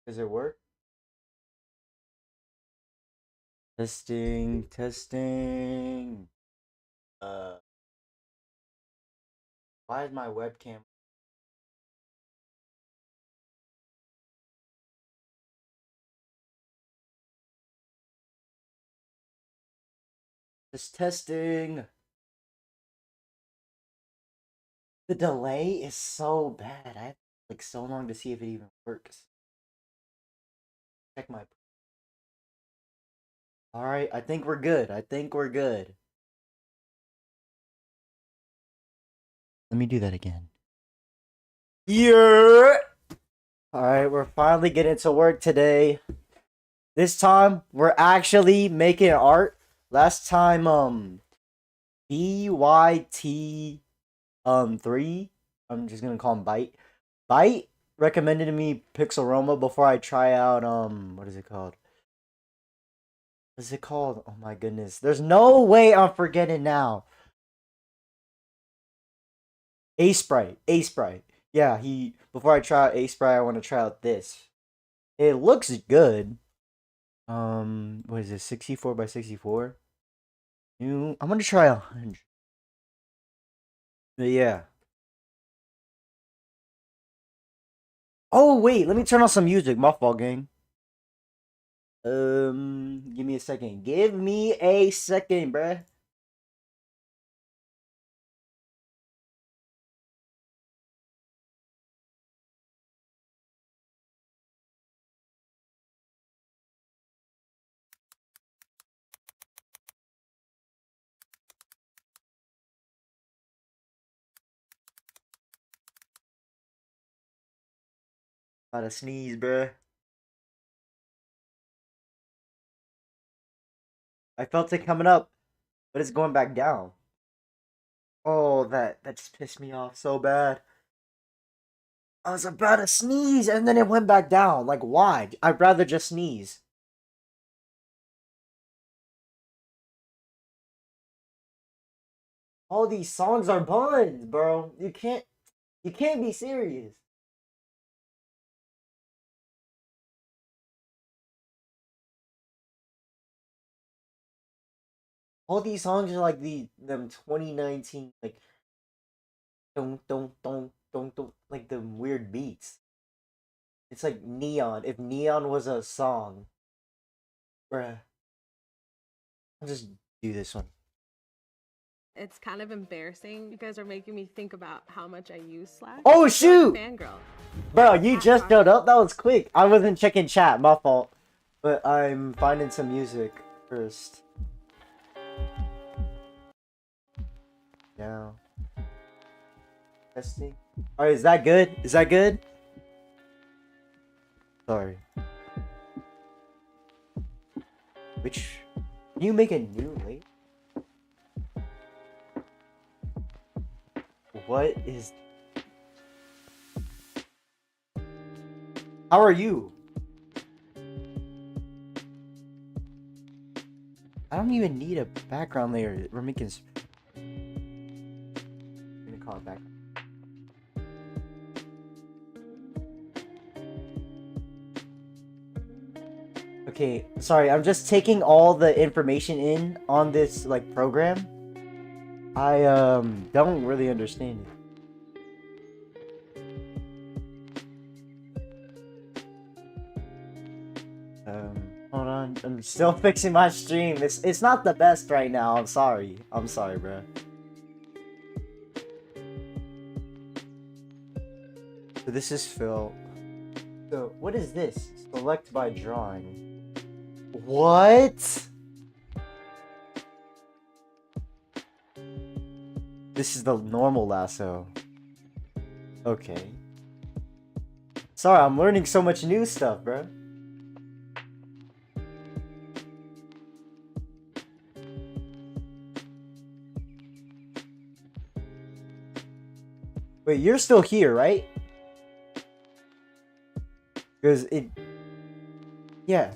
Does it work? Testing, testing. Uh, why is my webcam? Just testing. The delay is so bad. I have like so long to see if it even works. Check my. All right, I think we're good. I think we're good. Let me do that again. Yeah. All right, we're finally getting to work today. This time we're actually making art. Last time, BYT 3. I'm just gonna call him Byte. Byte recommended to me Pixelroma before I try out what is it called? What is it called? Oh my goodness. There's no way I'm forgetting now. A Sprite. A Sprite. Yeah, he before I try out A Sprite, I want to try out this. It looks good. What is this? 64 by 64? I'm gonna try 100. But yeah. Oh wait, let me turn on some music. My fault, gang. Give me a second. Give me a second, bruh. About to sneeze, bruh. I felt it coming up, but it's going back down. Oh, that just pissed me off so bad. I was about to sneeze and then it went back down. Like, why? I'd rather just sneeze. All these songs are buns, bro. You can't be serious. All these songs are like them 2019 like don't like the weird beats. It's like Neon. If Neon was a song, bruh. I'll just do this one. It's kind of embarrassing. You guys are making me think about how much I use Slack. Oh I feel shoot! like a fangirl. Bro, you just showed up? That was quick. I wasn't checking chat, my fault. But I'm finding some music first. Now. Testing. Alright, is that good? Is that good? Sorry. Which. Can you make a new link? What is. How are you? I don't even need a background layer. We're making. I'm gonna call it back. Okay, sorry. I'm just taking all the information in on this like program. I don't really understand it. Hold on. I'm still fixing my stream. It's not the best right now. I'm sorry. I'm sorry, bro. So this is Phil. So what is this? Select by drawing. What? This is the normal lasso. Okay. Sorry, I'm learning so much new stuff, bro. Wait, you're still here, right? Because it... Yeah.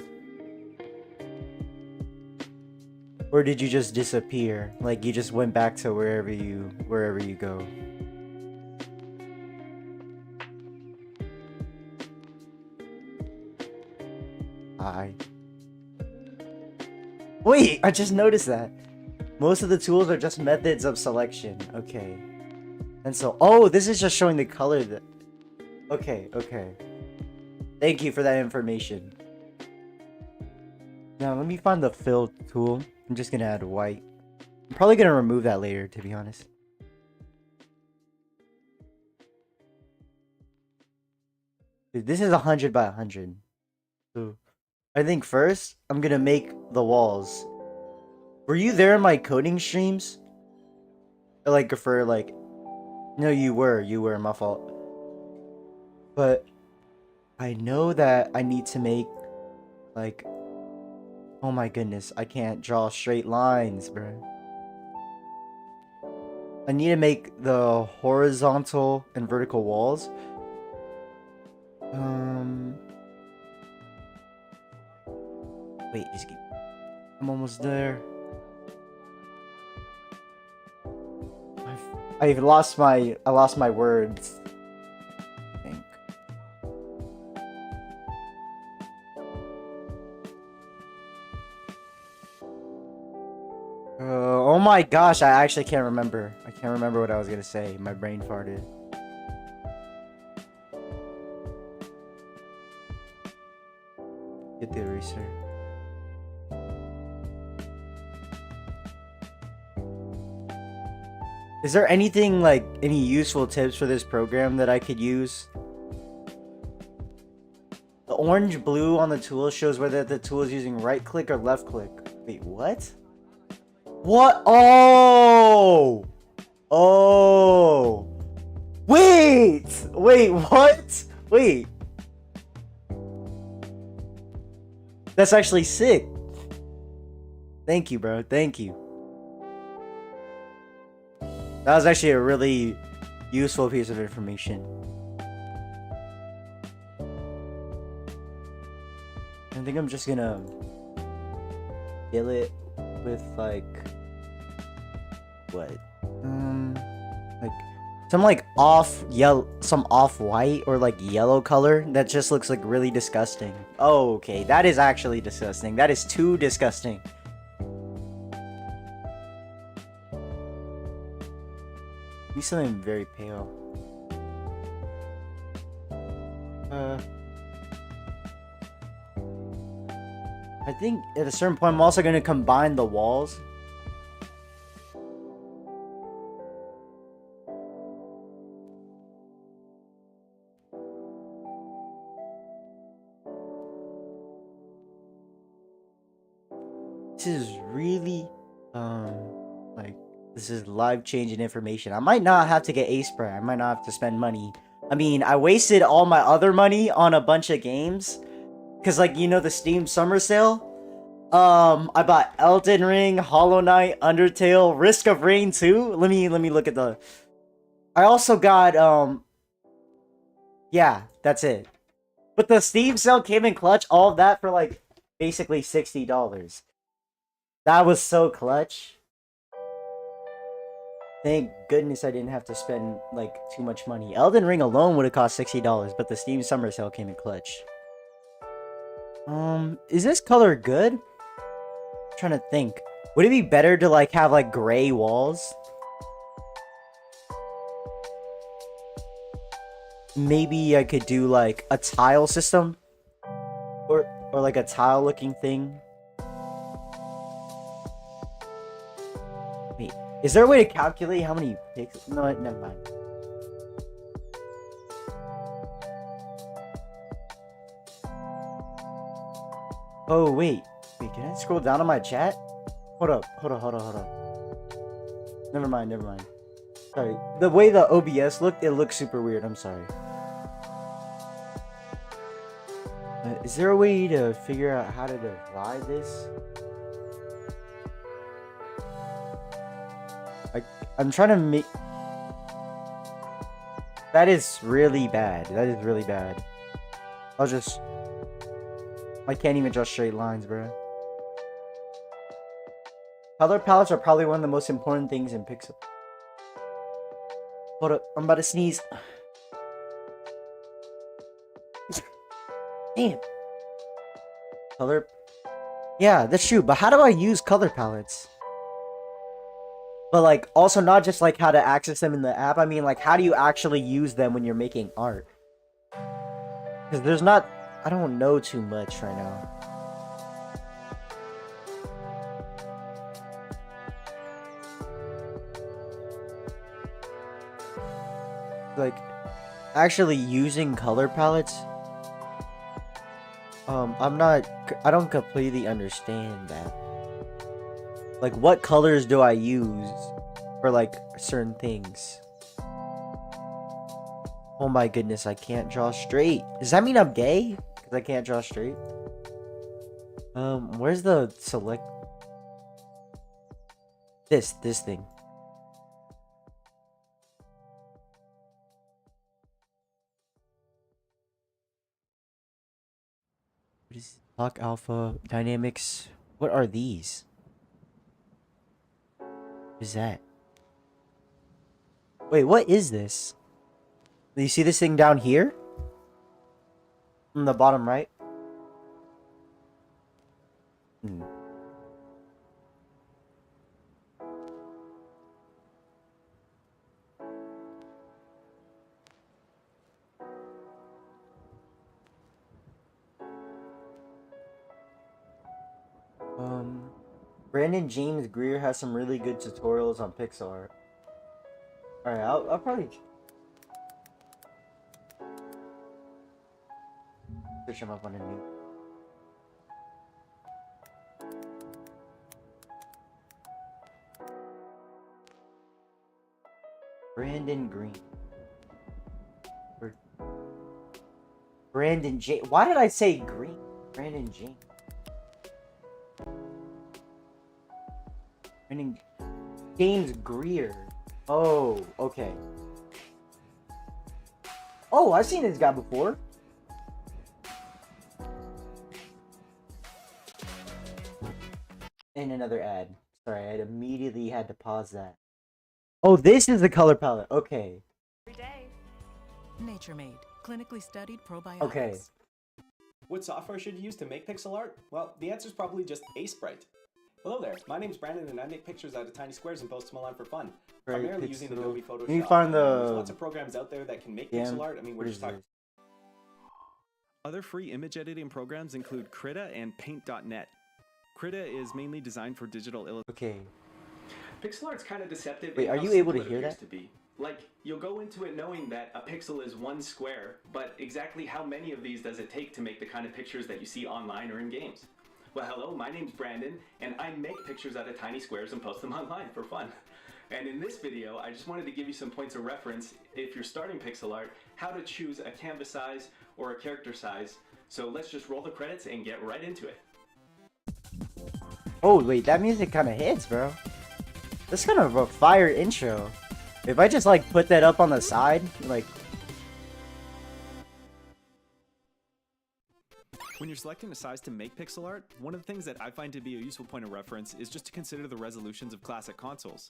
Or did you just disappear? Like you just went back to wherever you go? eye. Wait, I just noticed that. Most of the tools are just methods of selection. Okay. And so, oh, this is just showing the color that... Okay, okay. Thank you for that information. Now, let me find the fill tool. I'm just gonna add white. I'm probably gonna remove that later, to be honest. Dude, this is 100 by 100. So, I think first, I'm gonna make the walls. Were you there in my coding streams? Or like, for like... No, you were, my fault. But, I know that I need to make, like... Oh my goodness, I can't draw straight lines, bro. I need to make the horizontal and vertical walls. Wait, just keep... I'm almost there. I lost my words. I think. Oh my gosh, I actually can't remember. I can't remember what I was gonna say. My brain farted. Get the eraser. Is there anything, like, any useful tips for this program that I could use? The orange blue on the tool shows whether the tool is using right click or left click. Wait, what? What? Oh! Oh! Wait! Wait, what? Wait. That's actually sick. Thank you, bro. Thank you. That was actually a really useful piece of information. I think I'm just gonna fill it with like what? Like some like off yellow, some off white or like yellow color that just looks like really disgusting. Oh, okay, that is actually disgusting. That is too disgusting. Need something very pale. I think at a certain point I'm also going to combine the walls. This is really like this is life-changing information. I might not have to get A spray. I might not have to spend money. I mean, I wasted all my other money on a bunch of games. Cause like, you know, the Steam summer sale? I bought Elden Ring, Hollow Knight, Undertale, Risk of Rain 2. Let me look at the... I also got, yeah, that's it. But the Steam sale came in clutch, all of that for like, basically $60. That was so clutch. Thank goodness I didn't have to spend, like, too much money. Elden Ring alone would have cost $60, but the Steam summer sale came in clutch. Is this color good? I'm trying to think. Would it be better to, like, have, like, gray walls? Maybe I could do, like, a tile system? Or like, a tile-looking thing? Wait, is there a way to calculate how many pixels? No, never mind. Oh, wait. Wait, can I scroll down on my chat? Hold up. Never mind. Sorry. The way the OBS looked, it looked super weird. I'm sorry. Is there a way to figure out how to divide this? I'm trying to make... That is really bad. I'll just... I can't even draw straight lines, bro. Color palettes are probably one of the most important things in Pixel. Hold up, I'm about to sneeze. Damn. Color. Yeah, that's true. But how do I use color palettes? But like, also not just like how to access them in the app. I mean, like, how do you actually use them when you're making art? Because there's not. I don't know too much right now. Like, actually using color palettes. I'm not. I don't completely understand that. Like, what colors do I use for like certain things? Oh my goodness, I can't draw straight. Does that mean I'm gay? Because I can't draw straight? Where's the select? This thing. What is Lock Alpha Dynamics? What are these? What is that? Wait, what is this? Do you see this thing down here? In the bottom right? Hmm. Brandon James Greer has some really good tutorials on pixel art. Alright, I'll probably search him up on a new. Brandon Green. Or Brandon James. Why did I say Green? Brandon James. Brandon James Greer. Oh, okay. Oh, I've seen this guy before. And another ad. Sorry, I immediately had to pause that. Oh, this is the color palette. Okay. Every day. Nature Made, clinically studied probiotics. Okay. What software should you use to make pixel art? Well, the answer is probably just Sprite. Hello there, my name's Brandon and I make pictures out of tiny squares and post them online for fun. Primarily using Adobe Photoshop. Can you find There's lots of programs out there that can make pixel art. I mean, we're just talking. Other free image editing programs include Krita and Paint.net. Krita is mainly designed for digital illustration. Okay. Pixel art's kind of deceptive. Wait, are you able to hear that? Like, you'll go into it knowing that a pixel is one square, but exactly how many of these does it take to make the kind of pictures that you see online or in games? Well, hello, my name's Brandon, and I make pictures out of tiny squares and post them online for fun. And in this video, I just wanted to give you some points of reference if you're starting pixel art, how to choose a canvas size or a character size. So let's just roll the credits and get right into it. Oh, wait, that music kind of hits, bro. That's kind of a fire intro. If I just, like, put that up on the side, like... When you're selecting a size to make pixel art, one of the things that I find to be a useful point of reference is just to consider the resolutions of classic consoles.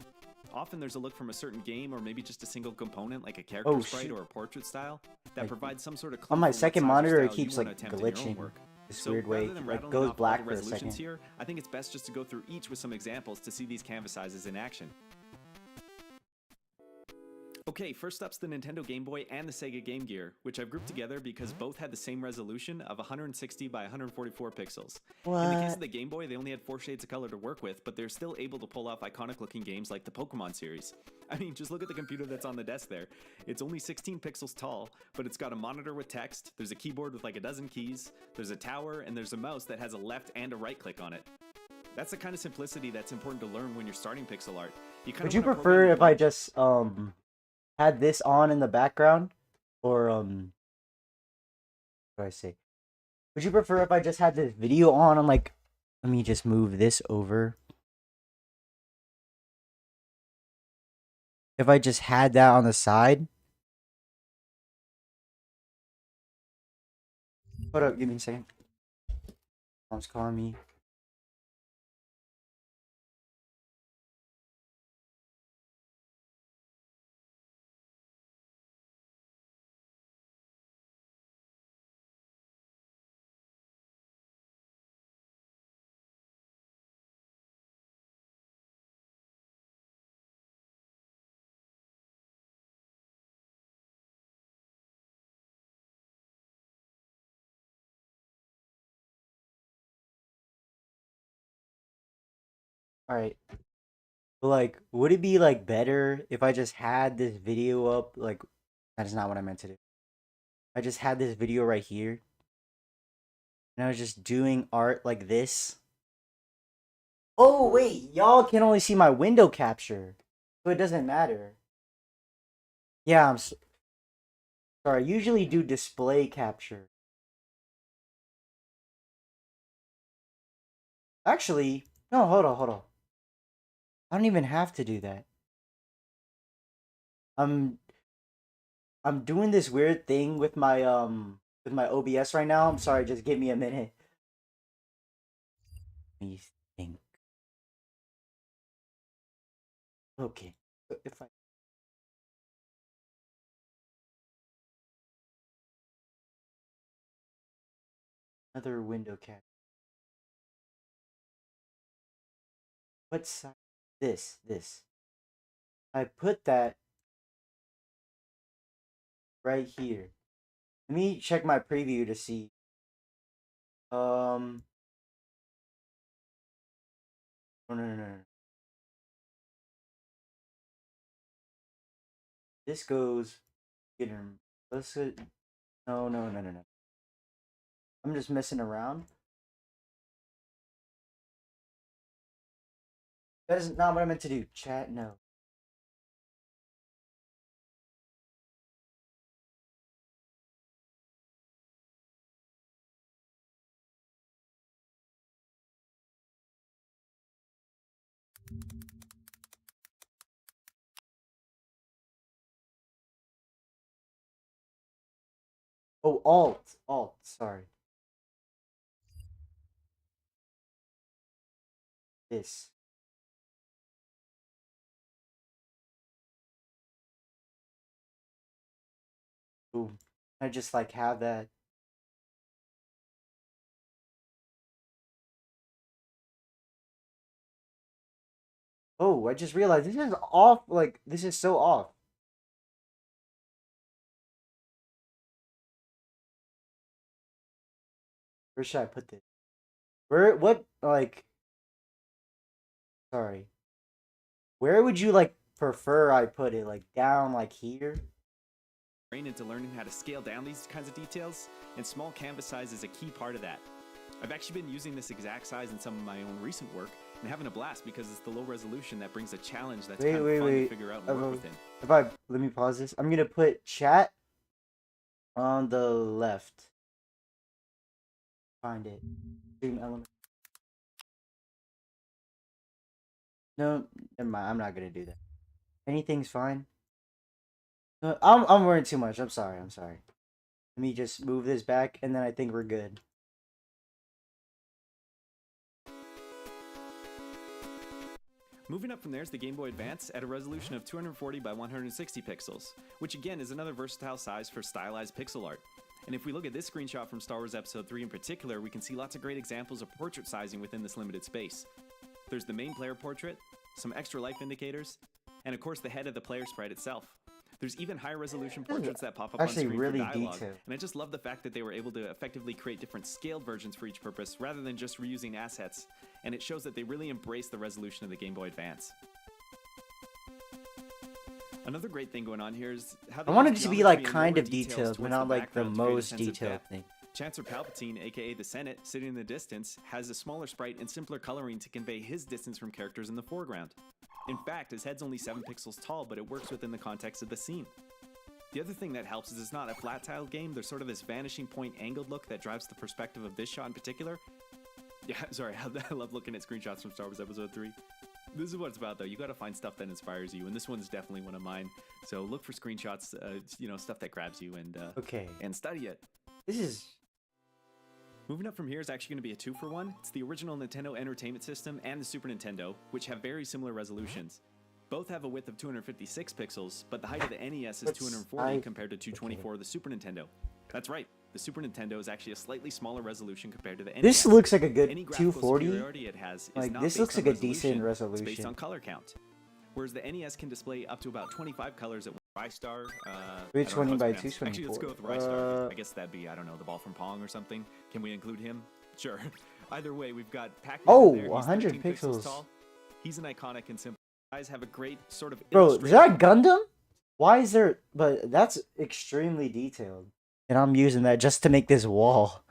Often there's a look from a certain game or maybe just a single component like a character sprite or a portrait style that provides some sort of clue on my for what second size or monitor, it style keeps, you wanna like, attempt in your own glitching. work. This So weird way, rather than like, rattling goes off all black the for a resolutions second. here, I think it's best just to go through each with some examples to see these canvas sizes in action. Okay, first up's the Nintendo Game Boy and the Sega Game Gear, which I've grouped together because both had the same resolution of 160 by 144 pixels. What? In the case of the Game Boy, they only had 4 shades of color to work with, but they're still able to pull off iconic looking games like the Pokemon series. I mean, just look at the computer that's on the desk there. It's only 16 pixels tall, but it's got a monitor with text, there's a keyboard with like a dozen keys, there's a tower, and there's a mouse that has a left and a right click on it. That's the kind of simplicity that's important to learn when you're starting pixel art. Would you prefer if I just, had this on in the background? Or, what do I say? Would you prefer if I just had this video on, like, let me just move this over. If I just had that on the side? Hold up, give me a second. Mom's calling me. Alright. But like, would it be like better if I just had this video up? Like, that is not what I meant to do. I just had this video right here. And I was just doing art like this. Oh, wait. Y'all can only see my window capture. So it doesn't matter. Yeah, sorry. I usually do display capture. Actually, no, hold on, hold on. I don't even have to do that. I'm doing this weird thing with my OBS right now. I'm sorry, just give me a minute. Let me think. Okay. So if I another window cap. What side? This. I put that right here. Let me check my preview to see. No. This goes. Let's no. I'm just messing around. That is not what I meant to do. Chat, no. Oh, alt. Sorry. This. Boom. I just like have that. Oh, I just realized this is off. Like, this is so off. Where should I put this? What, like, sorry. Where would you, like, prefer I put it? Like, down, like, here? Brain into learning how to scale down these kinds of details, and small canvas size is a key part of that. I've actually been using this exact size in some of my own recent work and having a blast because it's the low resolution that brings a challenge that's kind of fun to figure out and work within. Let me pause this. I'm gonna put chat on the left. Find it. Stream element. No, never mind. I'm not gonna do that. Anything's fine. No, I'm worrying too much. I'm sorry. Let me just move this back, and then I think we're good. Moving up from there is the Game Boy Advance at a resolution of 240 by 160 pixels, which again is another versatile size for stylized pixel art. And if we look at this screenshot from Star Wars Episode 3 in particular, we can see lots of great examples of portrait sizing within this limited space. There's the main player portrait, some extra life indicators, and of course the head of the player sprite itself. There's even higher resolution portraits that pop up on screen really for dialogue, detailed. and I just love the fact that they were able to effectively create different scaled versions for each purpose rather than just reusing assets, and it shows that they really embrace the resolution of the Game Boy Advance. Another great thing going on here is how I wanted it to be like kind of detailed, but not like the most detailed thing. Chancellor Palpatine, aka the Senate, sitting in the distance, has a smaller sprite and simpler coloring to convey his distance from characters in the foreground. In fact, his head's only 7 pixels tall, but it works within the context of the scene. The other thing that helps is it's not a flat-tiled game. There's sort of this vanishing point angled look that drives the perspective of this shot in particular. Yeah, sorry, I love looking at screenshots from Star Wars Episode 3. This is what it's about, though. You gotta find stuff that inspires you, and this one's definitely one of mine. So look for screenshots, stuff that grabs you, and and study it. This is... Moving up from here is actually going to be a 2-for-1. It's the original Nintendo Entertainment System and the Super Nintendo, which have very similar resolutions. Both have a width of 256 pixels, but the height of the NES is 240 compared to 224 of the Super Nintendo. That's right, the Super Nintendo is actually a slightly smaller resolution compared to the NES. This looks like a good Any graphical 240. superiority it has is Like, not this based looks on like a resolution, decent resolution. It's based on color count. Whereas the NES can display up to about 25 colors at once. Rystar, 320 by 224. Actually, let's go with Rystar. I guess that'd be, I don't know, the ball from Pong or something. Can we include him? Sure. Either way, we've got Pac-Man. Oh, there. He's 100 13 pixels. tall. He's an iconic and simple. Guys have a great sort of Bro, is illustrative- that Gundam? Why is there? But that's extremely detailed, and I'm using that just to make this wall.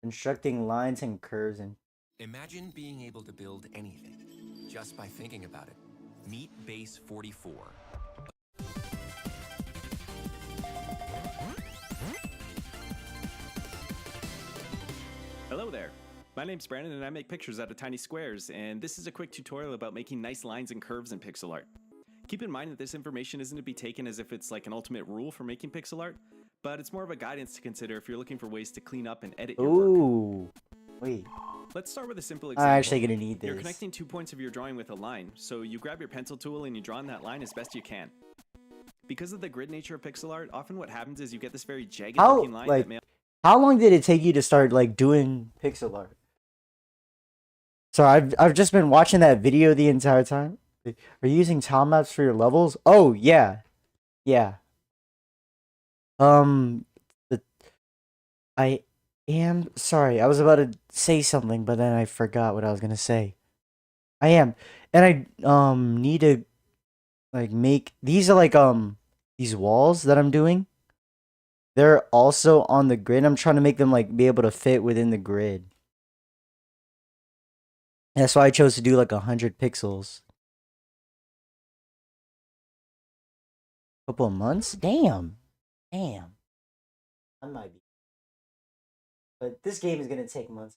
Constructing lines and curves and Imagine being able to build anything just by thinking about it. Meet Base 44. Hello there. My name's Brandon and I make pictures out of tiny squares, and this is a quick tutorial about making nice lines and curves in pixel art. Keep in mind that this information isn't to be taken as if it's like an ultimate rule for making pixel art, but it's more of a guidance to consider if you're looking for ways to clean up and edit your work. ooh, wait. Let's start with a simple I'm example. actually gonna need You're this. connecting 2 points of your drawing with a line, so you grab your pencil tool and you draw on that line as best you can. Because of the grid nature of pixel art, often what happens is you get this very jagged How looking line like that may how long did it take you to start like doing pixel art? So I've just been watching that video the entire time. Are you using tile maps for your levels? Oh yeah, yeah. The, I am sorry. I was about to say something, but then I forgot what I was gonna say. I am, and I need to like make these are like these walls that I'm doing. They're also on the grid. I'm trying to make them like be able to fit within the grid. That's why I chose to do like 100 pixels. Couple of months? Damn. Damn. I might be. But this game is gonna take months.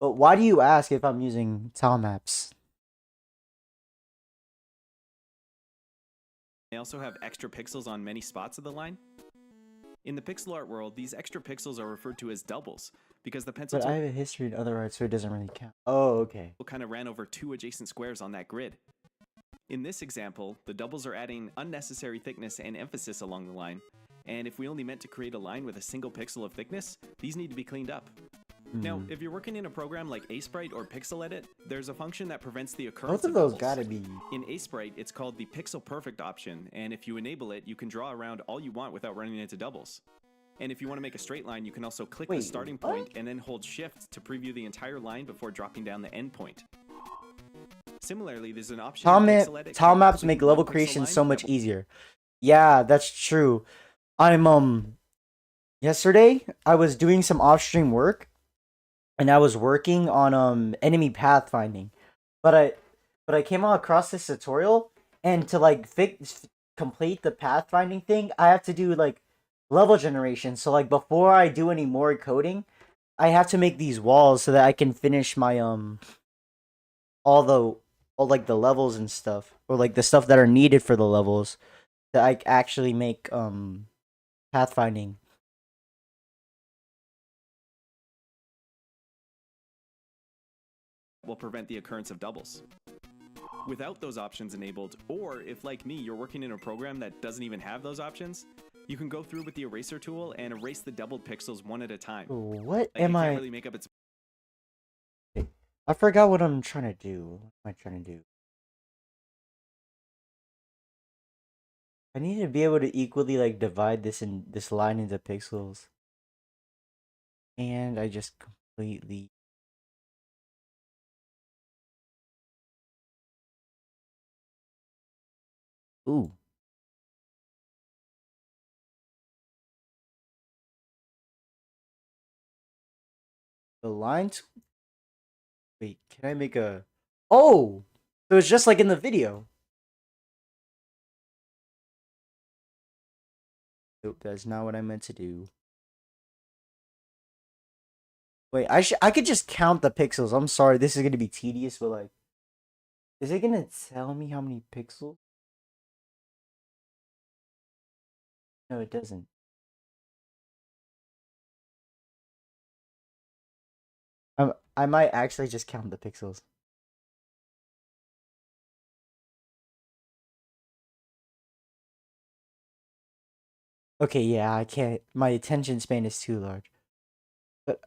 But why do you ask if I'm using tile maps? may also have extra pixels on many spots of the line. In the pixel art world, these extra pixels are referred to as doubles, because the pencil But I tool have a history in other art, so it doesn't really count. Oh, okay. kind of ran over 2 adjacent squares on that grid. In this example, the doubles are adding unnecessary thickness and emphasis along the line, and if we only meant to create a line with a single pixel of thickness, these need to be cleaned up. Now, if you're working in a program like Sprite or Pixel Edit, there's a function that prevents the occurrence Both of those doubles. gotta be. In Sprite, it's called the Pixel Perfect option, and if you enable it, you can draw around all you want without running into doubles. And if you want to make a straight line, you can also click the Wait, starting what? point and then hold Shift to preview the entire line before dropping down the end point. Similarly, there's an option in Pixel Edit Tile called maps Clean make One level Pixel creation Line so that much will- easier. Yeah, that's true. I'm yesterday I was doing some off-stream work and I was working on enemy pathfinding. But I came across this tutorial and to like complete the pathfinding thing, I have to do like level generation. So like before I do any more coding, I have to make these walls so that I can finish my all like the levels and stuff, or like the stuff that are needed for the levels that I actually make pathfinding. will prevent the occurrence of doubles. Without those options enabled, or if like me, you're working in a program that doesn't even have those options, you can go through with the eraser tool and erase the doubled pixels one at a time. What Like, am it I? can't really make up its I forgot what I'm trying to do. What am I trying to do? I need to be able to equally like divide this line into pixels. And I just completely Ooh. The lines. Wait, can I make a Oh! So it's just like in the video. Nope, that's not what I meant to do. Wait, I could just count the pixels. I'm sorry, this is gonna be tedious, but like, is it gonna tell me how many pixels? No, it doesn't. I might actually just count the pixels. Okay, yeah, I can't. My attention span is too large. But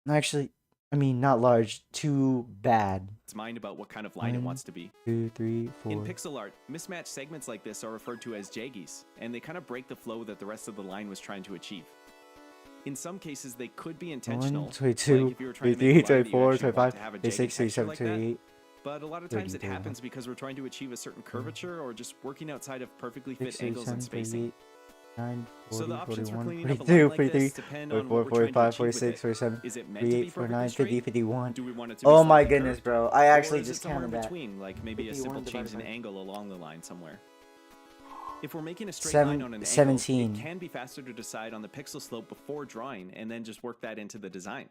actually, I mean, not large, too bad. mind about what kind of line it wants to be. 2, 3, 4. In pixel art, mismatched segments like this are referred to as jaggies, and they kind of break the flow that the rest of the line was trying to achieve. In some cases, they could be intentional. 1, 22, like if you were trying to make 23, a line that you 24, actually want 25, to have a 26, jagged texture 27, like that. 28. But a lot of times 30, it 31. happens because we're trying to achieve a certain curvature or just working outside of perfectly fit 6, angles and 37, spacing. 38, 9, So 40, the options for 41, cleaning up a 42, line like 43, this depend on 44, what we're trying to 45, achieve with 46, it. 47, Is it meant to be 48, 49, perfectly 50, straight? 51. Do we want it to be Oh my slightly goodness, curved? bro. I Or actually is it just somewhere in counted that. between, like maybe a 51 simple change in divided by- angle along the line somewhere? If we're making a straight line on an angle, 17. it can be faster to decide on the pixel slope before drawing and then just work that into the design.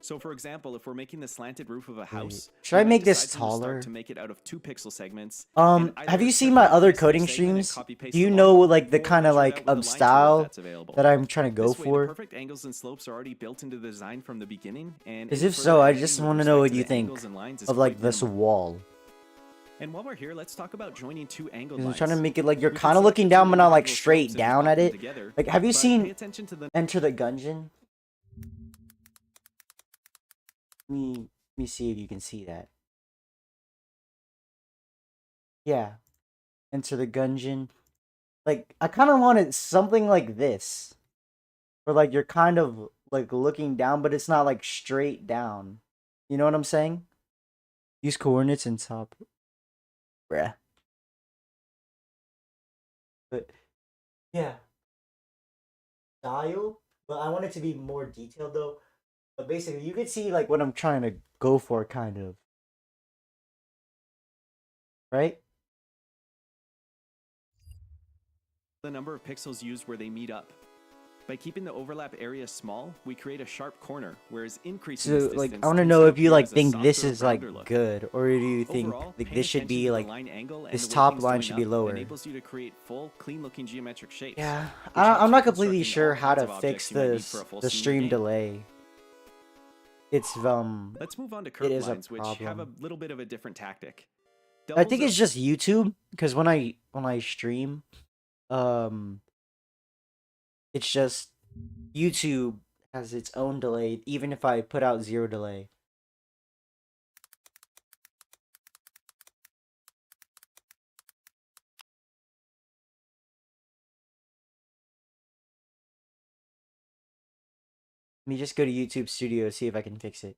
So for example, if we're making the slanted roof of a house, Should we I might make this decide from the start taller? to make it out of 2 pixel segments. and either Have you seen my carefully other increase each coding segment and streams? copy-paste Do you the know line, like the or kind of measure it like out with a line tool if style that's available. that I'm trying to go This way, the for? perfect angles and slopes are already built into the design from the beginning, and Because any if further so, I editing just with want to know respect what to you the think angles and lines is of like quite this minimal. wall. And while we're here, let's talk about joining 2 angled Because I'm lines. trying to make it like you're We can kind of select looking the 2 down, but not like individual straight slopes and just down pop at them it. together, Like, have you but pay seen attention to the Enter the Gungeon? Let me see if you can see that. Yeah, Enter the Gungeon. Like, I kind of wanted something like this, where like you're kind of like looking down, but it's not like straight down. You know what I'm saying? Use coordinates in top. Bruh. But yeah, style. But I want it to be more detailed though. But basically, you can see like what I'm trying to go for, kind of. Right? the number of pixels used where they meet up. By keeping the overlap area small, we create a sharp corner, whereas increasing this So distance like, I want to tends know to if you appear like as a think this softer, is like rounder look. good, or do you think Overall, like paying this should attention be to the like line angle and this the way top things line join should be up lower? enables you to create full, clean-looking geometric shapes. Yeah, which I'm helps not with completely constructing sure all how kinds to of fix objects you might need for a full the scene in a stream game. delay. It's Let's move on to it curved is a lines, which have a problem. little bit of a different tactic. I think Doubles it's just YouTube, because when I stream, it's just YouTube has its own delay, even if I put out 0 delay. Let me just go to YouTube Studio, see if I can fix it.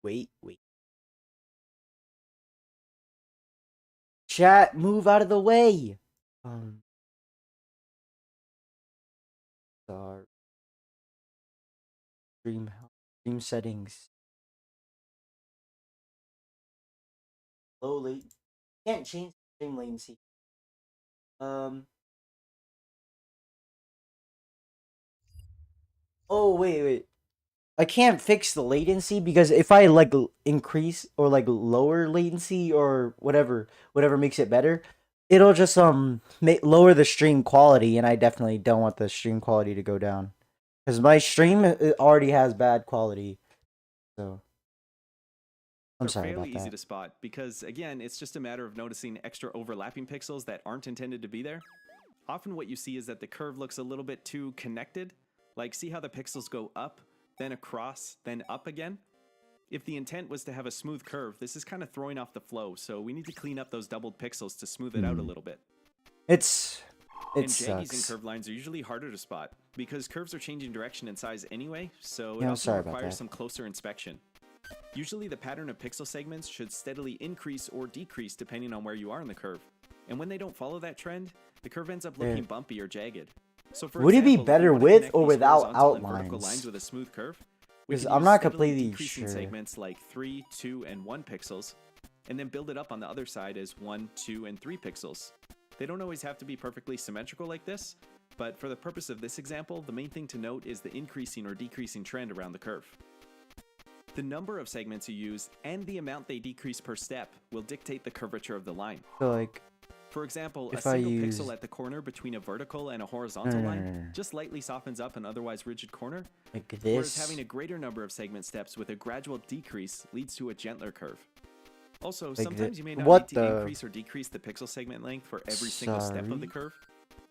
Wait. Chat, move out of the way. Sorry. Stream settings. Low late. Can't change stream latency. Oh wait. I can't fix the latency because if I like increase or like lower latency or whatever makes it better, it'll just lower the stream quality, and I definitely don't want the stream quality to go down because my stream already has bad quality. So I'm are sorry fairly about easy that. to spot because, again, it's just a matter of noticing extra overlapping pixels that aren't intended to be there. Often what you see is that the curve looks a little bit too connected. Like, see how the pixels go up, then across, then up again? If the intent was to have a smooth curve, this is kind of throwing off the flow, so we need to clean up those doubled pixels to smooth it out a little bit. It And jaggies and sucks. curved lines are usually harder to spot because curves are changing direction and size anyway, so it Yeah, I'm often sorry about requires that. some closer inspection. Usually the pattern of pixel segments should steadily increase or decrease depending on where you are in the curve. And when they don't follow that trend, the curve ends up looking bumpy or jagged. So for Would it be example, if we better want to with connect or these without horizontal and vertical outlines? lines with a smooth curve, we 'Cause can I'm use not steadily completely decreasing sure. segments like 3, 2, and 1 pixels, and then build it up on the other side as 1, 2, and 3 pixels. They don't always have to be perfectly symmetrical like this, but for the purpose of this example, the main thing to note is the increasing or decreasing trend around the curve. The number of segments you use and the amount they decrease per step will dictate the curvature of the line. So like, For example, a if I single use- pixel at the corner between a vertical and a horizontal No. line just slightly softens up an otherwise rigid corner, like whereas this. having a greater number of segment steps with a gradual decrease leads to a gentler curve. Also, Like sometimes you may not what need to the- increase or decrease the pixel segment length for every single step of the Sorry? curve.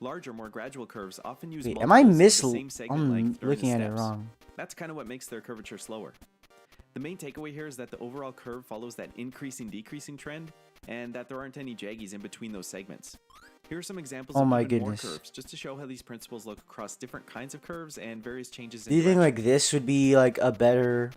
Larger, more gradual curves often use Wait, am I multiples of the same segment I'm length during looking the at it steps. wrong. That's kind of what makes their curvature slower. The main takeaway here is that the overall curve follows that increasing decreasing trend, and that there aren't any jaggies in between those segments. Here are some examples Oh of my even goodness. more curves, just to show how these principles look across different kinds of curves and various changes in Do you think direction. like this would be like a better?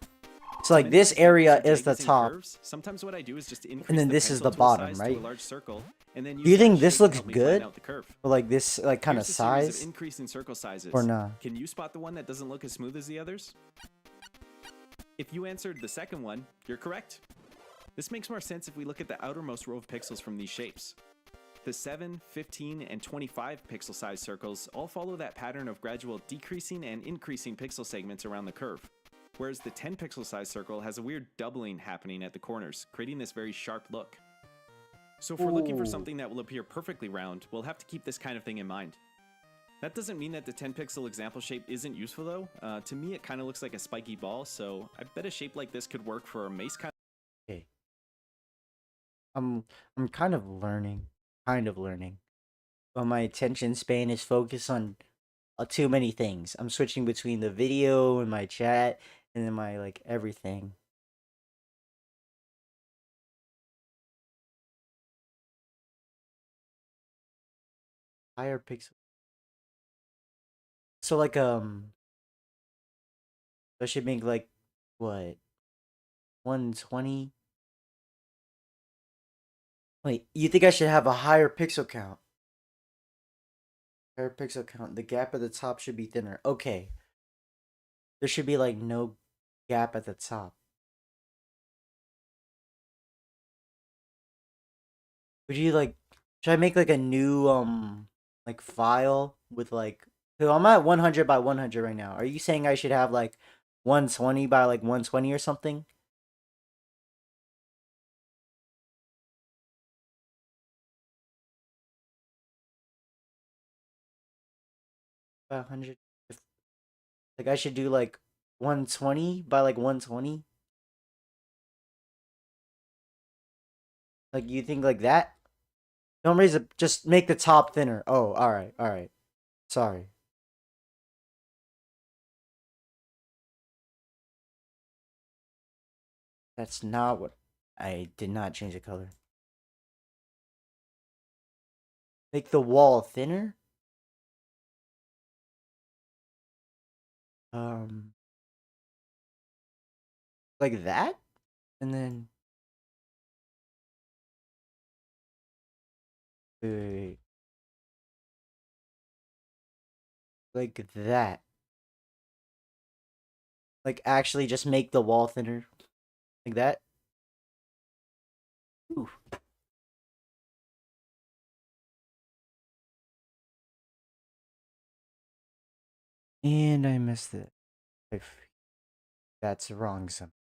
So like To this minimize area bumps or is the jaggies in top, curves, sometimes what I do is just increase and then the this is pencil the tool bottom, size right? to a large circle, and then use Do you that think this shape to looks help me plan good? out the curve. Or like this like kind of Here's a series size? of increasing circle sizes. Or nah? Can you spot the one that doesn't look as smooth as the others? If you answered the second one, you're correct. This makes more sense if we look at the outermost row of pixels from these shapes. The 7, 15, and 25 pixel size circles all follow that pattern of gradual decreasing and increasing pixel segments around the curve, whereas the 10 pixel size circle has a weird doubling happening at the corners, creating this very sharp look. So if we're looking for Ooh. something that will appear perfectly round, we'll have to keep this kind of thing in mind. That doesn't mean that the 10 pixel example shape isn't useful though. To me it kind of looks like a spiky ball, so I bet a shape like this could work for a mace kind. Okay. I'm kind of learning. But my attention span is focused on too many things. I'm switching between the video and my chat and then my like everything. Higher pixel. So like I should make like what? 120? Wait, you think I should have a higher pixel count? Higher pixel count. The gap at the top should be thinner. Okay. There should be like no gap at the top. Would you like should I make like a new like file with like so I'm at 100 by 100 right now. Are you saying I should have like 120 by like 120 or something? By 100? Like I should do like 120 by like 120? Like you think like that? Don't raise it, just make the top thinner. Oh, alright, alright. Sorry. That's not what I did not change the color. Make the wall thinner? Um like that? And then wait, wait, wait. Like that. Like actually just make the wall thinner. Like that. Ooh. And I missed it. That's wrong some.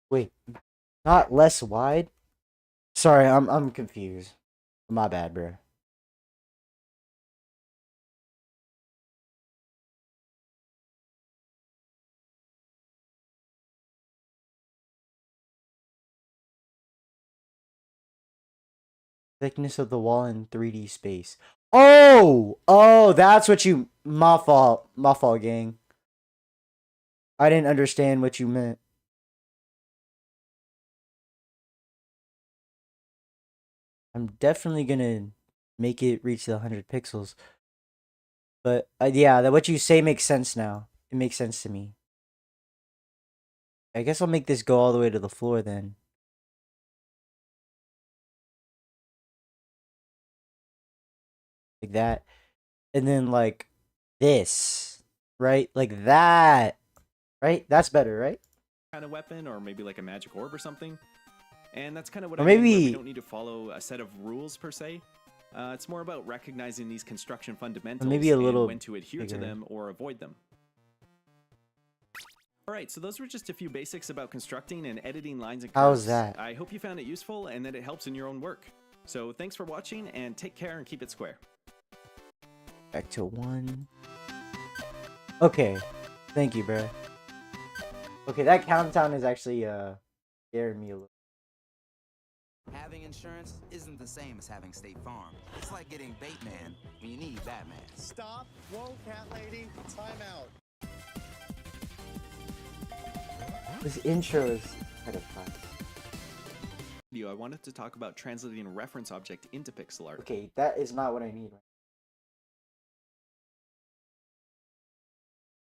Wait, not less wide? Sorry, I'm confused. My bad, bro. Thickness of the wall in 3D space. Oh! Oh, that's what you... My fault. My fault, gang. I didn't understand what you meant. I'm definitely gonna make it reach the 100 pixels. But, yeah, that what you say makes sense now. It makes sense to me. I guess I'll make this go all the way to the floor then. Like that. And then, like, this. Right? Like that. Right? That's better, right? Kind of weapon, or maybe like a magic orb or something. And that's kind of what Or I mean, where we maybe... don't need to follow a set of rules per se. It's more about recognizing these construction fundamentals maybe a little and when to adhere to bigger. them or avoid them. Alright, so those were just a few basics about constructing and editing lines and curves. How's that? I hope you found it useful and that it helps in your own work. So thanks for watching, and take care and keep it square. Back to 1. Okay. Thank you, bro. Okay, that countdown is actually scaring me a little. Having insurance isn't the same as having State Farm. It's like getting Bateman when you need Batman. Stop. Whoa, cat lady. Time out. This intro is kind of fun. I wanted to talk about translating a reference object into pixel art. Okay, that is not what I need.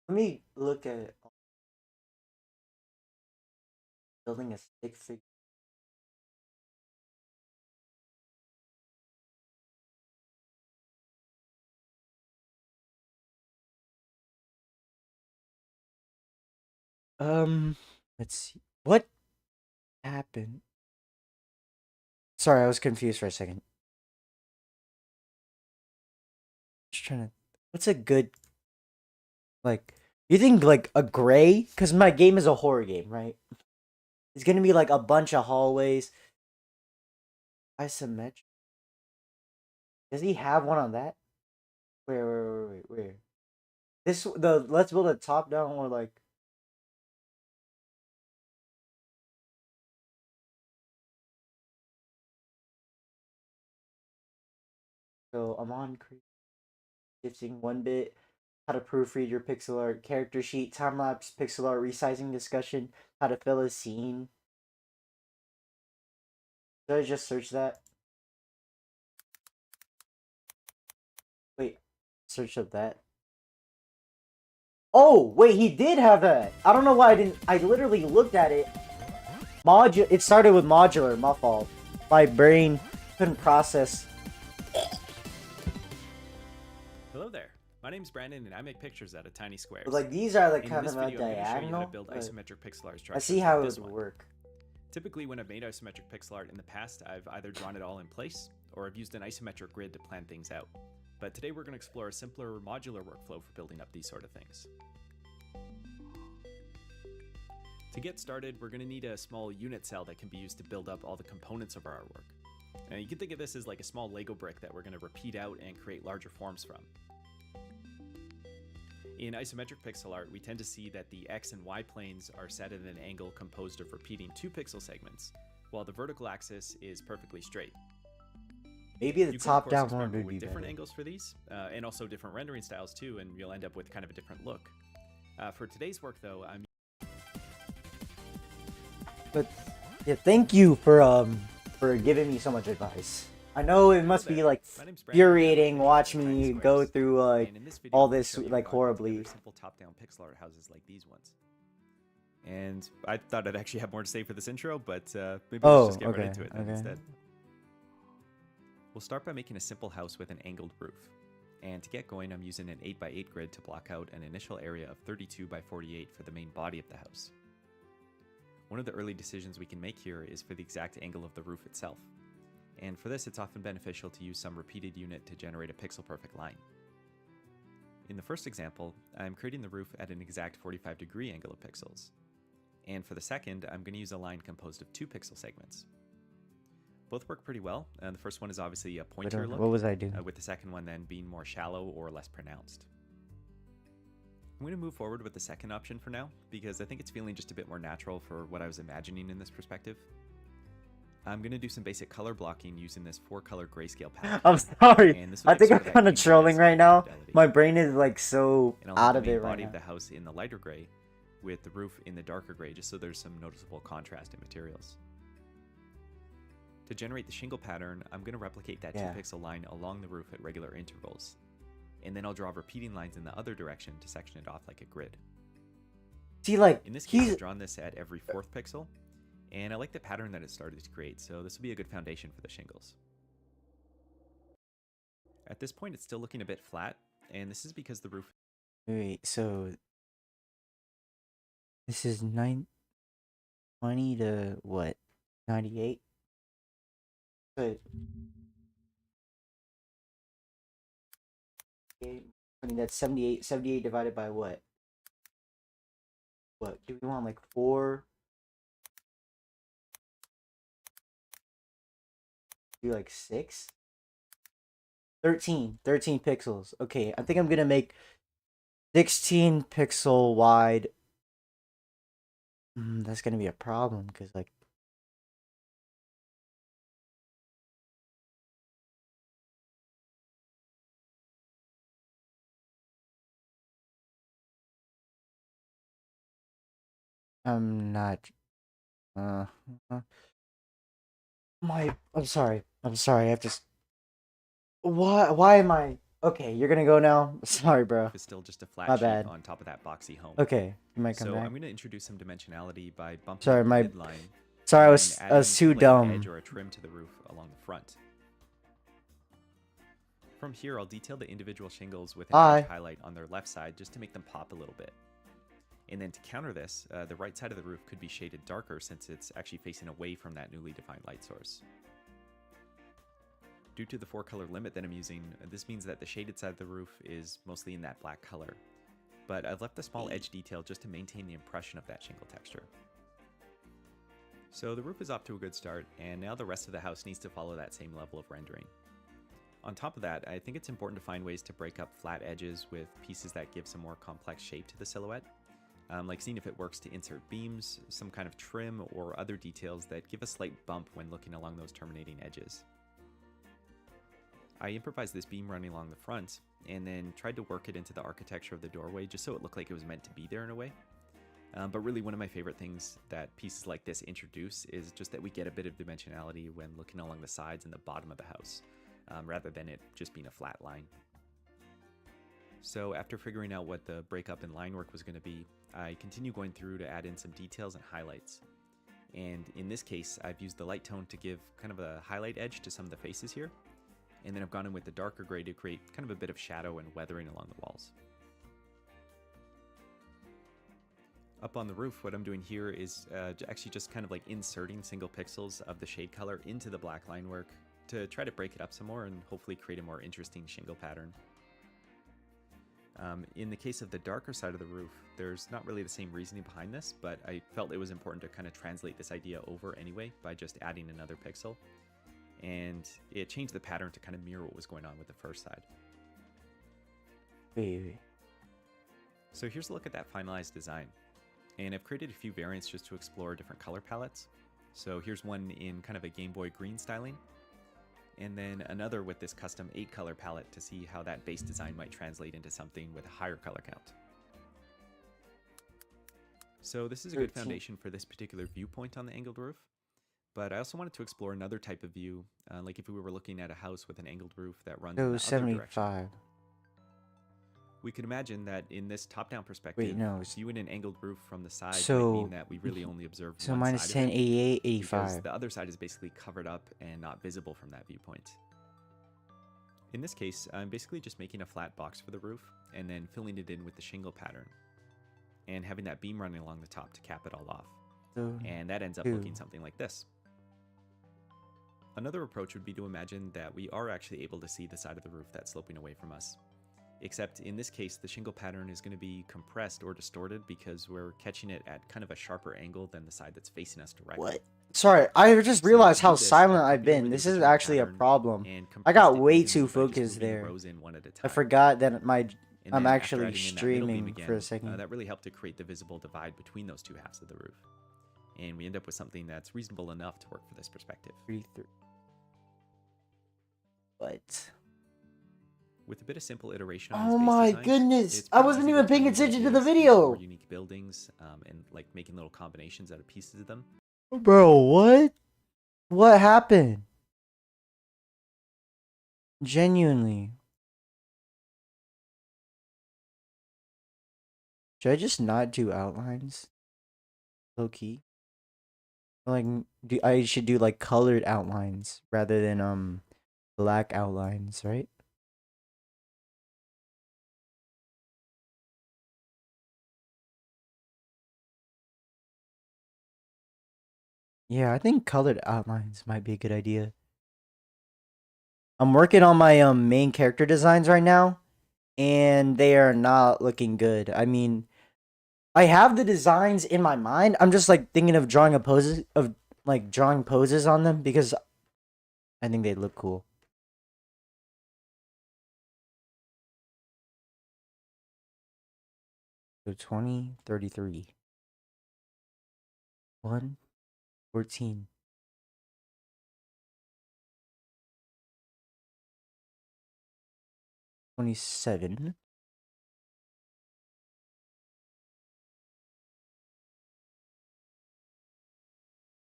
Let me look at building a stick figure. Let's see. What happened? Sorry, I was confused for a second. Just trying to. What's a good. Like, you think like a gray? Because my game is a horror game, right? It's gonna be like a bunch of hallways. Isometric. Does he have one on that? Where? Let's build a top down or like. So I'm on shifting 1 bit. How to proofread your pixel art, character sheet, time lapse, pixel art, resizing discussion, how to fill a scene. Did I just search that? Wait, search up that. Oh, wait, he did have that. I don't know why I didn't. I literally looked at it. It started with modular. My fault. My brain couldn't process. Hello there. My name's Brandon, and I make pictures out of tiny squares. But like these are like In kind this of a video, I'm going to show you how to diagonal. build isometric pixel art I structures see how like it this would one. work. Typically, when I've made isometric pixel art in the past, I've either drawn it all in place, or I've used an isometric grid to plan things out. But today we're going to explore a simpler modular workflow for building up these sort of things. To get started, we're going to need a small unit cell that can be used to build up all the components of our artwork. Now you can think of this as like a small Lego brick that we're going to repeat out and create larger forms from. In isometric pixel art, we tend to see that the X and Y planes are set at an angle composed of repeating 2 pixel segments, while the vertical axis is perfectly straight. Maybe the You can, of top course, down one experiment would with be different better. angles for these, and also different rendering styles too, and you'll end up with kind of a different look. For today's work though, I'm But yeah, thank you for giving me so much advice. I know it must be like My name's Brandon, infuriating and I make watch pictures out of me tiny go squares. through like And in this video, all I'm gonna this show you like how I put together horribly. simple top-down pixel art houses like these ones. And I thought I'd actually have more to say for this intro, but maybe let's just get right into it then instead. We'll start by making a simple house with an angled roof. And to get going, I'm using an 8x8 grid to block out an initial area of 32 by 48 for the main body of the house. One of the early decisions we can make here is for the exact angle of the roof itself. And for this, it's often beneficial to use some repeated unit to generate a pixel-perfect line. In the first example, I'm creating the roof at an exact 45-degree angle of pixels. And for the second, I'm going to use a line composed of 2 pixel segments. Both work pretty well. The first one is obviously a pointer look, What was I doing? with the second one then being more shallow or less pronounced. I'm going to move forward with the second option for now, because I think it's feeling just a bit more natural for what I was imagining in this perspective. I'm going to do some basic color blocking using this 4-color grayscale palette. I'm sorry. And this will I give think sort I'm of that kind of creaminess trolling right and now. fidelity. My brain is like so And I'll out have of the it main right body now. of the house in the lighter gray, with the roof in the darker gray, just so there's some noticeable contrast in materials. To generate the shingle pattern, I'm going to replicate that 2-pixel line along the roof at regular intervals. And then I'll draw repeating lines in the other direction to section it off like a grid. See, like In this case, he's I've drawn this at every 4th pixel, and I like the pattern that it started to create, so this will be a good foundation for the shingles. At this point, it's still looking a bit flat, and this is because the roof... wait. So this is 920 to what? 98. But I mean that's 78. 78 divided by what? What do we want? Like 4? Do like 6? 13 pixels. Okay, I think I'm gonna make 16 pixel wide. That's gonna be a problem because like I'm not. Uh, uh, I'm sorry. I'm sorry. I have to. Why? Why am I? Okay, you're gonna go now. Sorry, bro. Is still just a flat My sheet bad. on top of that boxy home. Okay, you might come So back. I'm going to introduce some dimensionality by bumping Sorry, up the my. midline. Sorry, and then I was adding too like an edge dumb. or a trim to the roof along the front. From here, I'll detail the individual shingles with an Hi. edge highlight on their left side just to make them pop a little bit. And then to counter this, the right side of the roof could be shaded darker since it's actually facing away from that newly defined light source. Due to the 4-color limit that I'm using, this means that the shaded side of the roof is mostly in that black color. But I've left the small edge detail just to maintain the impression of that shingle texture. So the roof is off to a good start, and now the rest of the house needs to follow that same level of rendering. On top of that, I think it's important to find ways to break up flat edges with pieces that give some more complex shape to the silhouette, like seeing if it works to insert beams, some kind of trim, or other details that give a slight bump when looking along those terminating edges. I improvised this beam running along the front, and then tried to work it into the architecture of the doorway just so it looked like it was meant to be there in a way. But really one of my favorite things that pieces like this introduce is just that we get a bit of dimensionality when looking along the sides and the bottom of the house, rather than it just being a flat line. So after figuring out what the breakup and line work was going to be, I continue going through to add in some details and highlights. And in this case, I've used the light tone to give kind of a highlight edge to some of the faces here, and then I've gone in with the darker gray to create kind of a bit of shadow and weathering along the walls. Up on the roof, what I'm doing here is actually just kind of like inserting single pixels of the shade color into the black line work to try to break it up some more and hopefully create a more interesting shingle pattern. In the case of the darker side of the roof, there's not really the same reasoning behind this, but I felt it was important to kind of translate this idea over anyway by just adding another pixel. And it changed the pattern to kind of mirror what was going on with the first side. Baby. So here's a look at that finalized design. And I've created a few variants just to explore different color palettes. So here's one in kind of a Game Boy green styling, and then another with this custom 8-color palette to see how that base design might translate into something with a higher color count. So this is a good foundation for this particular viewpoint on the angled roof, but I also wanted to explore another type of view, like if we were looking at a house with an angled roof that runs in the other 75. direction. We could imagine that in this top-down perspective, Wait, no. viewing an angled roof from the side So, might mean that we really only observe So one minus side 10, of it, 88, because 85. the other side is basically covered up and not visible from that viewpoint. In this case, I'm basically just making a flat box for the roof and then filling it in with the shingle pattern and having that beam running along the top to cap it all off. So, And that ends up looking something like this. Another approach would be to imagine that we are actually able to see the side of the roof that's sloping away from us. Except in this case, the shingle pattern is going to be compressed or distorted because we're catching it at kind of a sharper angle than the side that's facing us directly. What? Sorry, I just So realized to do how this, silent I I've copied over been. the This is original actually a pattern problem. and I got compressed it way evenly too by just focused moving the there. rows in one at a I time. forgot that And I'm then after actually adding in that middle beam streaming for a again, second. that really helped to create the visible divide between those two halves of the roof. And we end up with something that's reasonable enough to work for this perspective. 33. What? With a bit of simple iteration on these Oh base my designs, goodness! it's I pretty wasn't easy even to paying turn these attention to the ideas into video! more unique buildings and like making little combinations out of pieces of them. Bro, what? What happened? Genuinely. Should I just not do outlines? Low key. Like, I should do like colored outlines rather than black outlines, right? Yeah, I think colored outlines might be a good idea. I'm working on my main character designs right now, and they are not looking good. I mean, I have the designs in my mind. I'm just like thinking of drawing drawing poses on them because I think they look cool. So 20, 33. 1, 14. 27.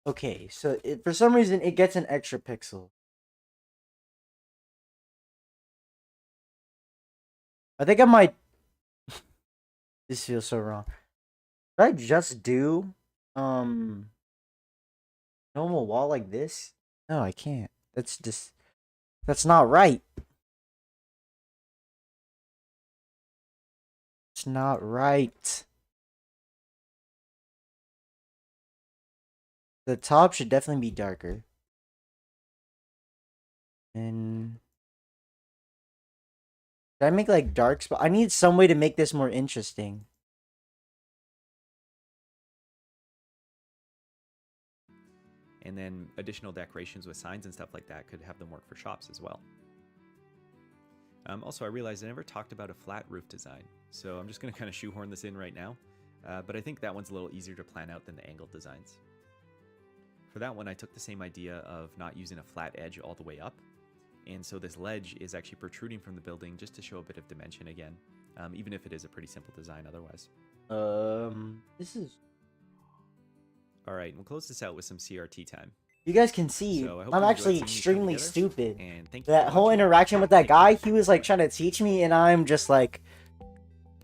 Okay, so for some reason it gets an extra pixel. I think I might. This feels so wrong. Did I just do normal wall like this? No, I can't. That's not right. It's not right. The top should definitely be darker. And did I make like dark spot? I need some way to make this more interesting. And then additional decorations with signs and stuff like that could have them work for shops as well. Also, I realized I never talked about a flat roof design, so I'm just going to kind of shoehorn this in right now. But I think that one's a little easier to plan out than the angled designs. For that one, I took the same idea of not using a flat edge all the way up. And so this ledge is actually protruding from the building just to show a bit of dimension again, even if it is a pretty simple design otherwise. This is... Alright, we'll close this out with some CRT time. You guys can see, So I hope I'm you enjoyed actually seeing me come extremely together, stupid. and thank you That for whole watching. interaction with that Thank you. guy, he was like trying to teach me, and I'm just like,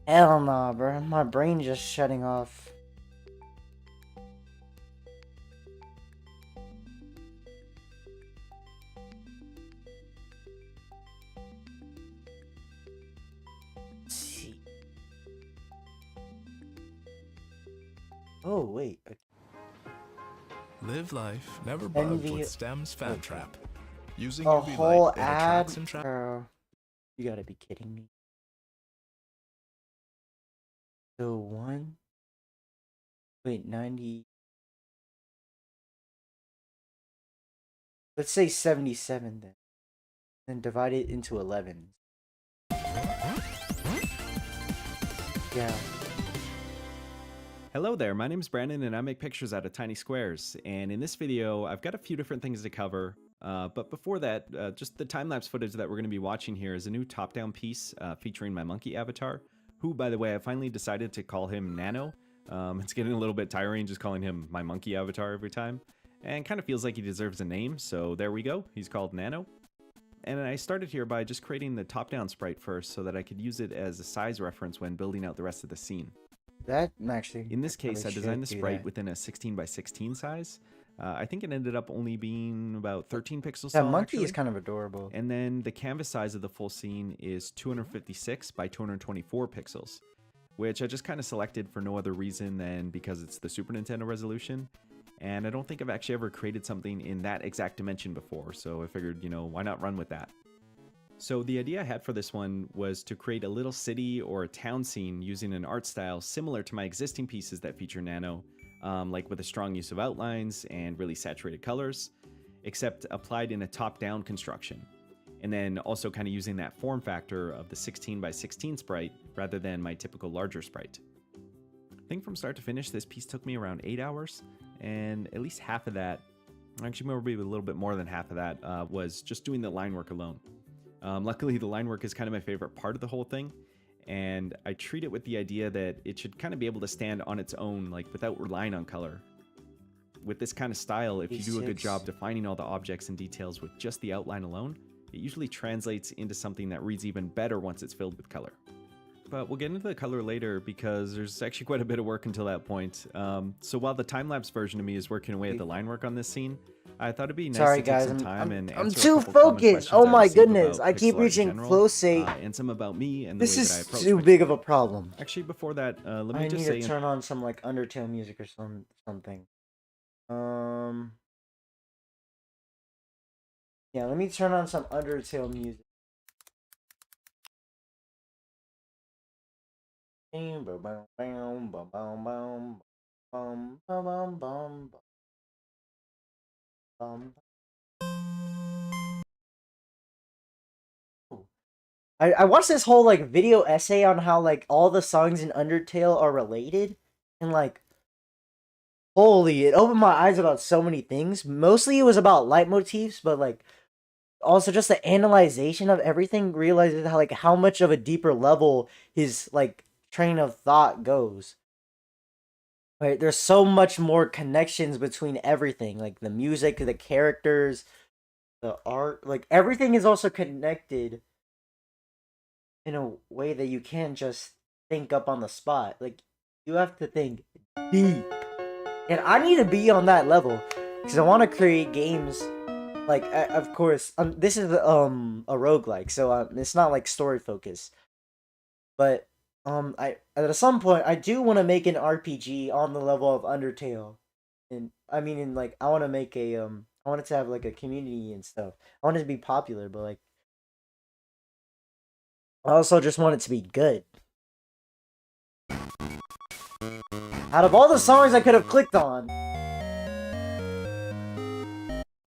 hell nah, bro. My brain just shutting off. Let's see. Oh, wait. Live life, never budge Envy- with STEM's Fan okay. Trap. Using A UV whole light, it attracts ad? and traps. Bro, you gotta be kidding me. So one. Wait, 90. Let's say 77 then. Then divide it into 11. Yeah. Hello there, my name is Brandon and I make pictures out of tiny squares. And in this video, I've got a few different things to cover. But before that, just the time-lapse footage that we're going to be watching here is a new top-down piece featuring my monkey avatar, who, by the way, I finally decided to call him Nano. It's getting a little bit tiring just calling him my monkey avatar every time, and kind of feels like he deserves a name, so there we go, he's called Nano. And I started here by just creating the top-down sprite first so that I could use it as a size reference when building out the rest of the scene. That actually. In this case, I probably designed the should do sprite that. within a 16 by 16 size. I think it ended up only being about 13 pixels That tall, monkey actually. is kind of adorable. And then the canvas size of the full scene is 256 by 224 pixels, which I just kind of selected for no other reason than because it's the Super Nintendo resolution. And I don't think I've actually ever created something in that exact dimension before, so I figured, you know, why not run with that? So the idea I had for this one was to create a little city or a town scene using an art style similar to my existing pieces that feature Nano, like with a strong use of outlines and really saturated colors, except applied in a top-down construction. And then also kind of using that form factor of the 16 by 16 sprite rather than my typical larger sprite. I think from start to finish, this piece took me around 8 hours, and at least half of that, actually maybe a little bit more than half of that, was just doing the line work alone. Luckily, the line work is kind of my favorite part of the whole thing, and I treat it with the idea that it should kind of be able to stand on its own, like without relying on color. With this kind of style, if you do a good job defining all the objects and details with just the outline alone, it usually translates into something that reads even better once it's filled with color. But we'll get into the color later because there's actually quite a bit of work until that point. So while the time-lapse version of me is working away at the line work on this scene, I thought it'd be nice Sorry to take guys, some time and I'm answer too a couple common focused. questions Oh I my received goodness, about I keep pixel art in reaching general, close. Say and some about me and the this way is that I approach too my big of a problem. Actually, before that, let me I just need say to turn on some like Undertale music or something. Yeah, let me turn on some Undertale music. I watched this whole like video essay on how like all the songs in Undertale are related, and like holy, it opened my eyes about so many things. Mostly it was about leitmotifs, but like also just the analyzation of everything realizes how like how much of a deeper level his like train of thought goes. Right, there's so much more connections between everything, like the music, the characters, the art, like everything is also connected in a way that you can't just think up on the spot. Like you have to think deep. And I need to be on that level because I want to create games like of course this is a roguelike, so it's not like story focused. But I at some point I do want to make an RPG on the level of Undertale. And I mean in like I want to make a I want it to have like a community and stuff. I want it to be popular, but like I also just want it to be good. Out of all the songs I could have clicked on,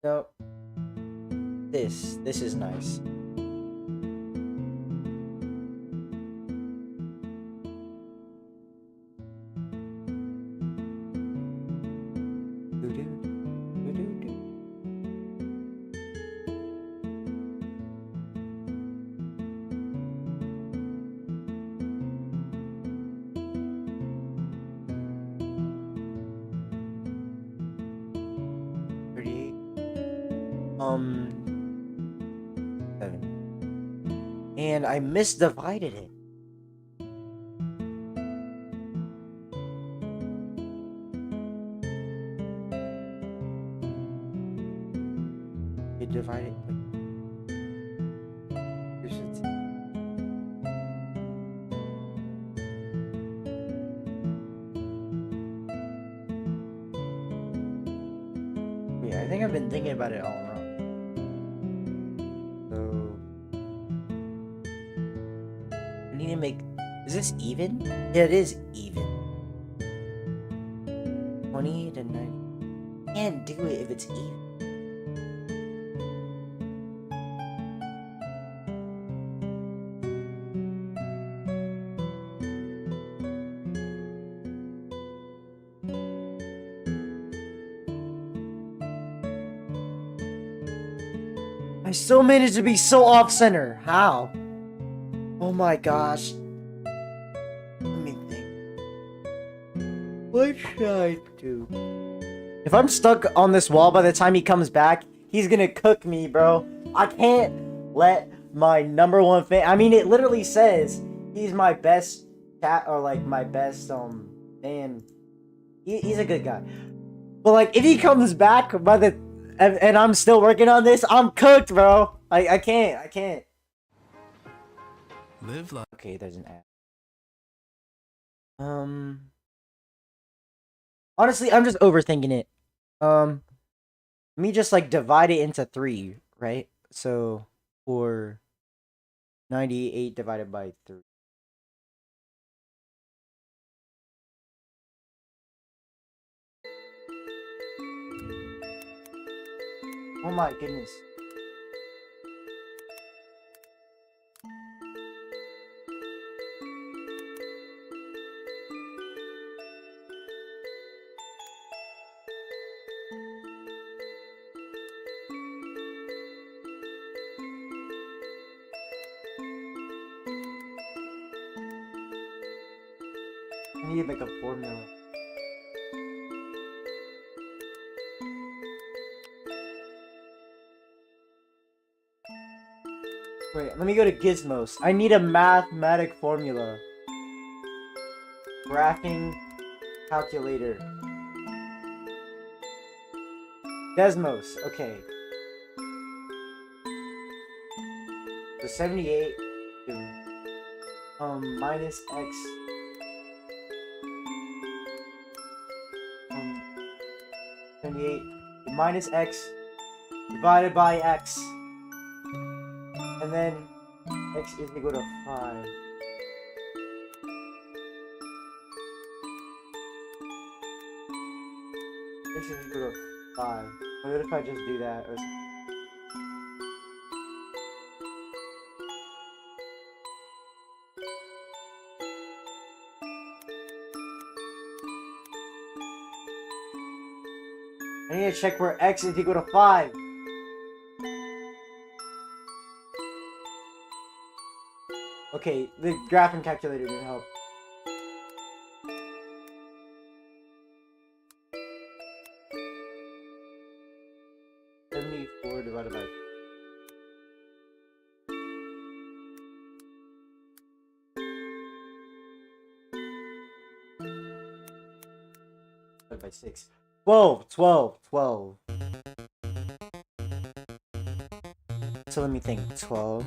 no, this is nice. Um, 7. And I misdivided it. It divided like here's it. Wait, I think I've been thinking about it all wrong. I need to make. Is this even? Yeah, it is even. 20 to 90. Can't do it if it's even. I still managed to be so off center. How? Oh my gosh. Let me think. What should I do? If I'm stuck on this wall by the time he comes back, he's gonna cook me, bro. I can't let my number one fan. I mean, it literally says he's my best cat or like my best fan. He's a good guy. But like, if he comes back by the and I'm still working on this, I'm cooked, bro. I can't. Live life. Okay, there's an ad. Honestly, I'm just overthinking it. Let me just like divide it into 3, right? So for 98 divided by 3. Oh my goodness. I need to make a formula. Wait, let me go to Gizmos. I need a mathematic formula. Graphing calculator. Desmos, okay. So 78 minus x 78 minus x divided by x, and then x is equal to 5. X is equal to 5. What if I just do that? Or I need to check where x is equal to 5. Okay, the graphing calculator didn't help. 4 divided by divided by 6. 12, 12, 12. So let me think. 12.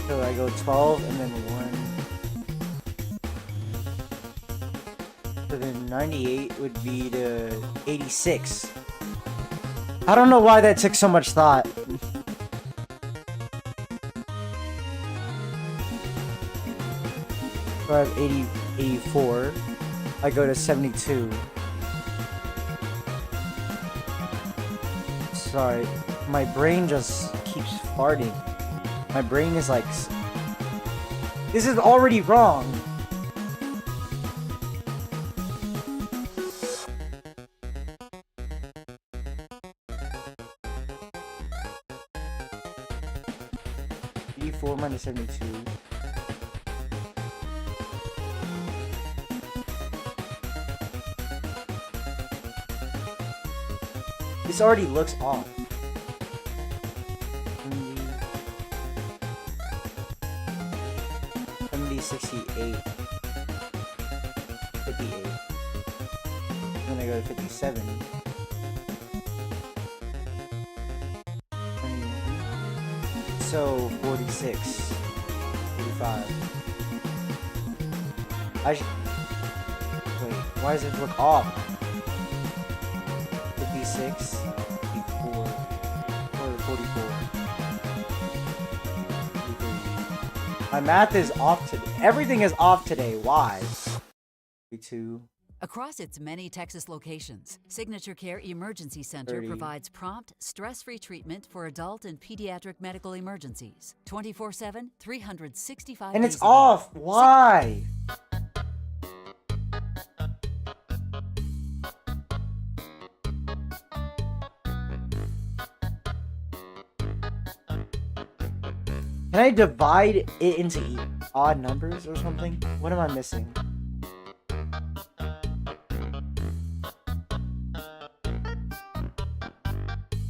So I go 12 and then 1. So then 98 would be to 86. I don't know why that took so much thought. So I have 80, 84. I go to 72. Sorry, my brain just keeps farting. My brain is like, this is already wrong. -4 minus 72. This already looks off. 68, 58. Then I go to 57. So 46, 45. I should wait. Why does it look off? 56, 54, or 44. My math is off today. Everything is off today. Why? 32. Across its many Texas locations, Signature Care Emergency Center 30. provides prompt, stress-free treatment for adult and pediatric medical emergencies. 24/7, 365 And days it's a year. off. Why? Can I divide it into odd numbers or something? What am I missing?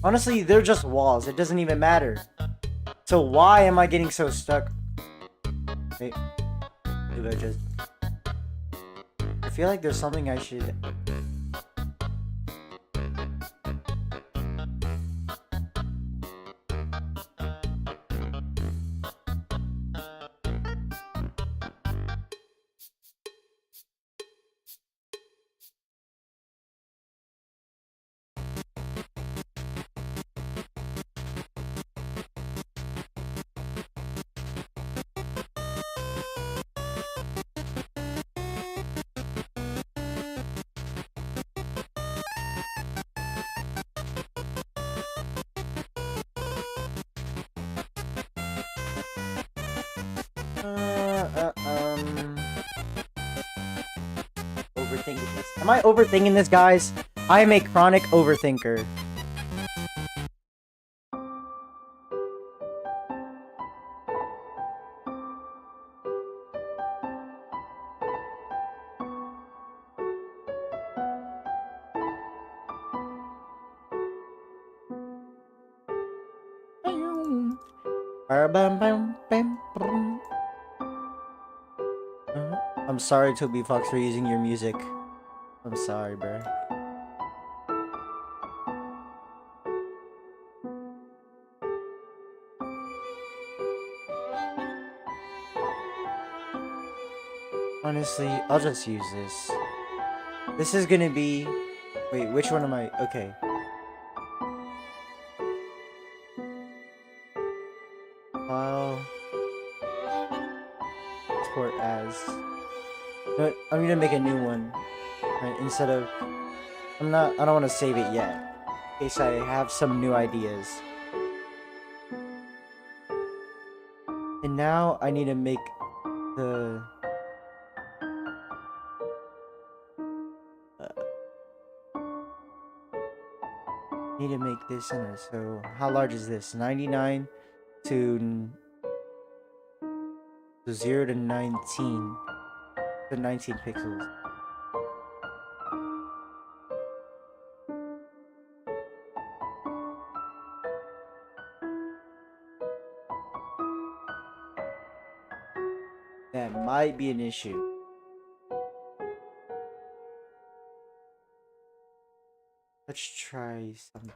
Honestly, they're just walls. It doesn't even matter. So why am I getting so stuck? Wait. Maybe I just... I feel like there's something I should... Overthinking this. Am I overthinking this, guys? I am a chronic overthinker. I'm sorry, Toby Fox, for using your music. I'm sorry, bro. Honestly, I'll just use this. This is gonna be... Wait, which one am I... Okay. File... Export as... No, I'm gonna make a new one. Right, instead of... I don't want to save it yet. In case I have some new ideas. And now I need to make the... need to make this center. So how large is this? 99 to So 0 to 19. To 19 pixels. That might be an issue. Let's try something.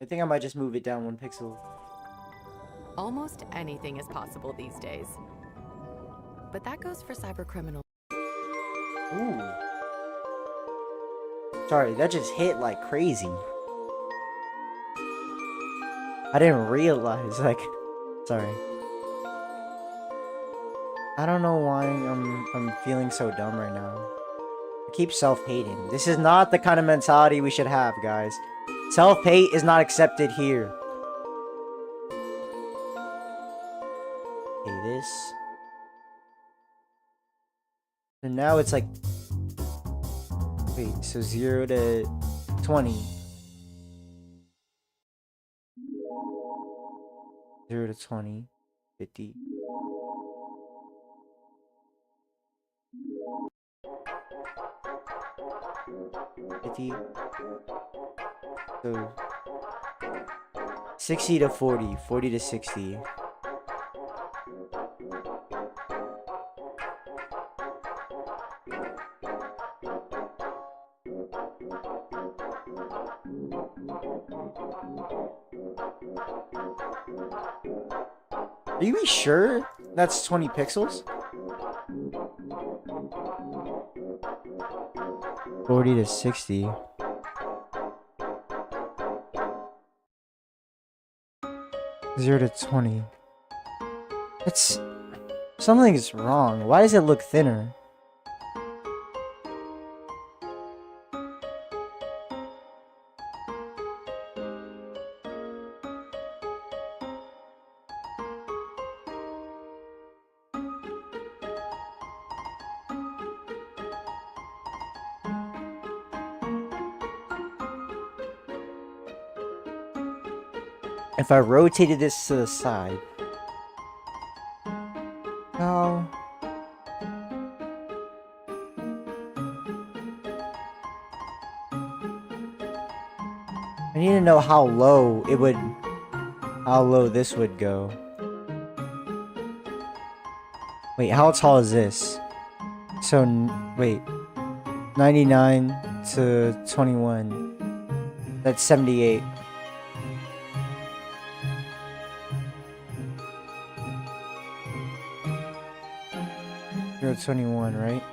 I think I might just move it down 1 pixel. Almost anything is possible these days. But that goes for cybercriminals. Ooh. Sorry, that just hit like crazy. I didn't realize, like, sorry. I don't know why I'm feeling so dumb right now. I keep self-hating. This is not the kind of mentality we should have, guys. Self-hate is not accepted here. Okay, this. And now it's like... Wait, so 0 to 20. 0 to 20. 50. So 60 to 40, 40 to 60. Are you sure that's 20 pixels? 40 to 60. Zero to 20. It's... Something's wrong. Why does it look thinner? If I rotated this to the side. Oh. I need to know how low it would... How low this would go. Wait, how tall is this? So, wait. 99 to 21. That's 78. 21, right?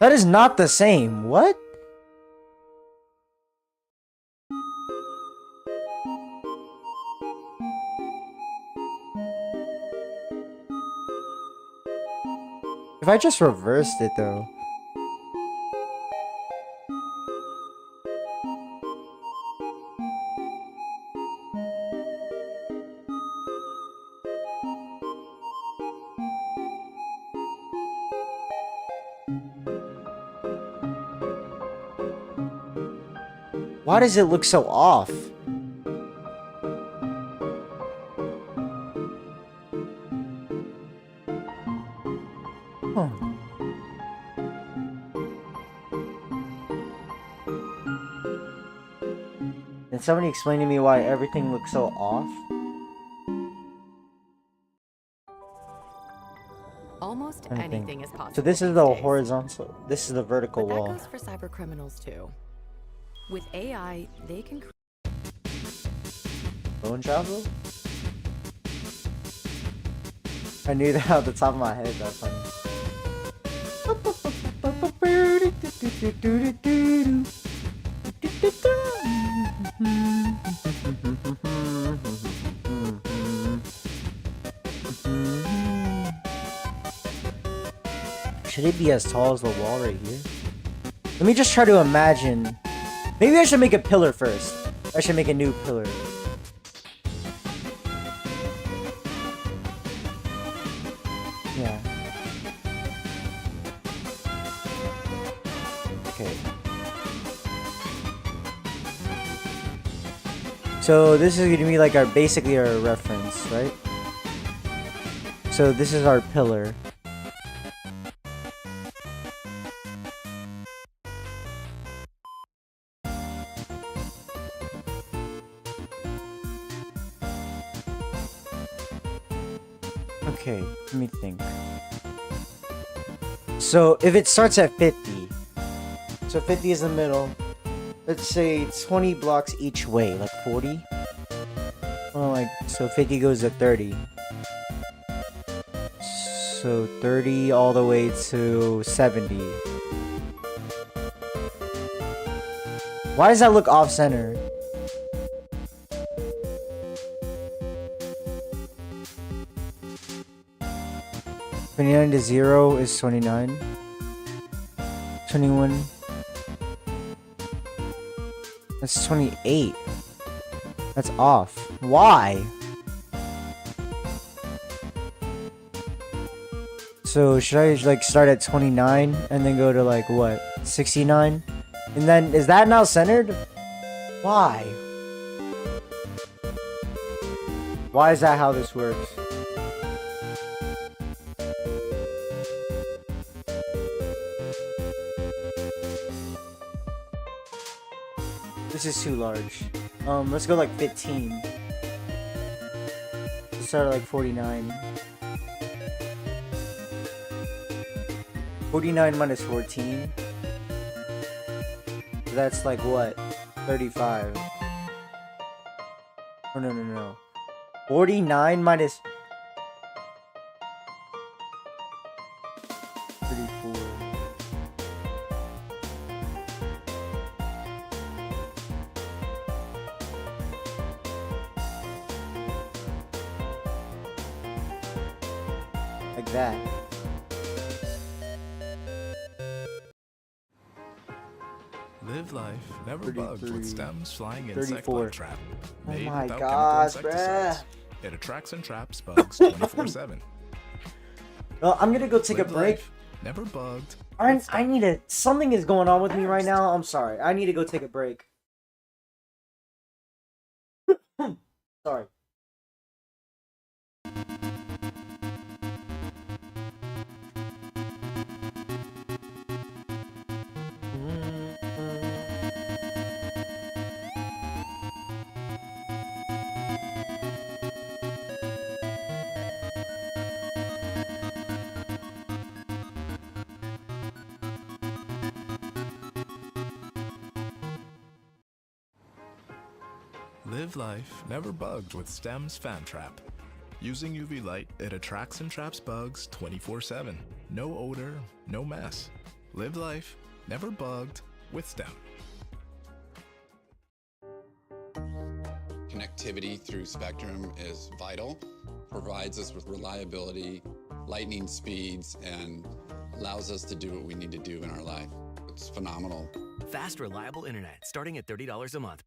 That is not the same. What? If I just reversed it though. Why does it look so off? Huh. Can somebody explain to me why everything looks so off? Almost anything is possible. So this is the horizontal. This is the vertical but wall. That goes for cybercriminals too. With AI, they can. Bone travel? I knew that off the top of my head. That's funny. Should it be as tall as the wall right here? Let me just try to imagine. Maybe I should make a pillar first. I should make a new pillar. Yeah. Okay. So this is gonna be like our basically our reference, right? So this is our pillar. Okay, let me think. So if it starts at 50, so 50 is the middle. Let's say 20 blocks each way, like 40. Oh, like so 50 goes to 30. So 30 all the way to 70. Why does that look off center? $29 to 0 is 29. 21. That's 28. That's off. Why? So should I like start at 29 and then go to like what? 69? And then is that now centered? Why? Why is that how this works? This is too large. Let's go like 15. Let's start at like 49. 49 minus 14. That's like what? 35. Oh no. 49 minus 34. Like that. Live life, never bugged 33, with stems flying insect 34. bug trap. Oh Made my without gosh, chemical insecticides. bruh. It attracts and traps bugs 24/7. Well, I'm gonna go take a Live break. life, never bugged. I need to. Something is going on with me right now. I'm sorry. I need to go take a break. Sorry. Live life, never bugged with Stems Fan Trap. Using UV light, it attracts and traps bugs 24/7. No odor, no mess. Live life, never bugged with STEM. Connectivity through Spectrum is vital, provides us with reliability, lightning speeds, and allows us to do what we need to do in our life. It's phenomenal. Fast, reliable internet starting at $30 a month.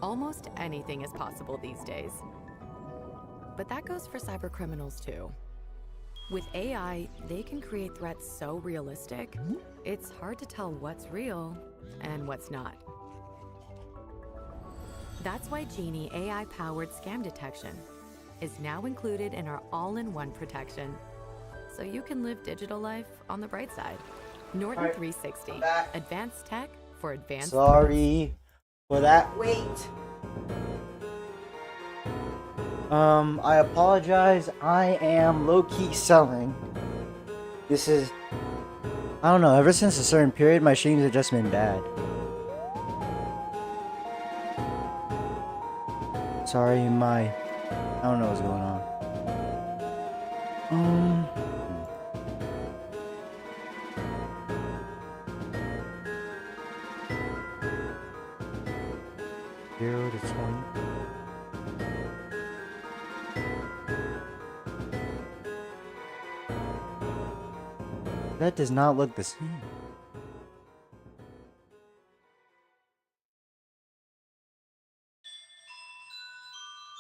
Almost anything is possible these days. But that goes for cybercriminals too. With AI, they can create threats so realistic, it's hard to tell what's real and what's not. That's why Genie AI-powered scam detection is now included in our all-in-one protection, so you can live digital life on the bright side. Norton 360, advanced tech for advanced. Sorry for that. Wait. I apologize. I am low-key selling. This is, I don't know, ever since a certain period, my streams have just been bad. Sorry, I don't know what's going on. 0 to 20. That does not look the same.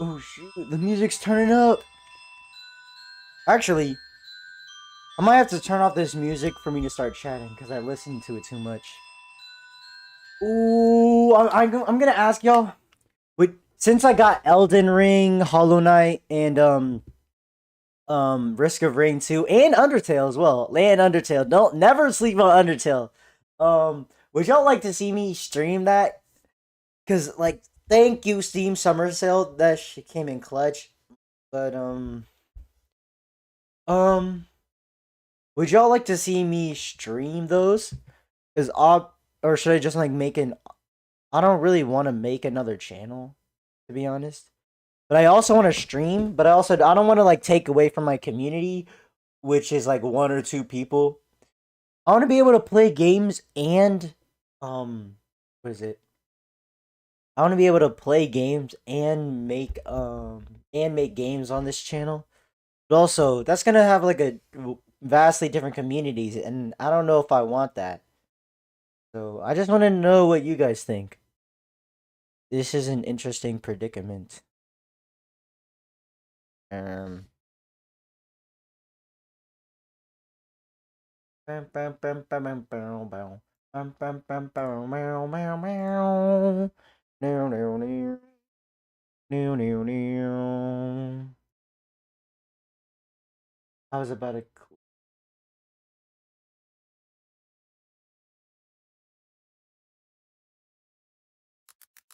Oh shoot, the music's turning up. Actually, I might have to turn off this music for me to start chatting because I listened to it too much. Ooh, I'm gonna ask y'all. Since I got Elden Ring, Hollow Knight, and Risk of Rain 2, and Undertale as well. And Undertale. Don't never sleep on Undertale. Would y'all like to see me stream that? Cause like, thank you, Steam Summer Sale. That shit came in clutch. But would y'all like to see me stream those? Cause or should I just like make an? I don't really want to make another channel, to be honest. But I also want to stream. But I don't want to like take away from my community, which is like 1 or 2 people. I want to be able to play games and what is it? I want to be able to play games and make games on this channel. But also, that's gonna have like a vastly different communities, and I don't know if I want that. So I just want to know what you guys think. This is an interesting predicament. I was about to.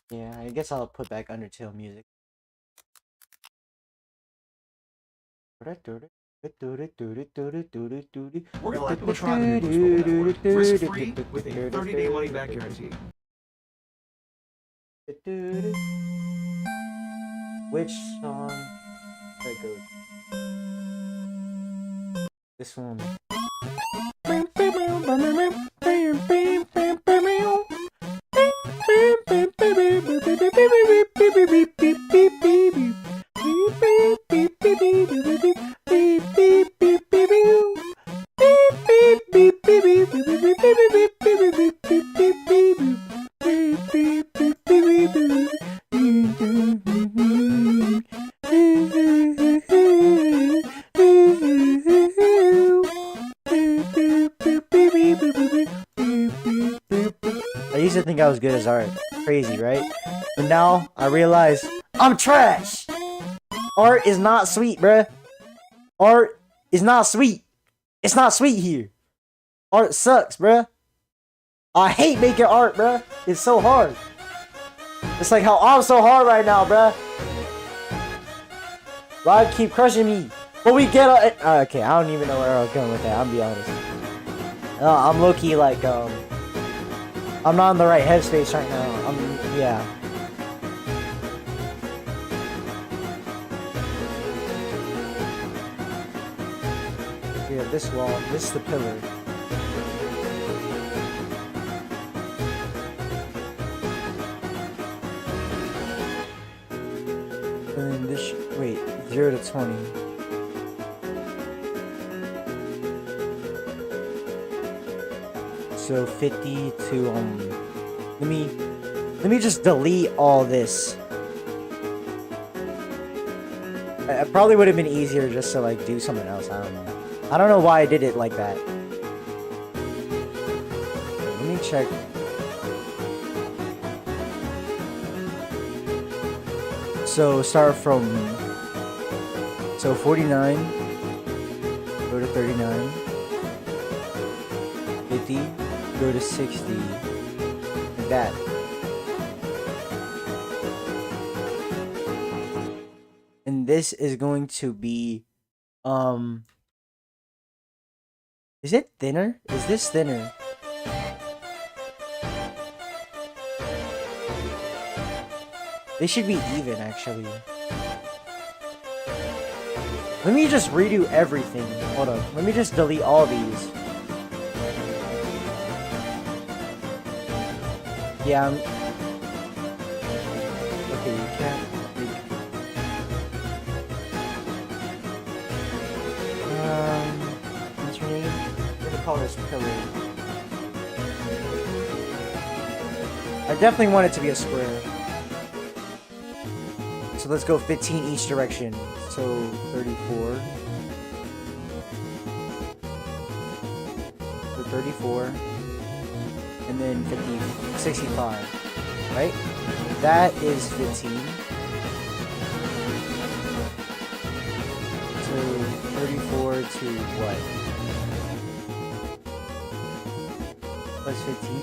Yeah, I guess I'll put back Undertale music. We're like we'll try the News Network. Risk-free with a 30-day money-back guarantee. Which song? There it goes. This one. I used to think I was good as art. Crazy, right? But now I realize I'm trash. Art is not sweet, bruh. Art is not sweet. It's not sweet here. Art sucks, bruh. I hate making art, bruh. It's so hard. It's like how I'm so hard right now, bruh. Live keep crushing me. But we get okay, I don't even know where I was going with that. I'll be honest. I'm low-key like I'm not in the right headspace right now. Yeah. Yeah, this wall. This is the pillar. And then this. Wait, 0 to 20. So 50 to let me Let me just delete all this. It probably would have been easier just to like do something else. I don't know. I don't know why I did it like that. Let me check. So start from 49, go to 39, 50, go to 60, like that. And this is going to be, is it thinner? Is this thinner? They should be even, actually. Let me just redo everything. Hold up. Let me just delete all these. Yeah, okay, you can't. What's your name? I'm gonna call this pillar. I definitely want it to be a square. So let's go 15 each direction. So 34. So 34. And then 50, 65. Right? That is 15. So 34 to what? Plus 15?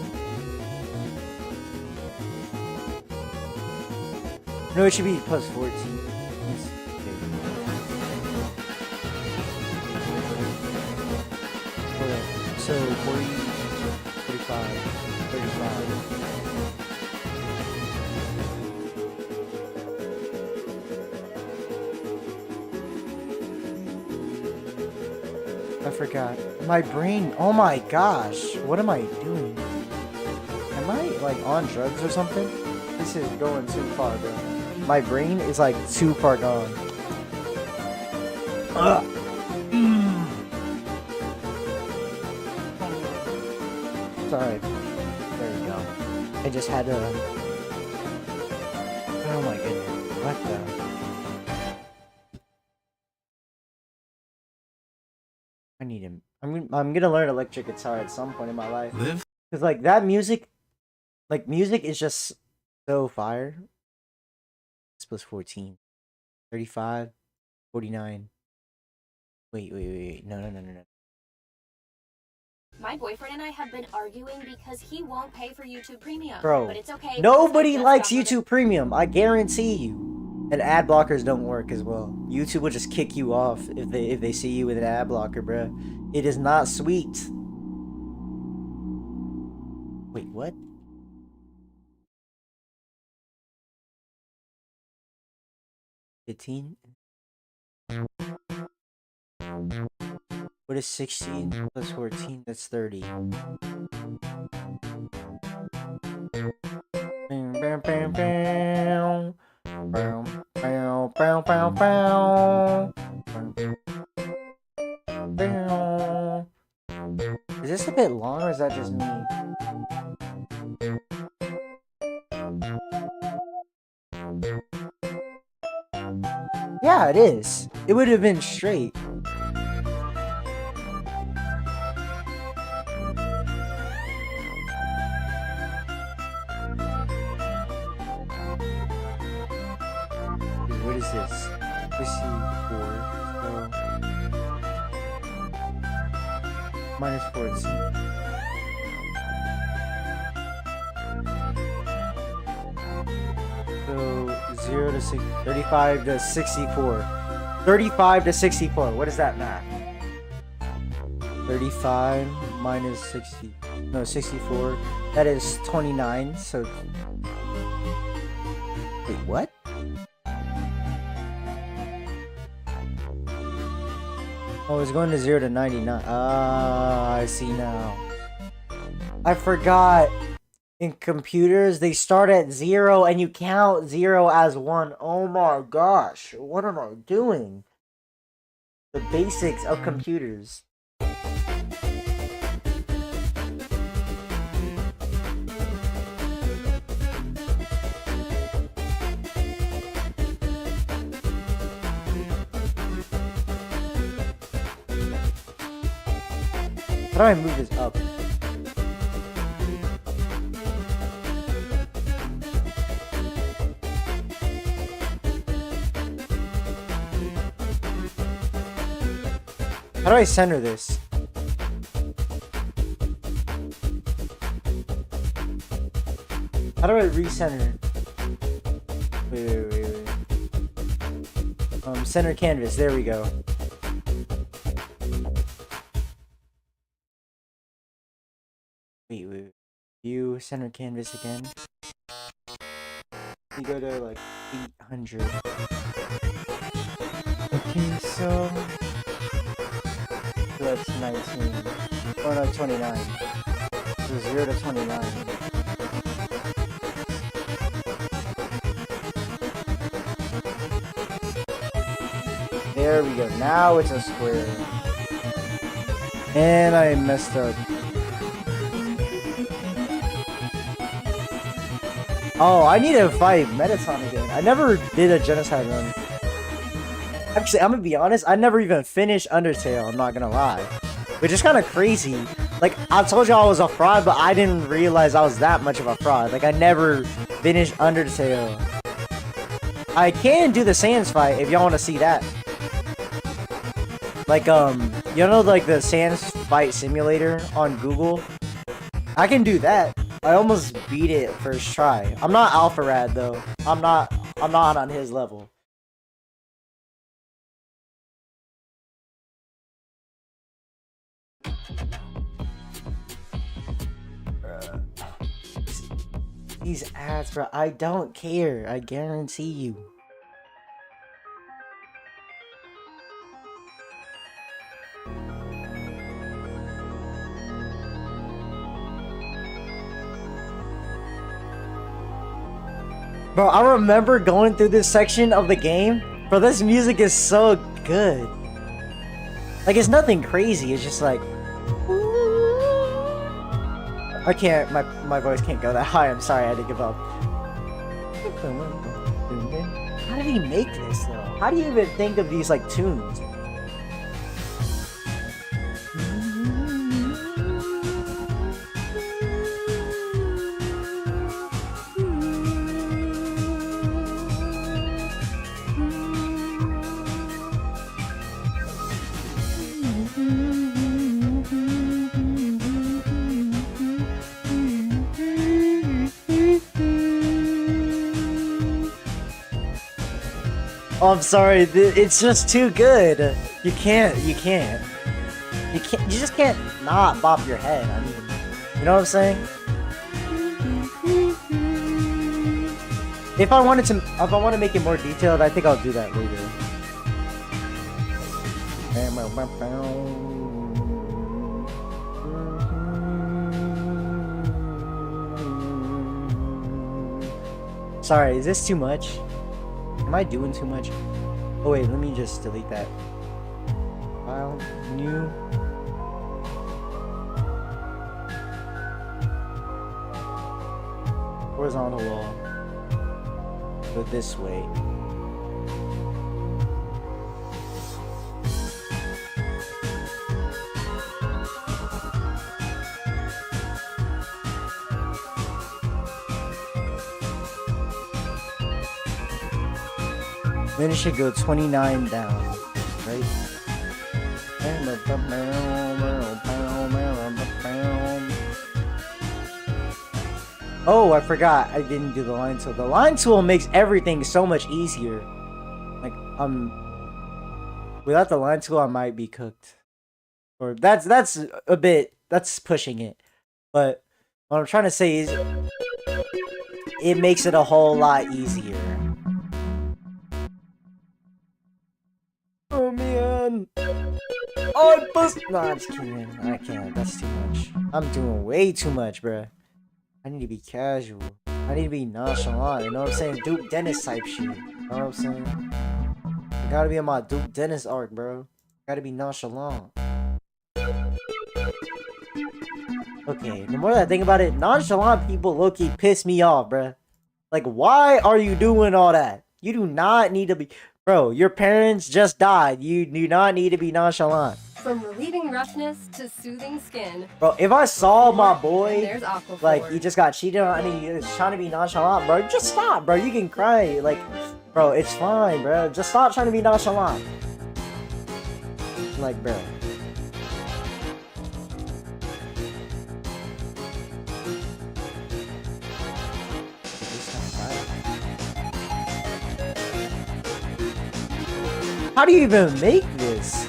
No, it should be plus 14. Yes. Okay. Hold up. So 40, 45, 35. I forgot. My brain. Oh my gosh. What am I doing? Am I like on drugs or something? This is going too far, bro. My brain is like too far gone. Ugh. Sorry. There we go. I just had to. Oh my goodness. What the? I need him. I'm gonna learn electric guitar at some point in my life. Cause like that music, music is just so fire. It's plus 14. 35, 49. Wait. No. My boyfriend and I have been arguing because he won't pay for YouTube Premium. Bro, but it's okay. nobody likes YouTube Premium. I guarantee you. And ad blockers don't work as well. YouTube will just kick you off if they see you with an ad blocker, bruh. It is not sweet. Wait, what? $15? What is 16 plus 14? That's 30. Bam, bam, bam, bam. Bow, bow, bow, bow, bow. Bow. Is this a bit long or is that just me? Yeah, it is. It would have been straight. What is this? Let's see, 4. So minus 14. So 0 to 6, 35 to 64. 35 to 64. What is that math? 35 minus 60. No, 64. That is 29. So wait, what? Oh, it's going to 0 to 99. Ah, I see now. I forgot. In computers, they start at 0 and you count 0 as 1. Oh my gosh. What am I doing? The basics of computers. How do I move this up? How do I center this? How do I recenter? Wait. Center canvas. There we go. Wait. View center canvas again. We go to like 800. Okay, so that's 19. Oh no, 29. So 0 to 29. There we go. Now it's a square. And I messed up. Oh, I need to fight Metaton again. I never did a genocide run. Actually, I'm gonna be honest, I never even finished Undertale, I'm not gonna lie. Which is kind of crazy. Like, I told you I was a fraud, but I didn't realize I was that much of a fraud. Like, I never finished Undertale. I can do the Sans fight if y'all want to see that. Like, you know, like the Sans fight simulator on Google? I can do that. I almost beat it first try. I'm not Alpha Rad though. I'm not on his level. These ads, bro. I don't care. I guarantee you. Bro, I remember going through this section of the game. Bro, this music is so good. Like, it's nothing crazy. It's just like... I can't, my voice can't go that high. I'm sorry, I had to give up. How did he make this, though? How do you even think of these, like, tunes? Oh, I'm sorry. It's just too good. You just can't not bop your head. I mean, you know what I'm saying? If I want to make it more detailed, I think I'll do that later. Sorry, is this too much? Am I doing too much? Oh wait, let me just delete that. File, new. Horizontal wall. Go this way. Then it should go 29 down, right? Oh, I forgot. I didn't do the line tool. The line tool makes everything so much easier. Like, without the line tool, I might be cooked. Or that's a bit, that's pushing it. But what I'm trying to say is, it makes it a whole lot easier. Oh man! Oh, I bust. No, I'm just kidding. I can't. That's too much. I'm doing way too much, bruh. I need to be casual. I need to be nonchalant. You know what I'm saying? Duke Dennis type shit. You know what I'm saying? I gotta be on my Duke Dennis arc, bro. Gotta be nonchalant. Okay, the more that I think about it, nonchalant people low-key piss me off, bruh. Like, why are you doing all that? You do not need to be... Bro, your parents just died. You do not need to be nonchalant. From relieving roughness to soothing skin. Bro, if I saw my And boy, there's Aquaphor. like, he just got cheated on and he was trying to be nonchalant, bro, just stop, bro. You can cry. Like, bro, it's fine, bro. Just stop trying to be nonchalant. Like, bro. How do you even make this?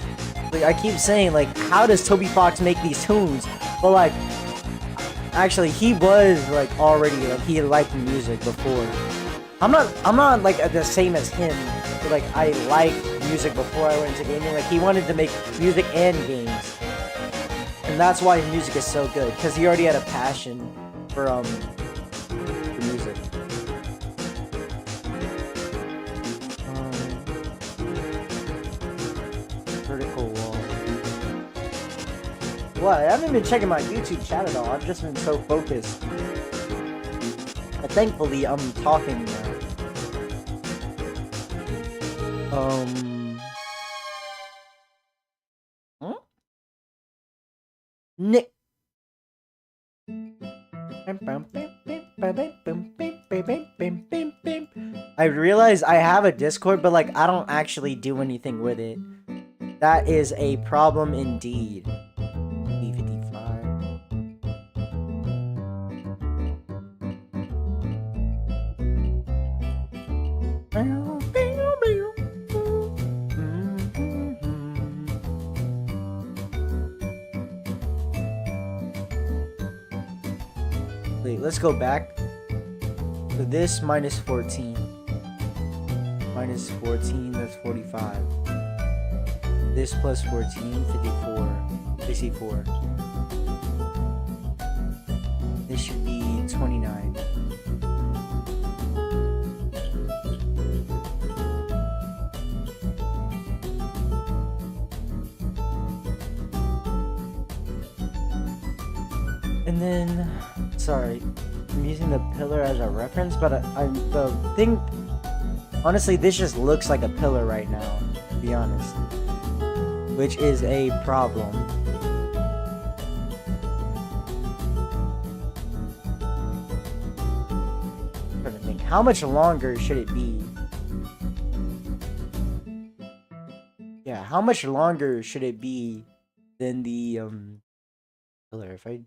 Like, I keep saying, like, how does Toby Fox make these tunes? But, like, actually, he was, like, already, like, he liked music before. I'm not, like, the same as him. But, like, I liked music before I went into gaming. Like, he wanted to make music and games. And that's why his music is so good. Because he already had a passion for music. Vertical wall. Well, I haven't been checking my YouTube chat at all. I've just been so focused. But thankfully, I'm talking now. Nick. I realize I have a Discord, but like I don't actually do anything with it. That is a problem indeed. B55. Wait, let's go back. So this minus 14. Minus 14, that's 45. This plus 14, 54. 64. This should be 29. And then, sorry, I'm using the pillar as a reference, but the thing, honestly, this just looks like a pillar right now, to be honest, which is a problem. I'm trying to think, how much longer should it be? Yeah, how much longer should it be than the pillar? If I,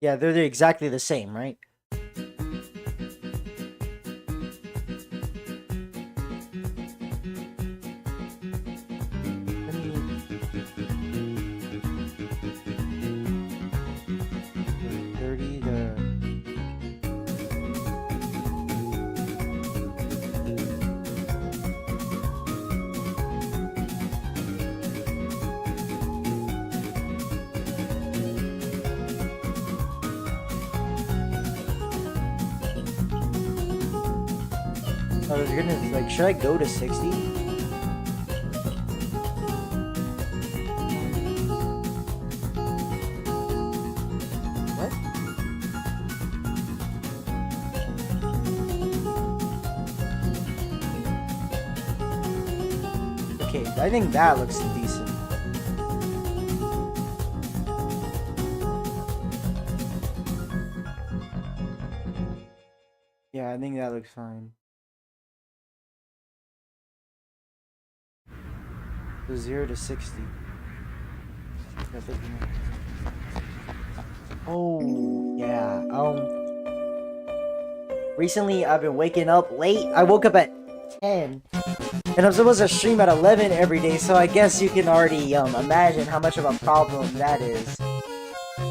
yeah, they're exactly the same, right? Oh goodness, like, should I go to 60? What? Okay, I think that looks decent. Yeah, I think that looks fine. So 0 to 60. Oh, yeah. Recently I've been waking up late. I woke up at 10. And I'm supposed to stream at 11 every day, so I guess you can already imagine how much of a problem that is.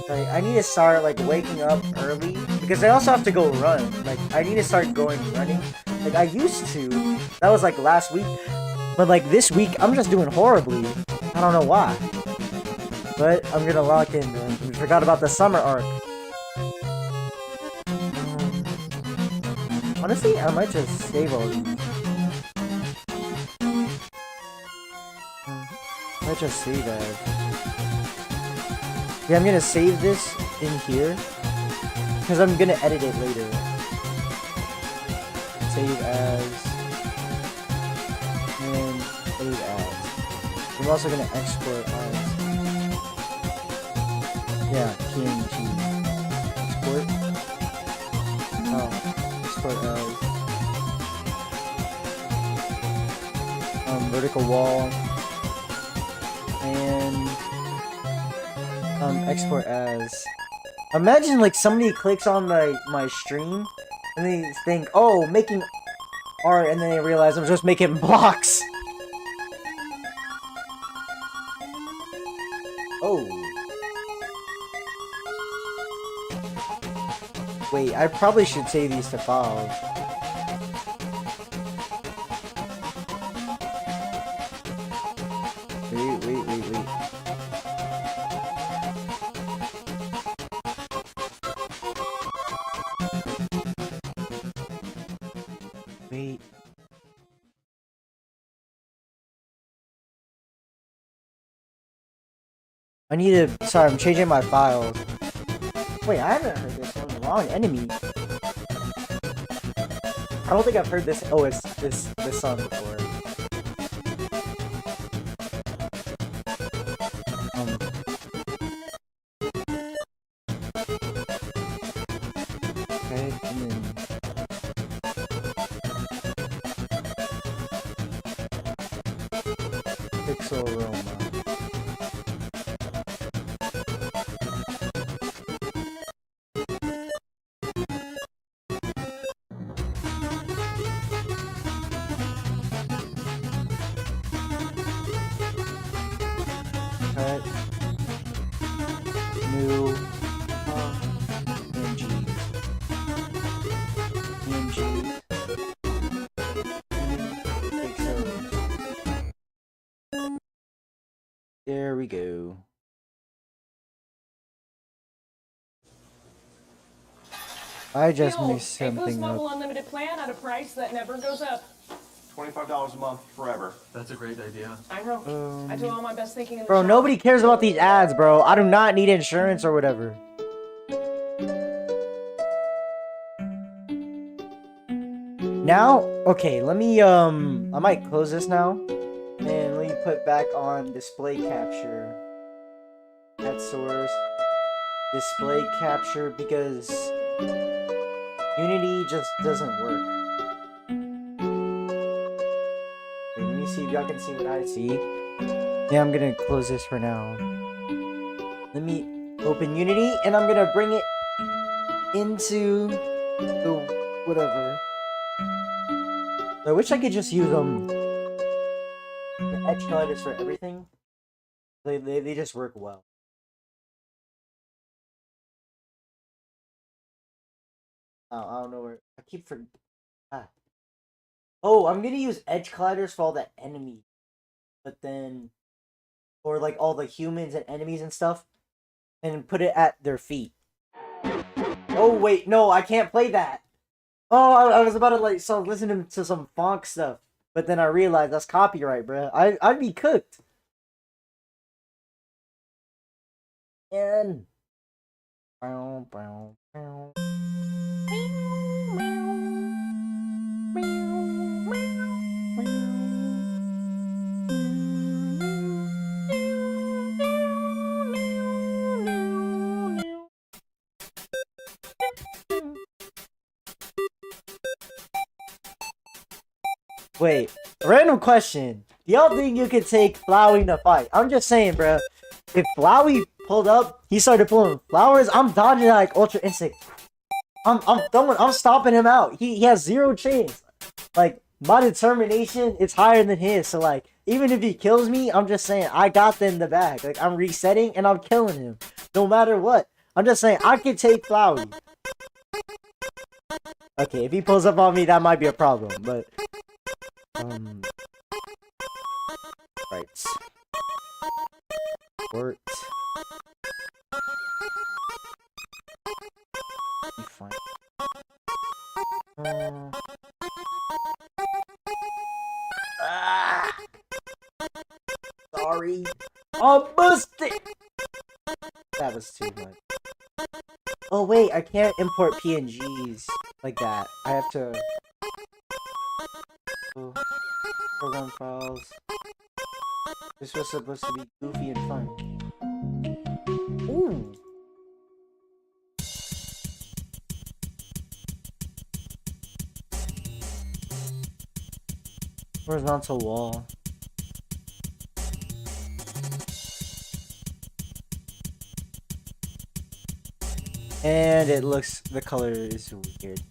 Like, I need to start like waking up early because I also have to go run. Like, I need to start going running. Like, I used to. That was like last week. But like this week, I'm just doing horribly. I don't know why. But I'm gonna lock in. We forgot about the summer arc. Honestly, I might just save all these. I might just save as. Yeah, I'm gonna save this in here. Because I'm gonna edit it later. Save as. And save as. I'm also gonna export as, yeah, PNG. Export. Oh, export as vertical wall, and export as. Imagine like somebody clicks on my stream and they think, oh, making art, and then they realize I'm just making blocks. Oh. Wait, I probably should save these to files. Wait. Wait. I need to. Sorry, I'm changing my files. Wait, I haven't heard this one. Wrong enemy. I don't think I've heard this. Oh, it's this song before. Okay, and then. Pixel Roma. Cut. New. PNG. PNG. Pixel. There we go. I just messed something up. Unlimited plan at a price that never goes up. $25 a month forever. That's a great idea. I know. I do all my best thinking in the Bro, shower. nobody cares about these ads, bro. I do not need insurance or whatever. Now, okay, let me, I might close this now. And let me put back on display capture. At source. Display capture, because Unity just doesn't work. Okay, let me see if y'all can see what I see. Yeah, I'm gonna close this for now. Let me open Unity, and I'm gonna bring it into the whatever. I wish I could just use the edge colors for everything. They just work well. Oh, I don't know where I keep for. Oh, I'm gonna use edge colliders for all the enemies, but then, or like all the humans and enemies and stuff, and put it at their feet. Oh wait, no, I can't play that. Oh, I was about to like listen to some funk stuff, but then I realized that's copyright, bruh. I'd be cooked. And. Wait, random question. Y'all think you could take Flowey in a fight? I'm just saying, bro. If Flowey pulled up, he started pulling flowers, I'm dodging like Ultra Instinct. I'm stopping him out. He has zero chance. Like, my determination is higher than his. So like, even if he kills me, I'm just saying I got them in the bag. Like, I'm resetting and I'm killing him. No matter what. I'm just saying I can take Flowey. Okay, if he pulls up on me, that might be a problem, but right. Worked. Be fine. Sorry. I missed it! That was too much. Oh wait, I can't import PNGs like that. I have to... program files. This was supposed to be goofy and fun. Ooh. Horizontal wall. And it looks, the color is weird.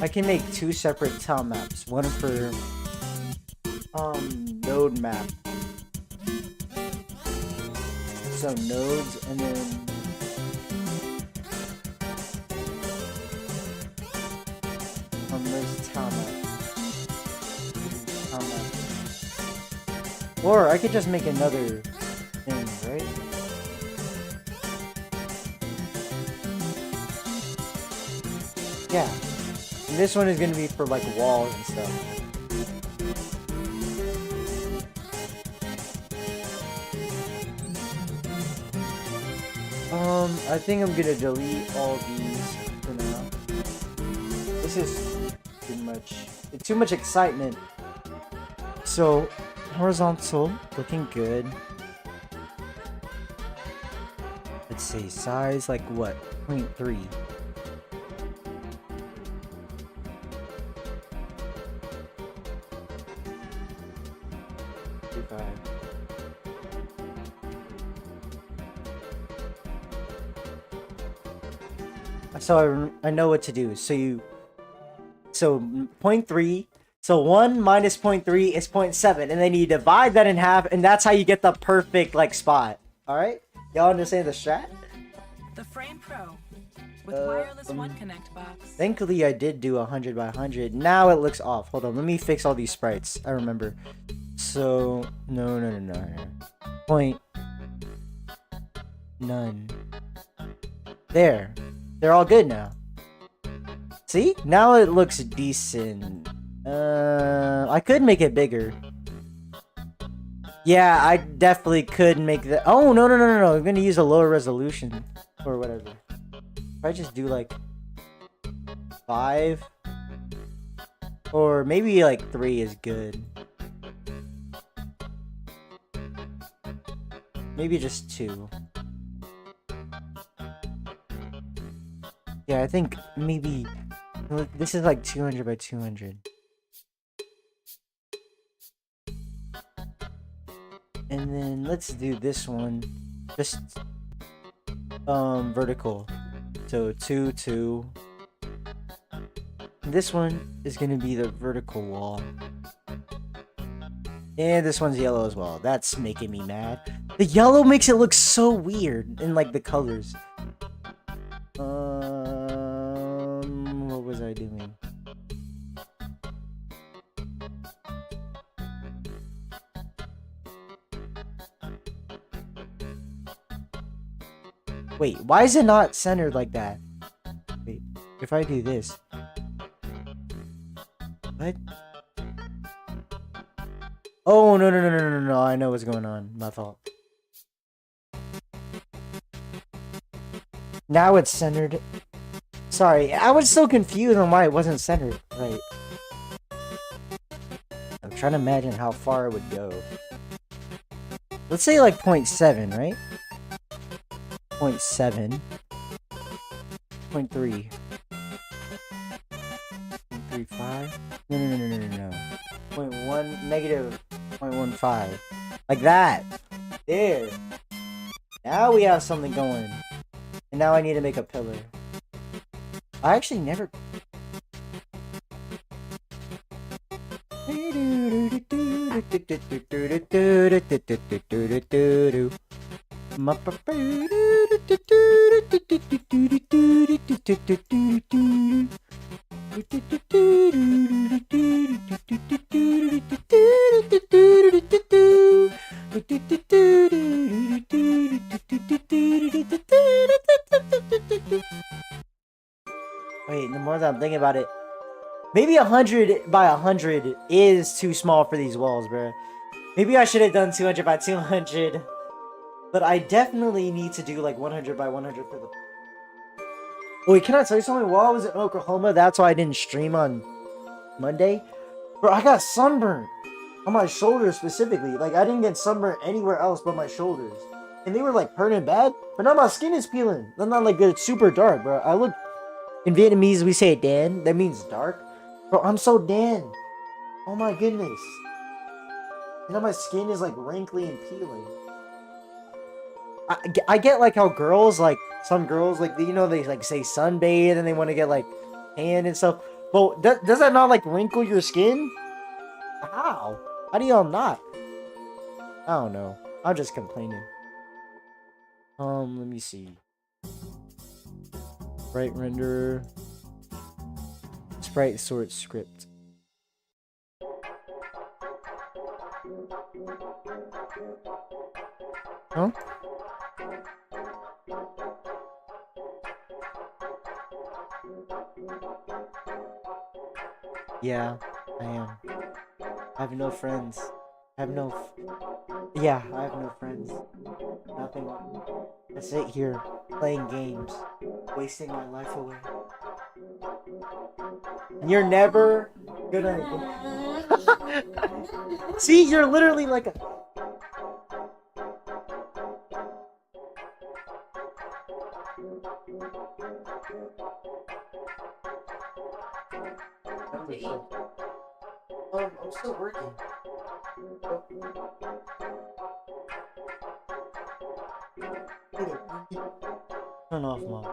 I can make 2 separate tile maps. One for node map. So nodes and then there's tile map. Tile map. Or I could just make another thing, right? Yeah. And this one is gonna be for like walls and stuff. I think I'm gonna delete all these for now. This is too much excitement. So, horizontal, looking good. Let's see, size like what? 0.3. So I know what to do. So 0.3. So 1 minus 0.3 is 0.7, and then you divide that in half, and that's how you get the perfect like spot. All right, y'all understand the strat? The Frame Pro with wireless One Connect box. Thankfully, I did do 100 by 100. Now it looks off. Hold on, let me fix all these sprites. I remember. So no. Point. None. There. They're all good now. See? Now it looks decent. I could make it bigger. Yeah, I definitely could make that. Oh, no. I'm gonna use a lower resolution. Or whatever. If I just do like 5. Or maybe like 3 is good. Maybe just 2. Yeah, I think maybe this is like 200 by 200. And then let's do this one. Just vertical. So 2, 2. And this one is gonna be the vertical wall. And this one's yellow as well. That's making me mad. The yellow makes it look so weird in like the colors. What was I doing? Wait, why is it not centered like that? Wait, if I do this. What? Oh, no, I know what's going on. My fault. Now it's centered. Sorry, I was so confused on why it wasn't centered. Right. I'm trying to imagine how far it would go. Let's say like 0.7, right? 0.7. 0.3. 0.35. No. 0.1, negative 0.15. Like that. There. Now we have something going. And now I need to make a pillar. I actually never... Wait, the more that I'm thinking about it, maybe 100 by 100 is too small for these walls, bro. Maybe I should have done 200 by 200, but I definitely need to do like 100 by 100 for the... Wait, can I tell you something? While I was in Oklahoma, that's why I didn't stream on Monday. Bro, I got sunburnt on my shoulders specifically. Like, I didn't get sunburnt anywhere else but my shoulders. And they were like hurting bad, but now my skin is peeling. I'm not like it's super dark, bro. I look, in Vietnamese we say Dan, that means dark. Bro, I'm so Dan. Oh my goodness. And now my skin is like wrinkly and peeling. I get like how girls, like some girls, like, you know, they like say sunbathe and they want to get like tan and stuff. But does that not like wrinkle your skin? How? How do y'all not? I don't know. I'm just complaining. Let me see. Sprite renderer. Sprite sort script. Huh? Yeah, I am. I have no friends. I have no. Yeah, I have no friends. Nothing. I sit here playing games, wasting my life away. And you're never gonna. See, you're literally like a. I'm still working. Turn off, Mom.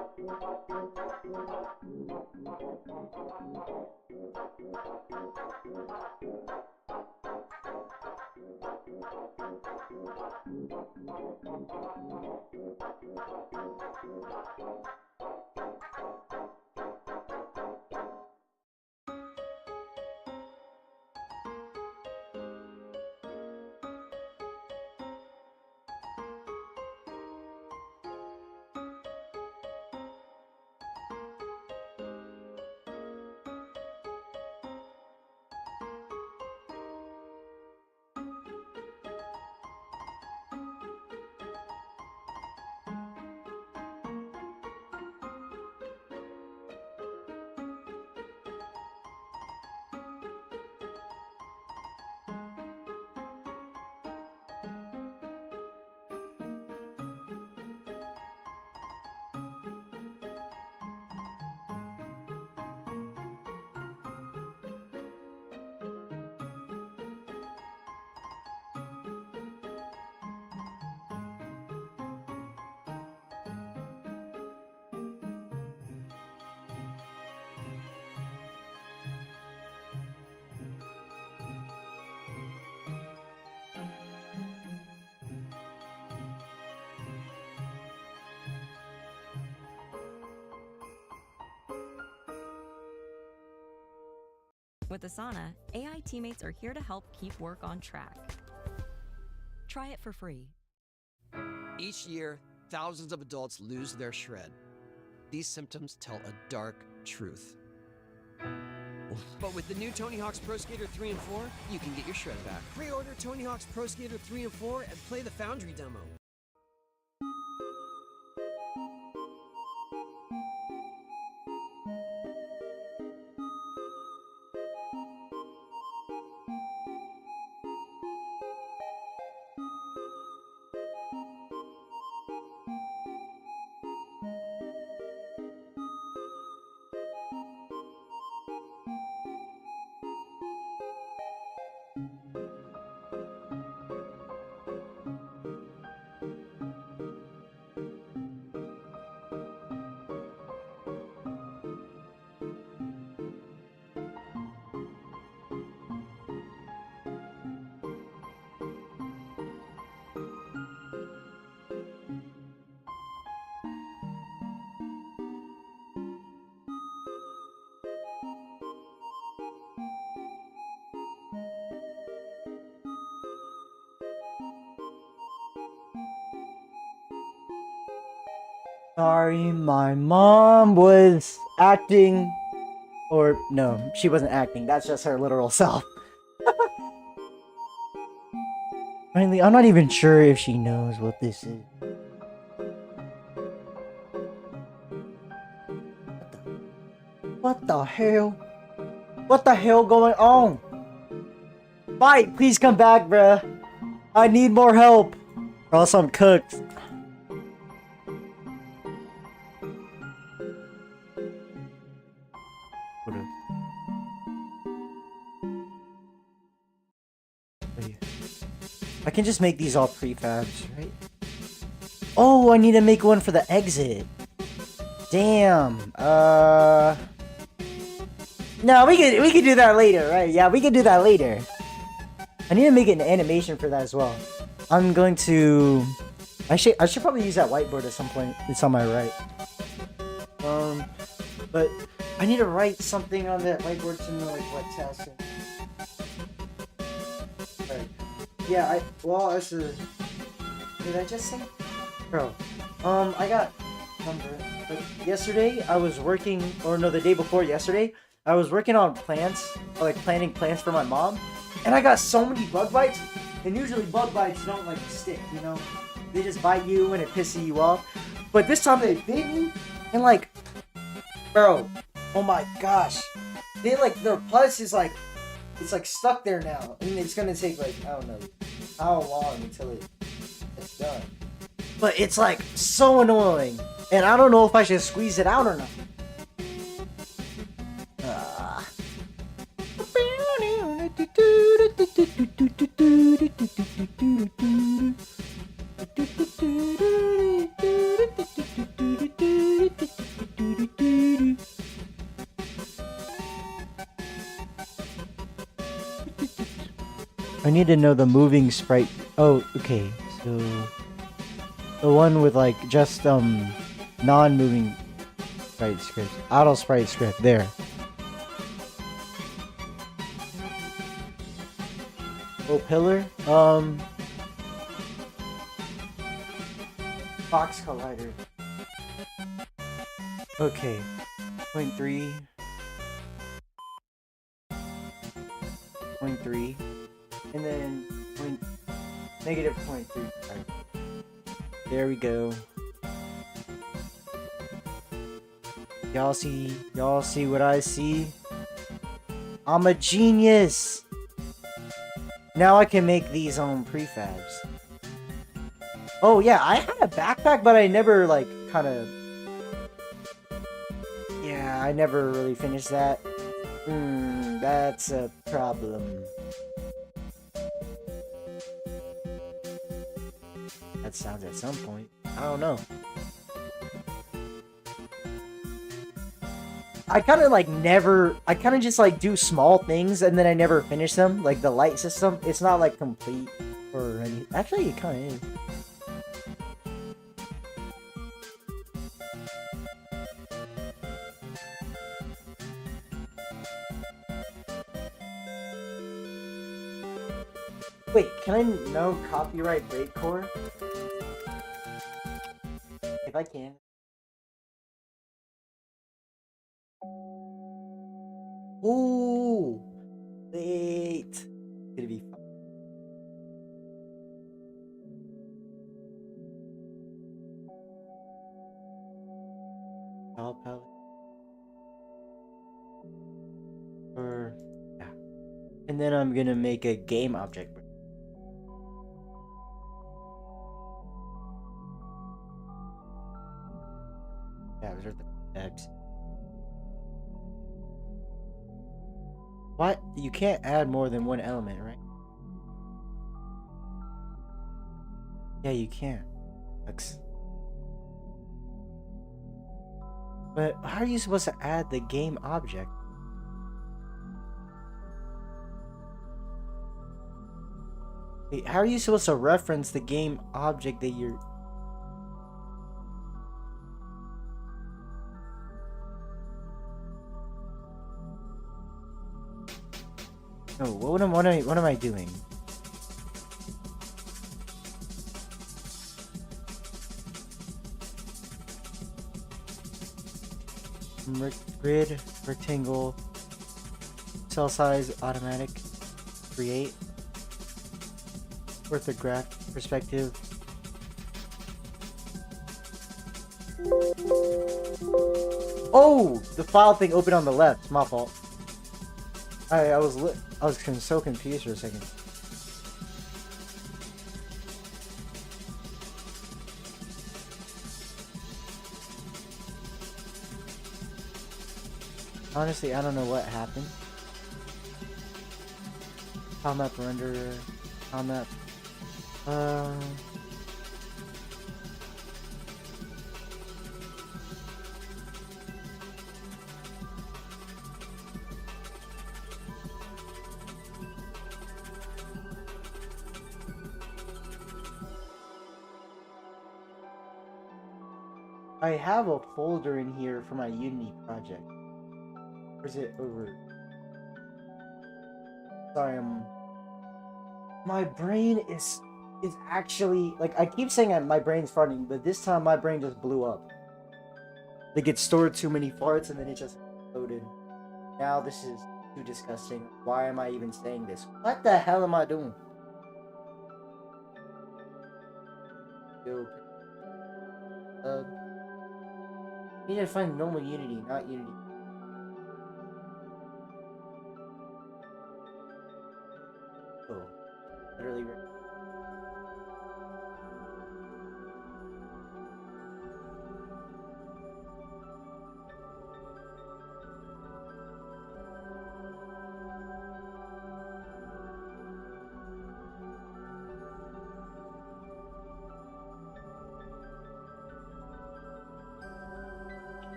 With Asana, AI teammates are here to help keep work on track. Try it for free. Each year, thousands of adults lose their shred. These symptoms tell a dark truth. But with the new Tony Hawk's Pro Skater 3 and 4, you can get your shred back. Pre-order Tony Hawk's Pro Skater 3 and 4 and play the Foundry demo. Sorry, my mom was acting. Or, no, she wasn't acting. That's just her literal self. Frankly, I'm not even sure if she knows what this is. What the hell? What the hell going on? Fight, please come back, bruh. I need more help. Or else I'm cooked. I can just make these all prefabs, right? Oh, I need to make one for the exit. Damn. No, we can do that later, right? Yeah, we can do that later. I need to make an animation for that as well. I'm going to. I should probably use that whiteboard at some point. It's on my right. But I need to write something on that whiteboard to know like what tasks. Right. Yeah. Well, as a. Did I just say? Bro. I got number. Like yesterday, I was working, or no, the day before yesterday, I was working on plants, like planting plants for my mom, and I got so many bug bites. And usually bug bites don't like stick, you know? They just bite you and it pisses you off. But this time they bit me, and like, bro, oh my gosh, they like their pus is like, it's like stuck there now, and it's gonna take like I don't know how long until it's done. But it's like so annoying, and I don't know if I should squeeze it out or not. I need to know the moving sprite. Oh, okay. So the one with like just non-moving sprite script, auto sprite script there. Oh, pillar. Fox collider. Okay. 0.3. 0.3. And then negative 0.3. There we go. Y'all see what I see? I'm a genius. Now I can make these prefabs. Oh yeah, I had a backpack, but I never like kind of. Yeah, I never really finished that. That's a problem. That sounds at some point. I don't know. I kind of like never. I kind of just like do small things and then I never finish them. Like the light system, it's not like complete or any. Actually, it kind of is. Wait, can I no copyright breakcore? If I can. Ooh, wait. It's gonna be fun. Palette. Or yeah. And then I'm gonna make a game object. Yeah, those are the X. What? You can't add more than one element, right? Yeah, you can. X. But how are you supposed to add the game object? Wait, how are you supposed to reference the game object that you're... No, what am I doing? Grid, rectangle, cell size, automatic, create, orthograph, perspective. Oh, the file thing opened on the left. It's my fault. I was so confused for a second. Honestly, I don't know what happened. Tile map render, tile map. I have a folder in here for my Unity project. Or is it over? Sorry, my brain is actually like I keep saying my brain's farting, but this time my brain just blew up. Like it stored too many farts and then it just exploded. Now this is too disgusting. Why am I even saying this? What the hell am I doing? Yo, need to find normal Unity, not Unity. Oh, literally.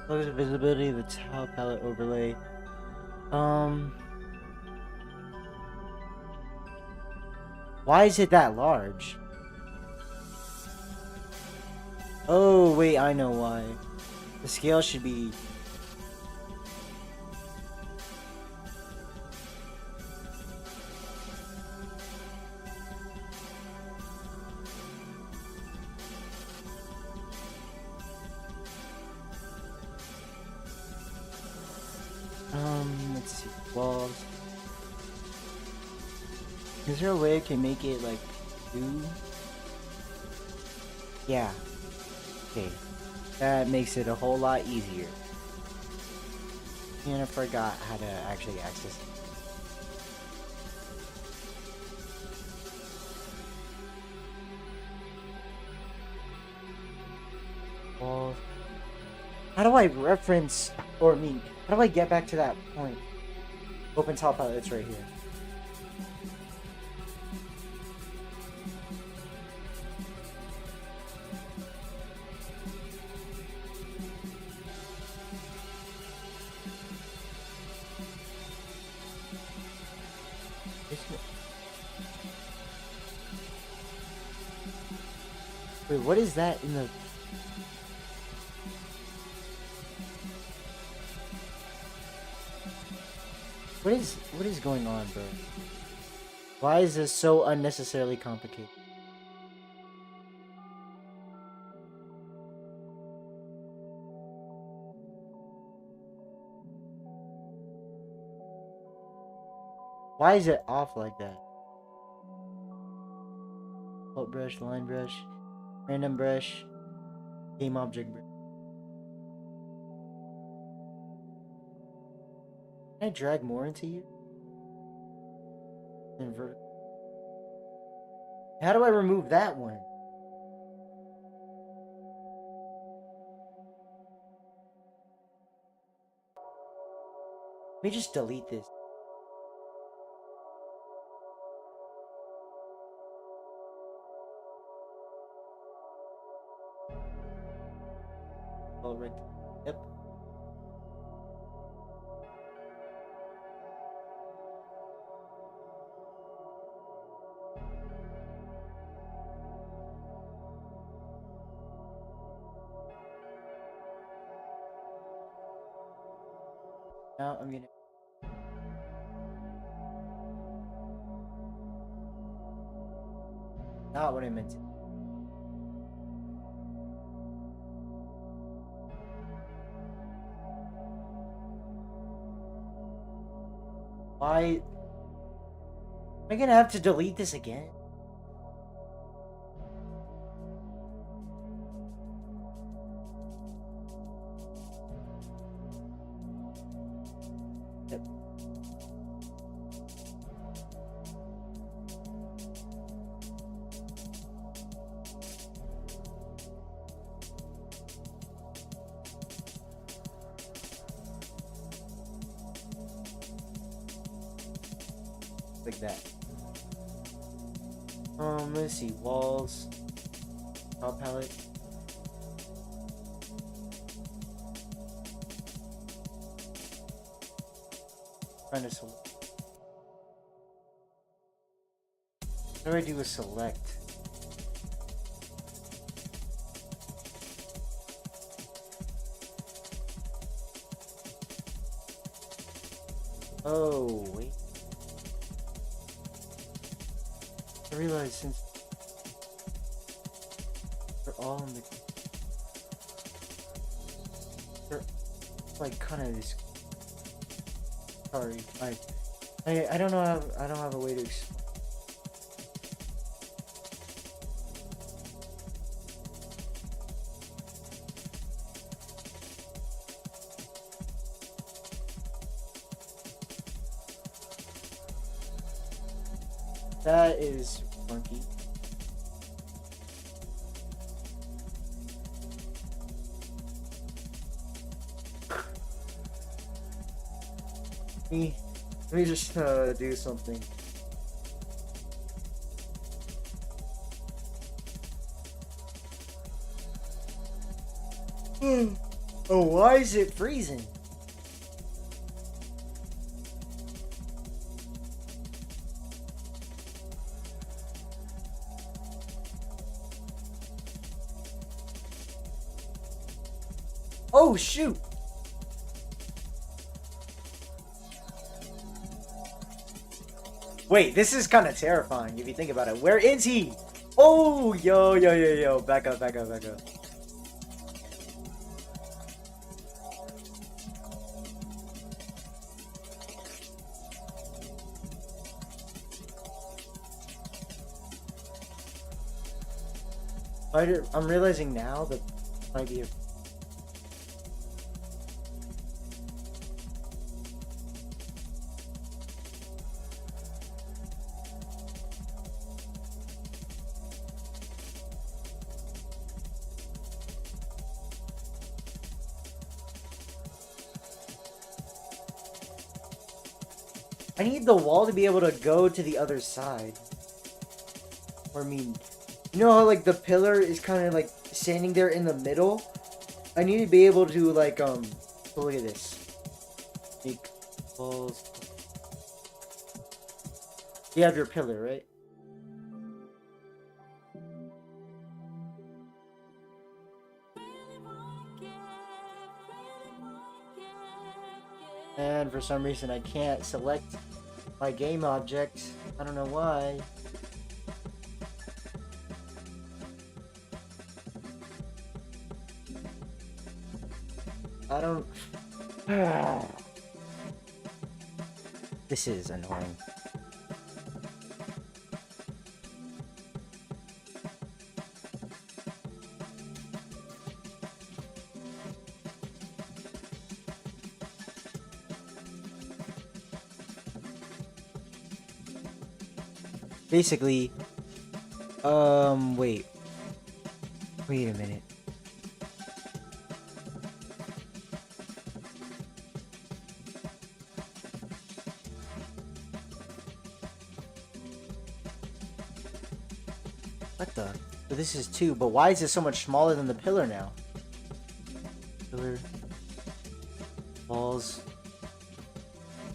Close the visibility of the tile palette overlay. Why is it that large? Oh, wait, I know why. The scale should be... let's see. Walls. Is there a way I can make it, like, 2? Yeah. Okay. That makes it a whole lot easier. And I forgot how to actually access it. Walls. How do I reference, or I mean, how do I get back to that point? Open top palette, it's right here. Wait, what is that in the... What is going on, bro? Why is this so unnecessarily complicated? Why is it off like that? Alt brush, line brush, random brush, game object brush. Can I drag more into you? Invert. How do I remove that one? Let me just delete this. Oh, right. Yep. Now I'm gonna... Not what I meant to. Why? Am I gonna have to delete this again? like that. Let's see, walls, top palette. Trying to select. What do I do with select? Oh, wait. I realize since they're all in the... They're like kind of this... Sorry, I don't know how, I don't have a way to explain. That is funky. Let me just do something. Oh, why is it freezing? Oh, shoot! Wait, this is kind of terrifying if you think about it. Where is he? Oh, yo. Back up. I'm realizing now that might be a... I need the wall to be able to go to the other side. Or I mean, you know how like the pillar is kind of like standing there in the middle? I need to be able to like so look at this. Make walls. You have your pillar, right? And for some reason I can't select my game object. I don't know why. I don't... This is annoying. Basically, wait a minute. What the? So this is 2, but why is it so much smaller than the pillar now? Pillar. Walls.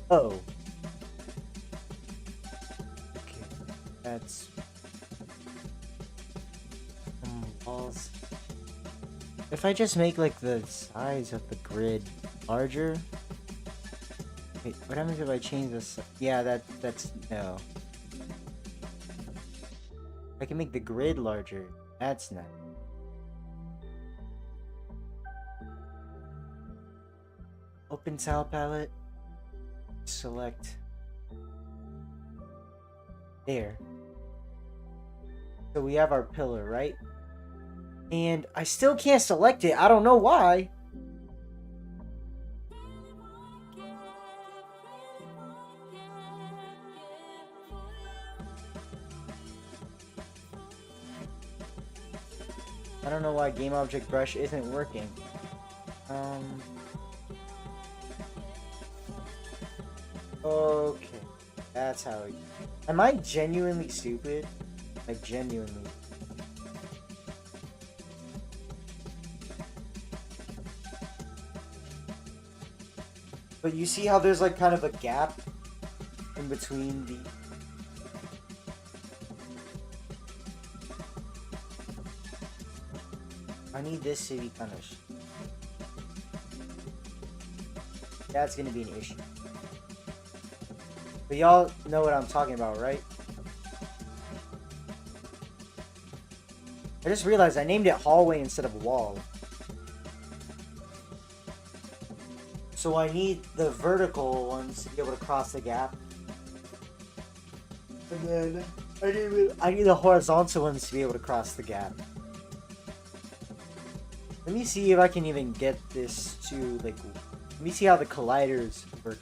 Oh. Okay. That's... walls. If I just make like the size of the grid larger... Wait, what happens if I change this? Yeah, that's... no. I can make the grid larger. That's not. Open tile palette. Select. There. So we have our pillar, right? And I still can't select it. I don't know why. I don't know why game object brush isn't working. Okay. That's how it... Am I genuinely stupid? Like, genuinely. But you see how there's like kind of a gap in between the... I need this to be kind of... That's gonna be an issue. But y'all know what I'm talking about, right? I just realized I named it hallway instead of wall. So I need the vertical ones to be able to cross the gap. And then I need the horizontal ones to be able to cross the gap. Let me see if I can even get this to, like, let me see how the colliders work.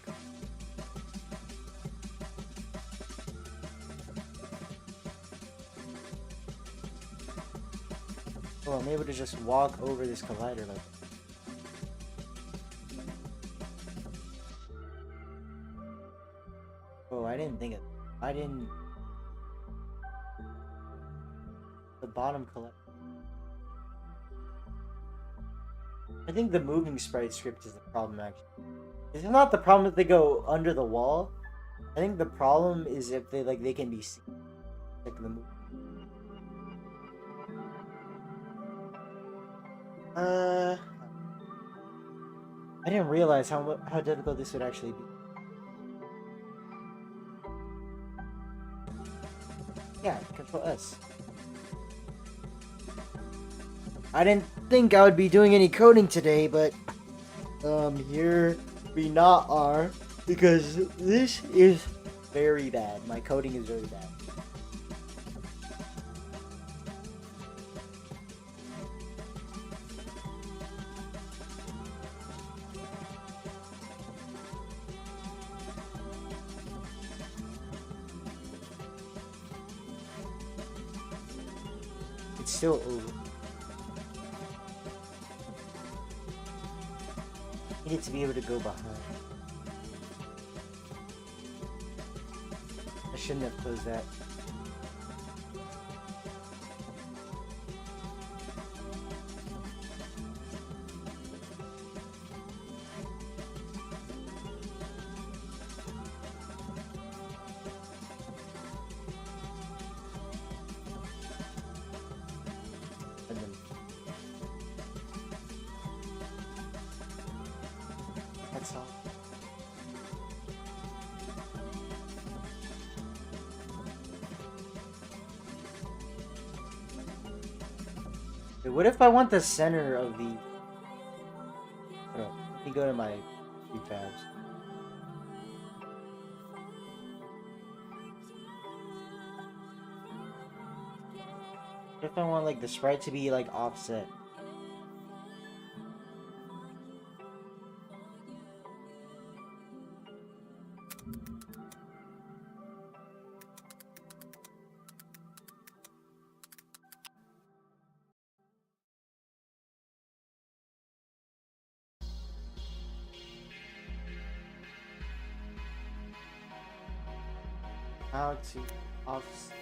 Oh, I'm able to just walk over this collider like... Oh, I didn't think it. I didn't... The bottom collider. I think the moving sprite script is the problem, actually. It's not the problem if they go under the wall. I think the problem is if they can be seen. Like the move. I didn't realize how difficult this would actually be. Yeah, Control S. I didn't think I would be doing any coding today, but here we not are, because this is very bad. My coding is very bad. It's still over. I need to be able to go behind. I shouldn't have closed that. That's all. Wait, what if I want the center of the... Hold on, let me go to my prefabs. What if I want like the sprite to be like offset? How to offset?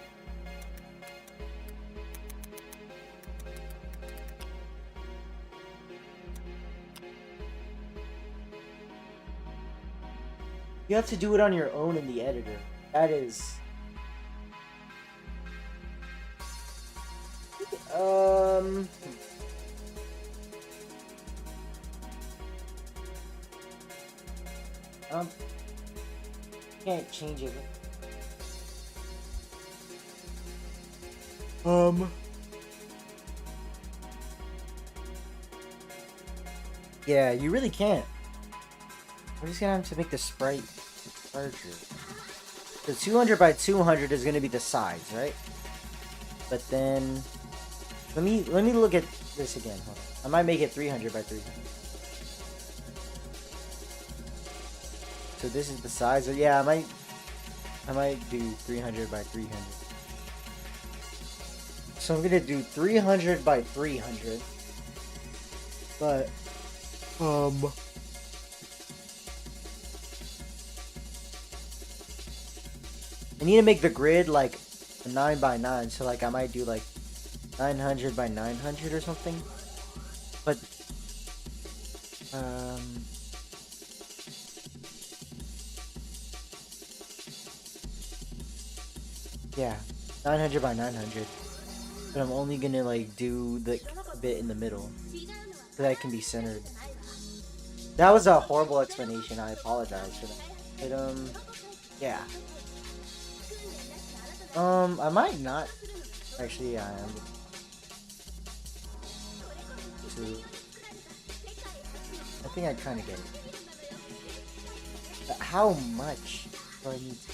You have to do it on your own in the editor. That is... Can't change it. Yeah, you really can't. We're just gonna have to make the sprite larger. The 200 by 200 is gonna be the size, right? But then, let me look at this again. Hold on. I might make it 300 by 300. So this is the size. Yeah, I might do 300 by 300. So I'm gonna do 300 by 300. But I need to make the grid like a 9 by 9, so like I might do like 900 by 900 or something. But yeah, 900 by 900. But I'm only gonna like do the bit in the middle so that it can be centered. That was a horrible explanation. I apologize for that. But yeah. I might not. Actually, yeah, I am. I think I kind of get it. But how much do I need to?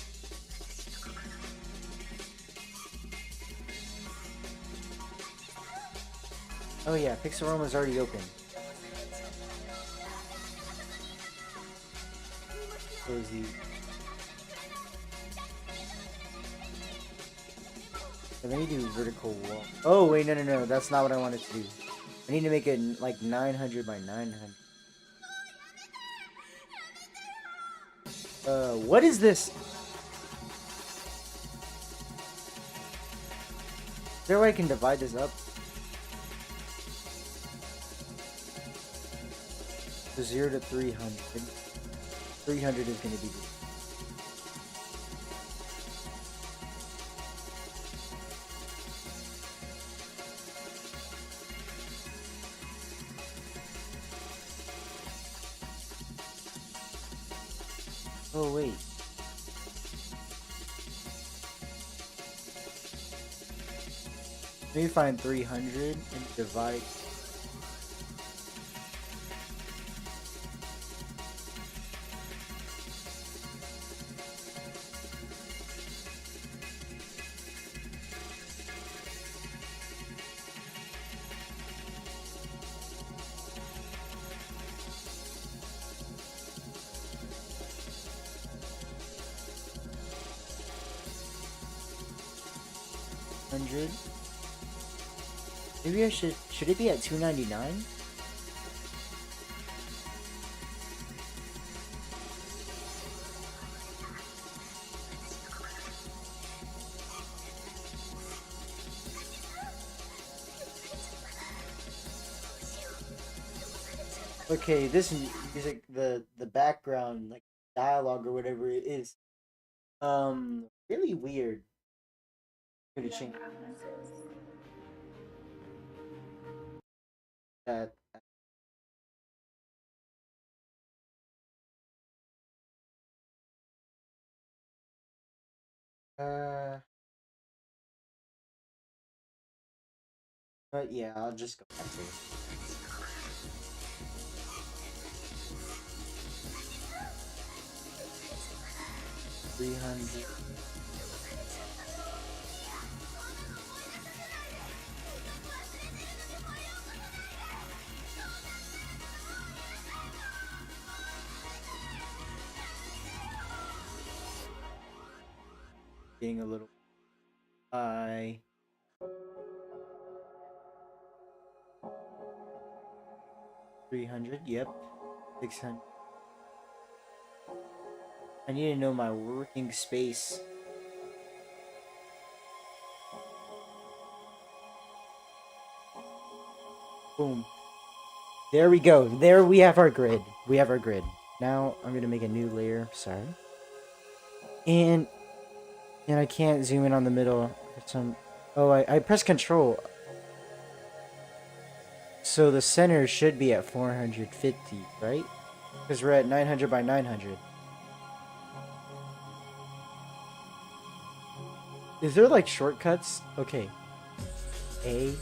Oh yeah, Pixelroma is already open. Close the. Let me do vertical wall. Oh wait, no, that's not what I wanted to do. I need to make it like 900 by 900. What is this? Is there a way I can divide this up? So 0 to 300. 300 is going to be good. Oh, wait. Let me find 300 and divide. Maybe I should it be at 299? Okay, this music, the background, like dialogue or whatever it is, really weird. Gonna change that. But yeah, I'll just go back to it. $300. Getting a little high. 300, yep. 600. I need to know my working space. Boom. There we go. There we have our grid. We have our grid. Now I'm gonna make a new layer. Sorry. And I can't zoom in on the middle for some. Oh, I pressed Control. So the center should be at 450, right? Because we're at 900 by 900. Is there like shortcuts? Okay. A.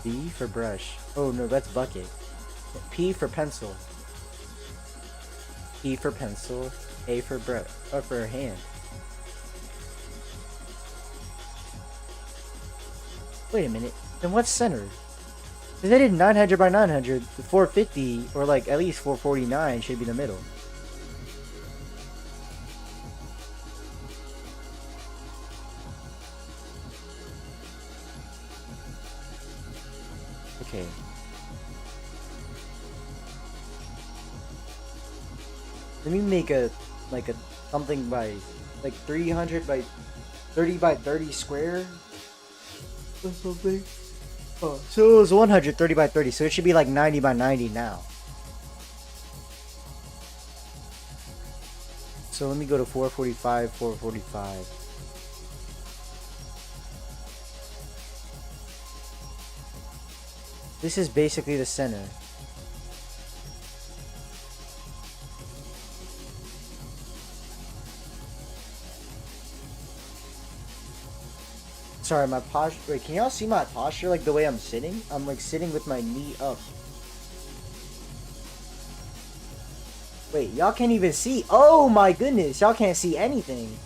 B for brush. Oh no, that's bucket. P for pencil. E for pencil. A for brush. Oh, for hand. Wait a minute. Then what's centered? Because I did 900 by 900. 450, or like at least 449 should be the middle. Okay. Let me make a something by like 300 by 30 by 30 square or something. Oh, so it was 130 by 30, so it should be like 90 by 90 now. So let me go to 445, 445. This is basically the center. Sorry, my posture. Wait, can y'all see my posture? Like the way I'm sitting? I'm like sitting with my knee up. Wait, y'all can't even see. Oh my goodness, y'all can't see anything.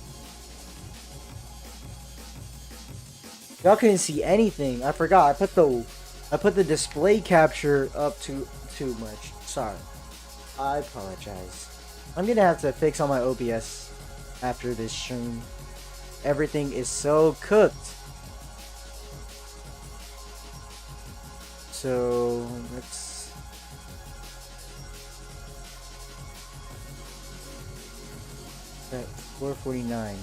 Y'all couldn't see anything. I forgot. I put the display capture up too much. Sorry. I apologize. I'm gonna have to fix all my OBS after this stream. Everything is so cooked. So let's at 449.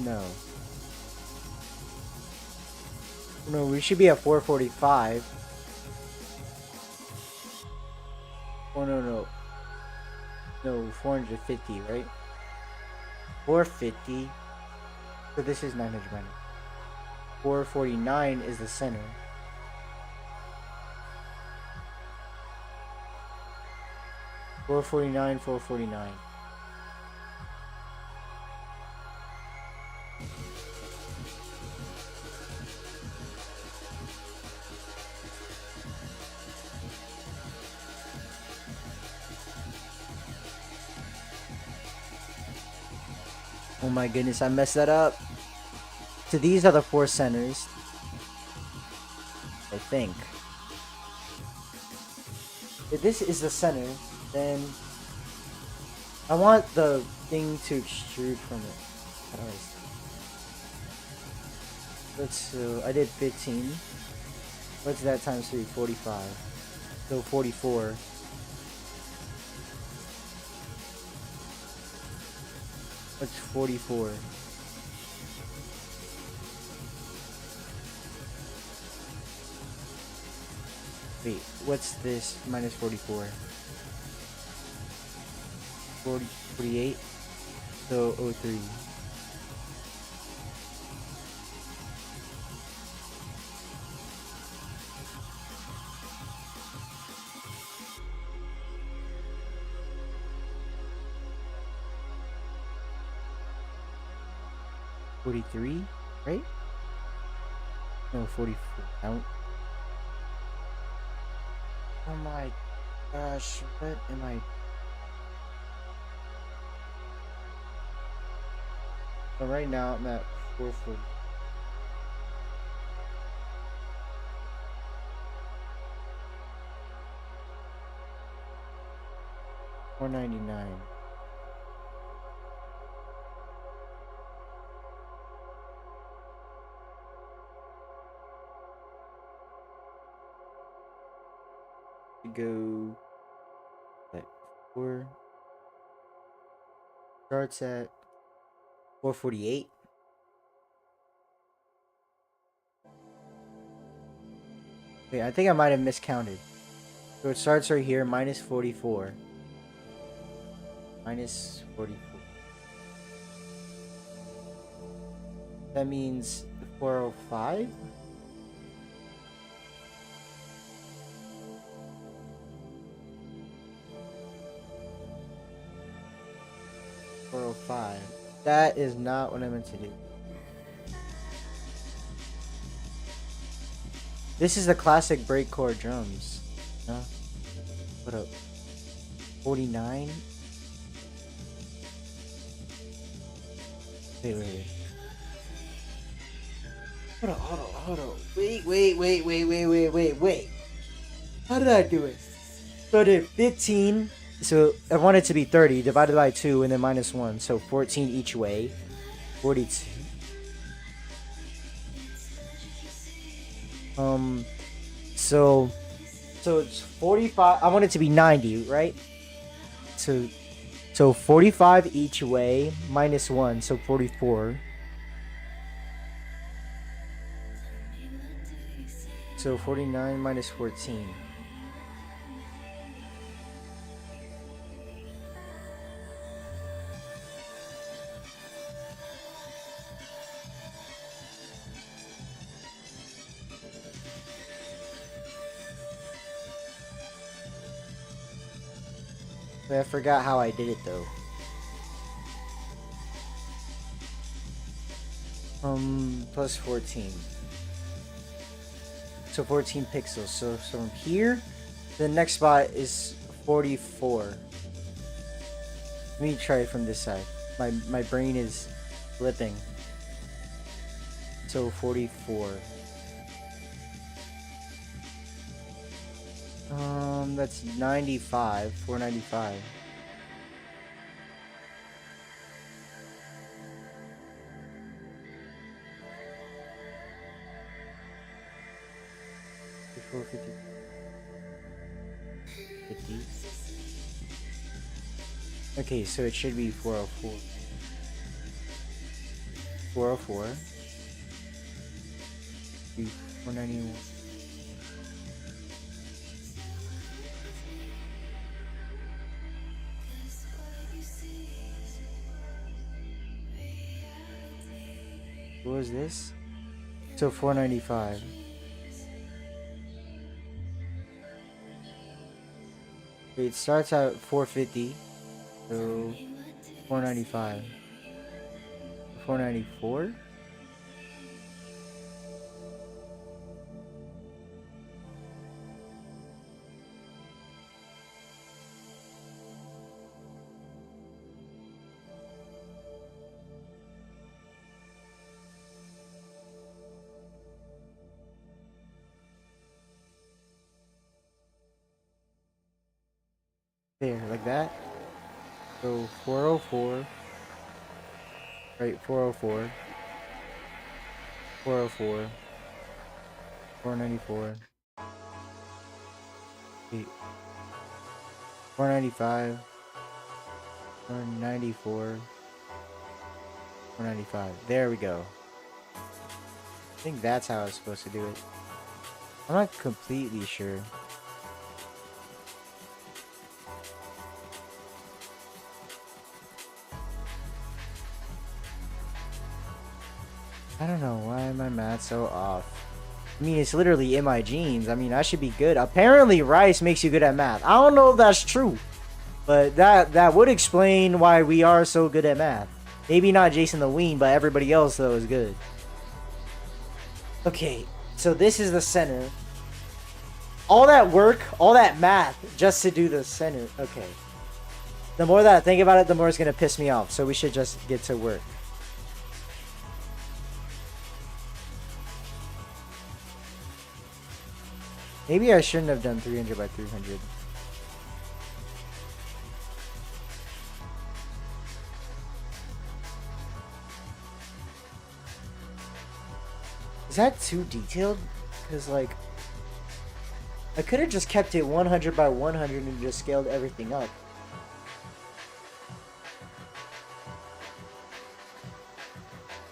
No. No, we should be at 445. Oh, no. No, 450, right? 450. So this is 900 minus. 449 is the center. $449, $449. Oh my goodness, I messed that up. So these are the 4 centers. I think. If this is the center, then I want the thing to extrude from it. How do I see? I did 15. What's that times 3? 45. So 44. What's 44? Wait, what's this minus 44? 48? So 03. $43, right? No, 44. Out. Oh my gosh, what am I? So right now I'm at 440. $499. Go like 4 starts at 448. Wait, I think I might have miscounted. So it starts right here, minus 44. Minus 44. That means 405? That is not what I meant to do. This is the classic breakcore drums. No? What up? 49? Wait. Hold on. Wait. How did I do it? So I did 15. So I want it to be 30 divided by 2 and then minus 1. So 14 each way. 42. So it's 45. I want it to be 90, right? So 45 each way minus 1, so 44. So 49 minus 14. But I forgot how I did it though. Plus 14. So 14 pixels. So from here, the next spot is 44. Let me try it from this side. My brain is flipping. So 44. That's 95. 495. $450. 50. Okay, so it should be 404. 404. 491. What was this? So 495. It starts at 450. So 495. 494? There, like that. So 404. Right, 404. 404. 494. 495. 494. 495. There we go. I think that's how I was supposed to do it. I'm not completely sure. I don't know why my math's so off. I mean, it's literally in my genes. I mean, I should be good. Apparently, rice makes you good at math. I don't know if that's true, but that would explain why we are so good at math. Maybe not Jason the Ween, but everybody else though is good. Okay, so this is the center. All that work, all that math, just to do the center. Okay. The more that I think about it, the more it's gonna piss me off. So we should just get to work. Maybe I shouldn't have done 300 by 300. Is that too detailed? Because, like, I could have just kept it 100 by 100 and just scaled everything up.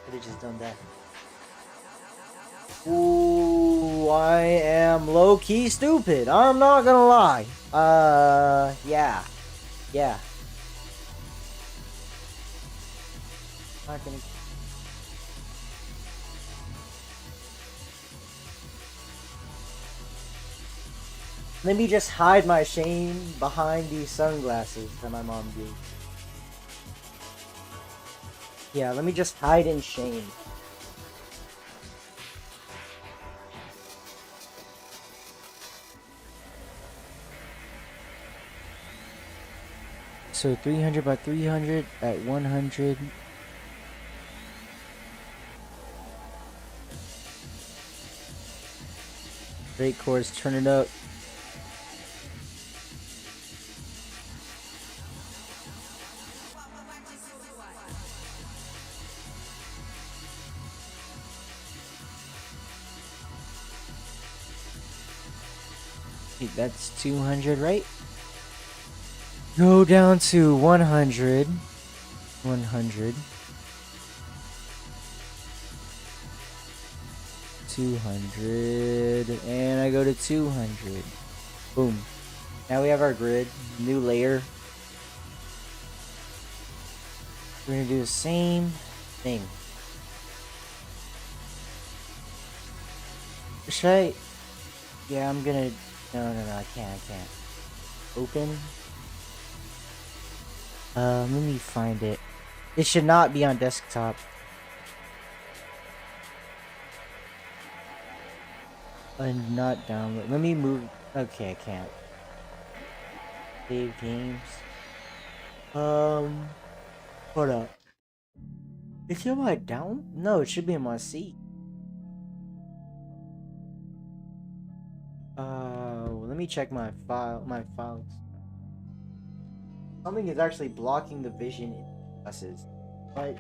Could have just done that. Ooh, I am low-key stupid. I'm not gonna lie. Yeah. Yeah. Not gonna... Let me just hide my shame behind these sunglasses that my mom gave. Yeah, let me just hide in shame. So 300 by 300 at 100. Straight chords, turn it up. That's 200, right? Go down to 100. 100. 200. And I go to 200. Boom. Now we have our grid. New layer. We're gonna do the same thing. Should I? Yeah, I'm gonna. No, I can't. Open. Let me find it. It should not be on desktop. And not download. Let me move. Okay, I can't. Save games. Hold up. It's in my down? No, it should be in my C. Let me check my files. Something is actually blocking the vision in buses. But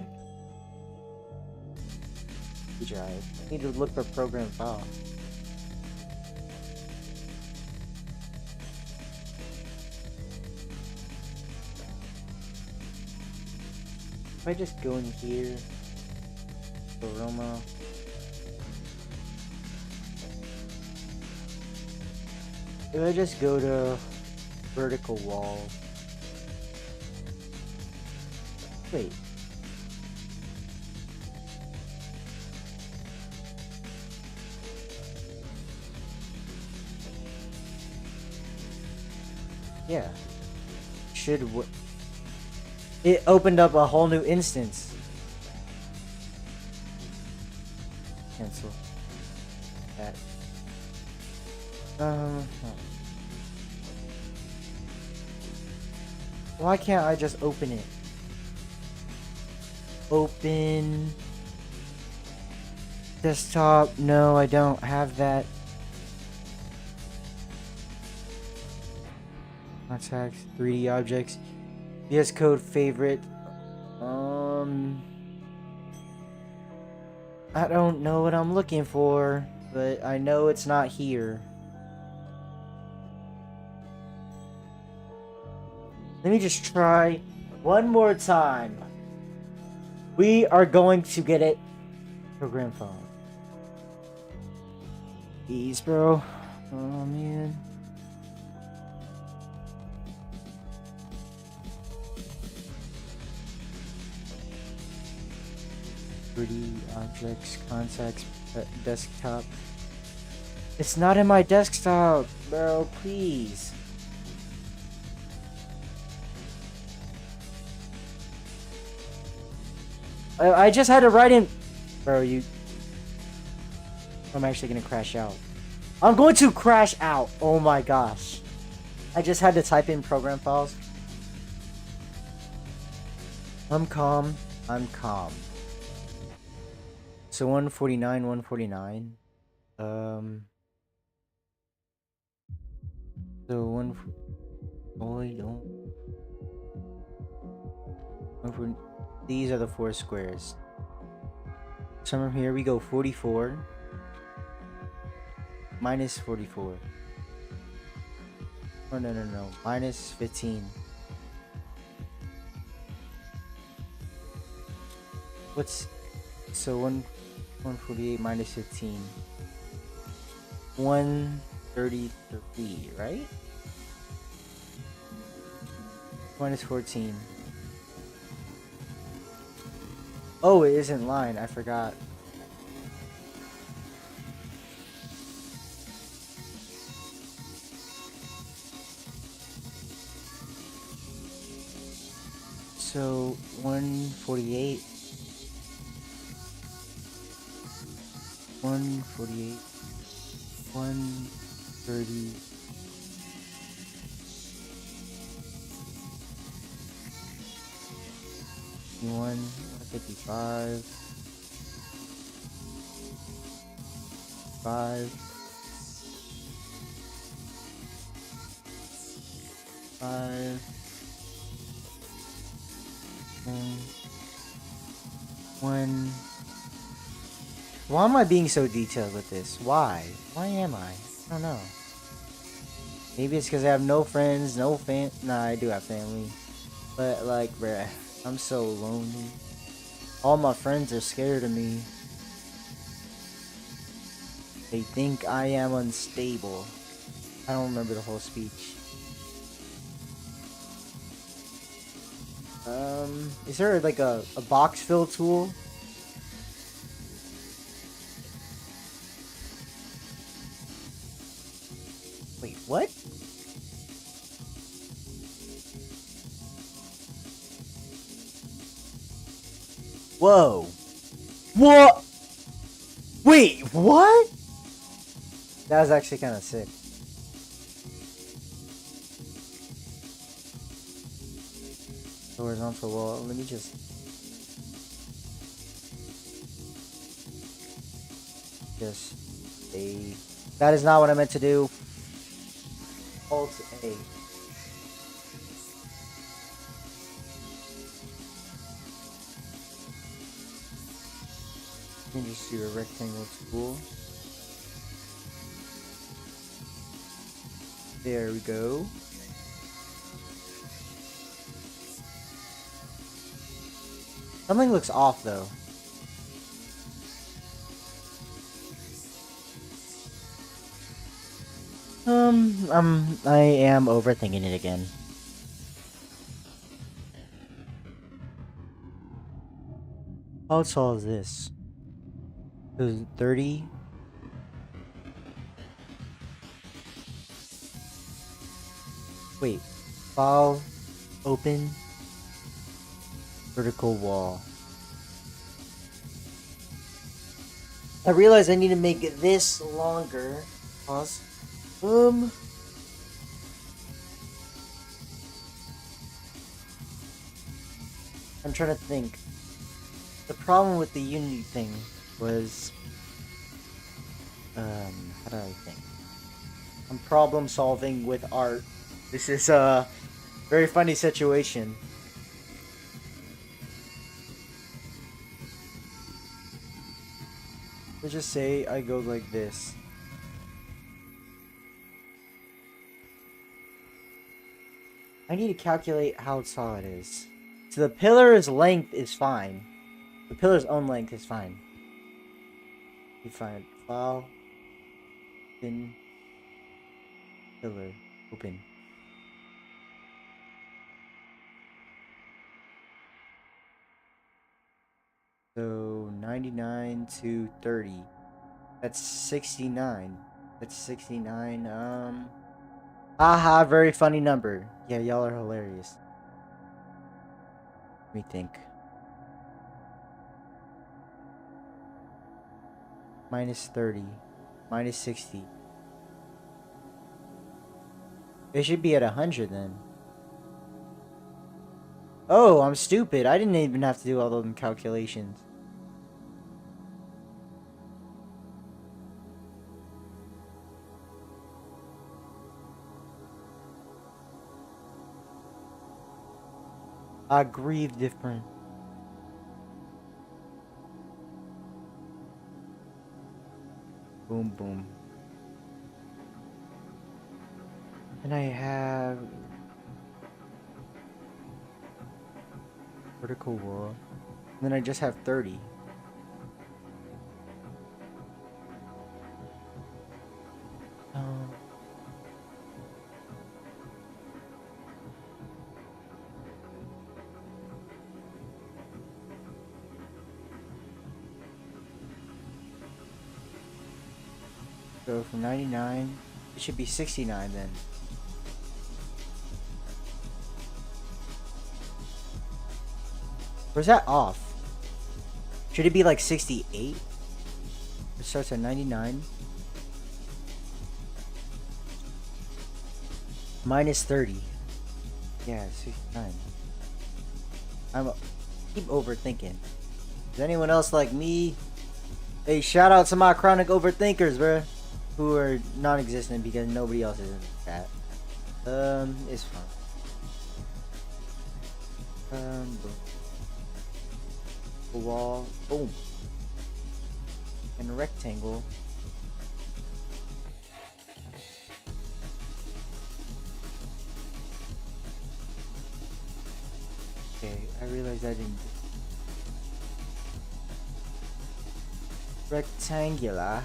drive. I need to look for program file. If I just go in here, aroma. If I just go to vertical wall. Wait. Yeah. Should what? It opened up a whole new instance. Cancel. That. Why can't I just open it? Open. Desktop. No, I don't have that. Contacts. 3D objects. VS Code favorite. I don't know what I'm looking for, but I know it's not here. Let me just try one more time. We are going to get it. Program file. Ease, bro. Oh, man. Pretty objects, contacts, desktop. It's not in my desktop, bro. Please. I just had to write in, bro. I'm actually gonna crash out. I'm going to crash out. Oh my gosh. I just had to type in program files. I'm calm. So 149, 149. So one. Boy, don't. These are the 4 squares. So from here we go 44. Minus 44. Oh no. Minus 15. What's so 148 minus 15? 133, right? Minus 14. Oh, it isn't line. I forgot. So 148. 148. 130. 155. 5. 5. 1. Why am I being so detailed with this? Why am I? I don't know. Maybe it's because I have no friends, no Nah, I do have family. But, like, bruh, I'm so lonely. All my friends are scared of me. They think I am unstable. I don't remember the whole speech. Is there like a box fill tool? Wait, what? Whoa. What? Wait, what? That was actually kind of sick. Horizontal wall. Let me just... A. That is not what I meant to do. Alt A. You can just do a rectangle tool. There we go. Something looks off though. I am overthinking it again. How tall is this? 30? Wait. File. Open. Vertical wall. I realize I need to make this longer. Pause. I'm trying to think. The problem with the Unity thing was, how do I think? I'm problem solving with art. This is a very funny situation. Let's just say I go like this. I need to calculate how tall it is. So the pillar's length is fine. The pillar's own length is fine. You find file, open, pillar, open. So 99 to 30. That's 69. That's 69. Haha, very funny number. Yeah, y'all are hilarious. Let me think. Minus 30. Minus 60. It should be at 100 then. Oh, I'm stupid. I didn't even have to do all those calculations. I grieve different. Boom, boom. And I have vertical wall. And then I just have 30. So from 99, it should be 69 then. Or is that off? Should it be like 68? It starts at 99. Minus 30. Yeah, 69. Keep overthinking. Is anyone else like me? Hey, shout out to my chronic overthinkers, bruh. Who are non-existent because nobody else is in the chat. It's fine. A wall, boom. And a rectangle. Okay, I realized I didn't. Rectangular.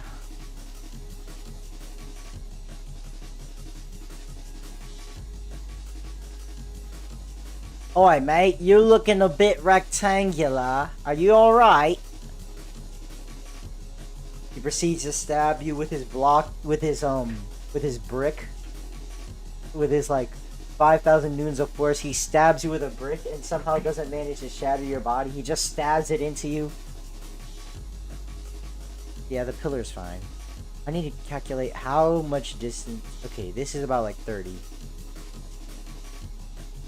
Oi, mate, you're looking a bit rectangular. Are you alright? He proceeds to stab you with his block, with his brick. With his, like, 5,000 newtons of force. He stabs you with a brick and somehow doesn't manage to shatter your body. He just stabs it into you. Yeah, the pillar's fine. I need to calculate how much distance. Okay, this is about like 30.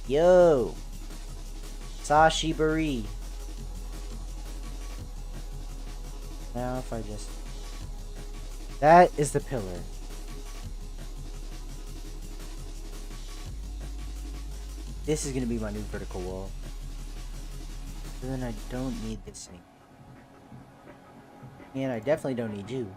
Yo! Sashibari. Now if I just... That is the pillar. This is gonna be my new vertical wall. And then I don't need this thing. And I definitely don't need you.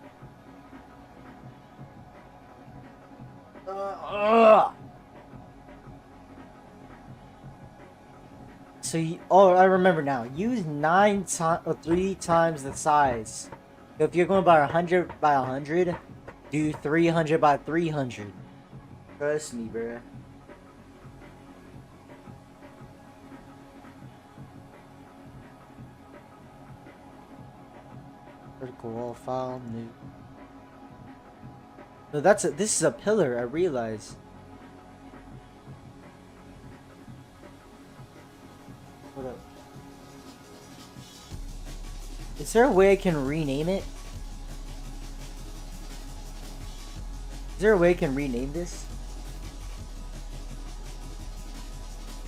So you, oh, I remember now. Use 3 times the size. So if you're going by 100 by 100, do 300 by 300. Trust me, bruh. Vertical wall file new. No, this is a pillar. I realize. Hold up. Is there a way I can rename it? Is there a way I can rename this?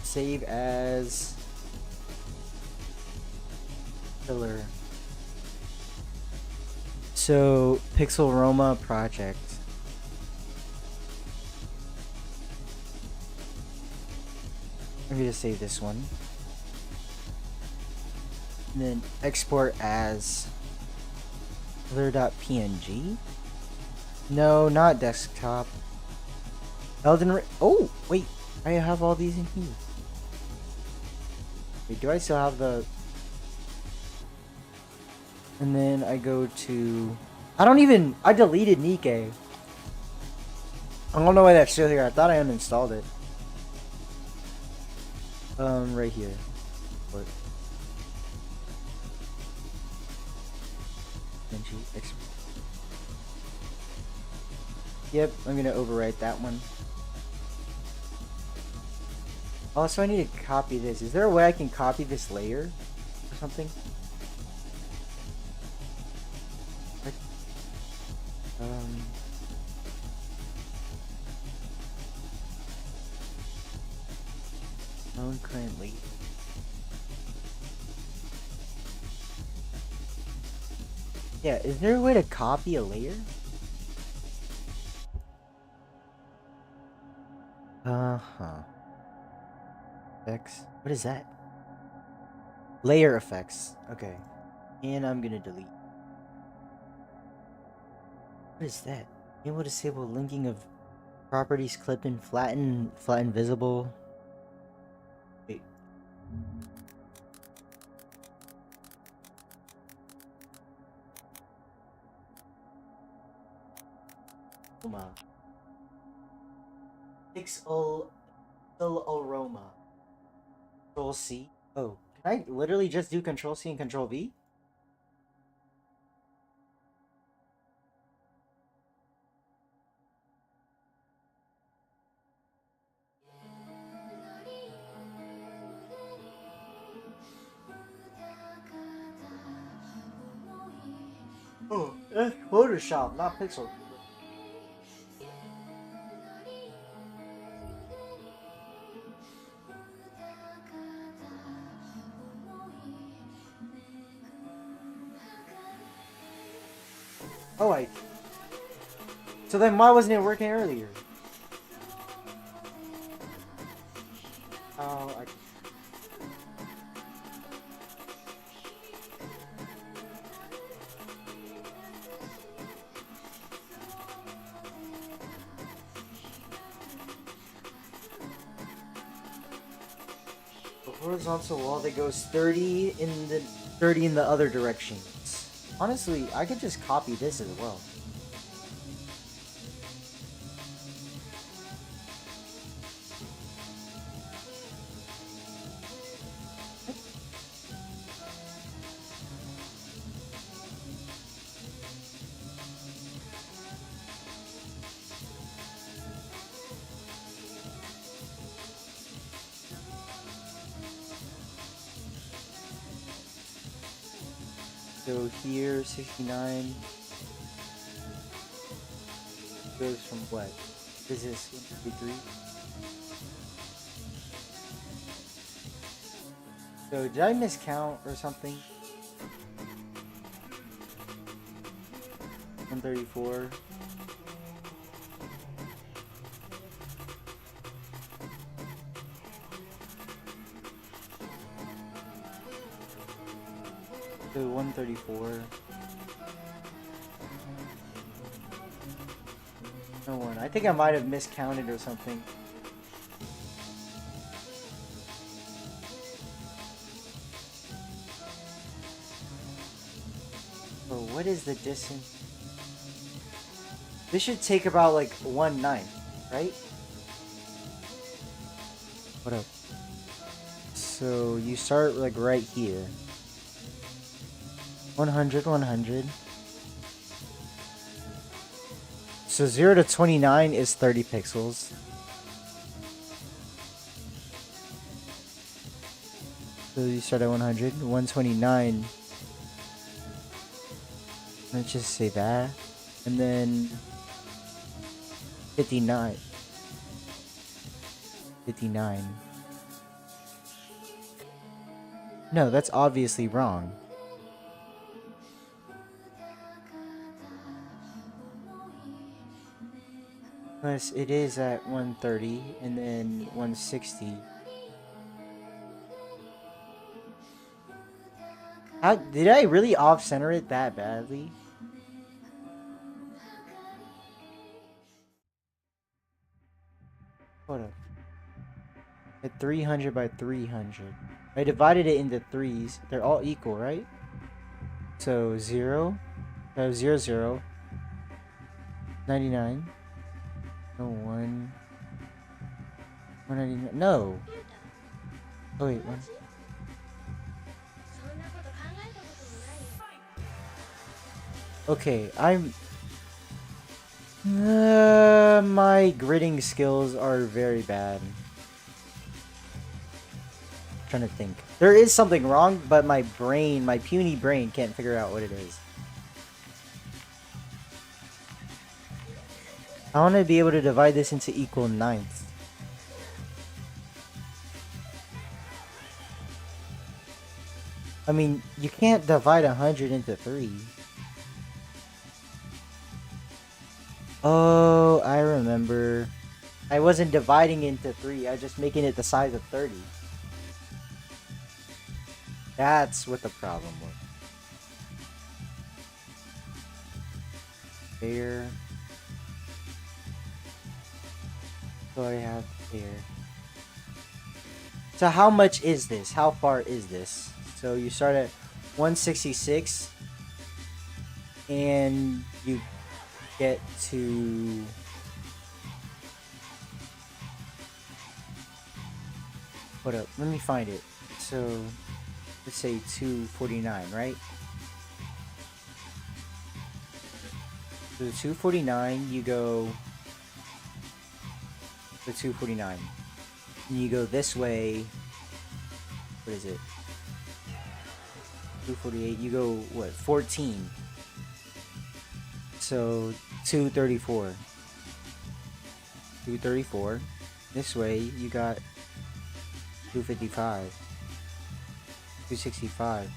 Save as pillar. So, Pixel Roma project. I'm gonna save this one. And then export as pillar.png. No, not desktop. Elden Ring. Oh, wait. I have all these in here. Wait, do I still have the... And then I go to... I deleted Nikkei. I don't know why that's still here. I thought I uninstalled it. Right here. What? Yep, I'm gonna overwrite that one. Also, I need to copy this. Is there a way I can copy this layer or something? Like, known currently. Yeah, is there a way to copy a layer? Effects. What is that? Layer effects. Okay. And I'm gonna delete. What is that? Able to disable linking of properties clipped and flatten visible. Wait. Come on. Pixel aroma. Control C. Oh, can I literally just do Control C and Control V? Oh, that's Photoshop, not Pixel. Oh, wait. So then why wasn't it working earlier? Oh, I... horizontal wall that goes 30 in the other directions. Honestly, I could just copy this as well. So here, 69 goes from what? This is 153. So did I miscount or something? 134. So 134. No one. I think I might have miscounted or something. But what is the distance? This should take about like 1/9, right? What up? So you start like right here. 100, 100. So 0 to 29 is 30 pixels. So you start at 100. 129. Let's just say that. And then 59. 59. No, that's obviously wrong. Plus, it is at 130 and then 160. How did I really off-center it that badly? Hold up. At 300 by 300. I divided it into threes. They're all equal, right? So 0, 0, 0, 99. No, 1. 199. No. Oh, wait, 1. Okay, my gridding skills are very bad. I'm trying to think. There is something wrong, but my brain, my puny brain, can't figure out what it is. I want to be able to divide this into equal ninths. I mean, you can't divide 100 into 3. Oh, I remember. I wasn't dividing into 3. I was just making it the size of 30. That's what the problem was. There. So I have there. So how much is this? How far is this? So you start at 166 and you get to hold up, let me find it. So let's say 249, right? So 249, you go to 249. And you go this way. What is it? 248. You go what? 14. So 234. 234. This way you got 255. 265.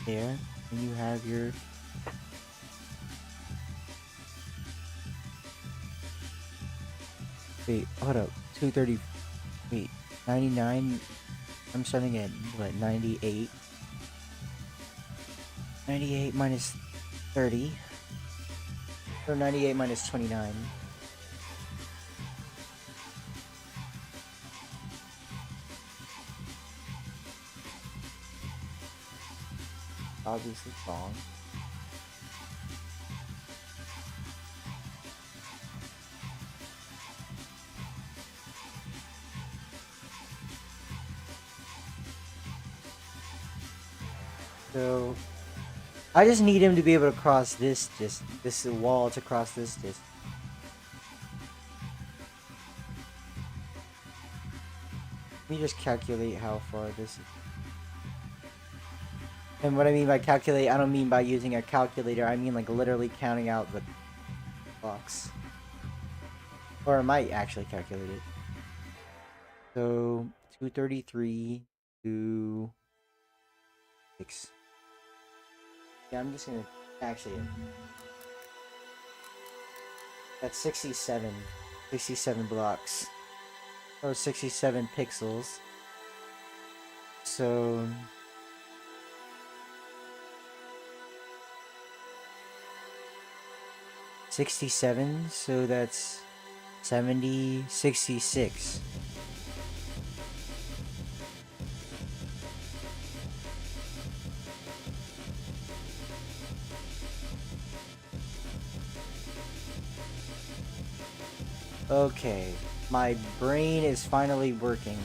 There. And you have your wait, hold up. 230. Wait, 99. I'm starting at what? 98. 98 minus 30. Or 98 minus 29. obviously wrong. So I just need him to be able to cross this wall to cross this distance. Let me just calculate how far this is. And what I mean by calculate, I don't mean by using a calculator. I mean like literally counting out the blocks. Or I might actually calculate it. So 233 to 6. Yeah, I'm just gonna actually. That's 67. 67 blocks. Or 67 pixels. So. $67, so that's 70, 66. Okay, my brain is finally working.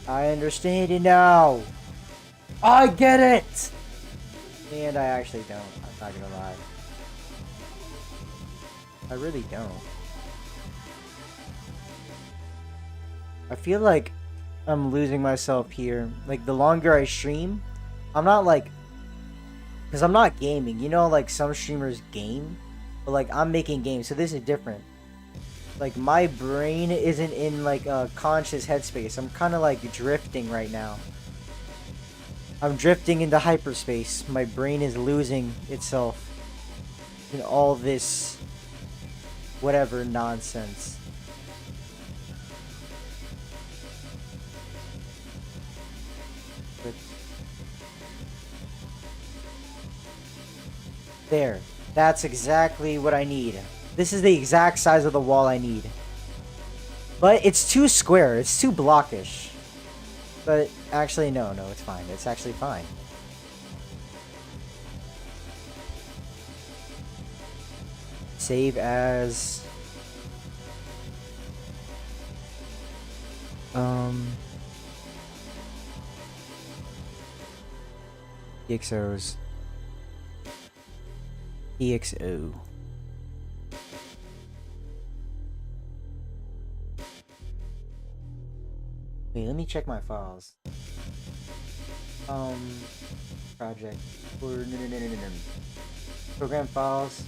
I understand it now. I get it! And I actually don't. I'm not gonna lie. I really don't. I feel like I'm losing myself here. Like, the longer I stream, I'm not like... Because I'm not gaming. You know, like, some streamers game? But, like, I'm making games, so this is different. Like, my brain isn't in, like, a conscious headspace. I'm kind of, like, drifting right now. I'm drifting into hyperspace. My brain is losing itself in all this whatever nonsense. But there. That's exactly what I need. This is the exact size of the wall I need. But it's too square. It's too blockish. But actually, no, it's fine. It's actually fine. Save as... EXOs. EXO. Wait, let me check my files. Project. Or no. Program files.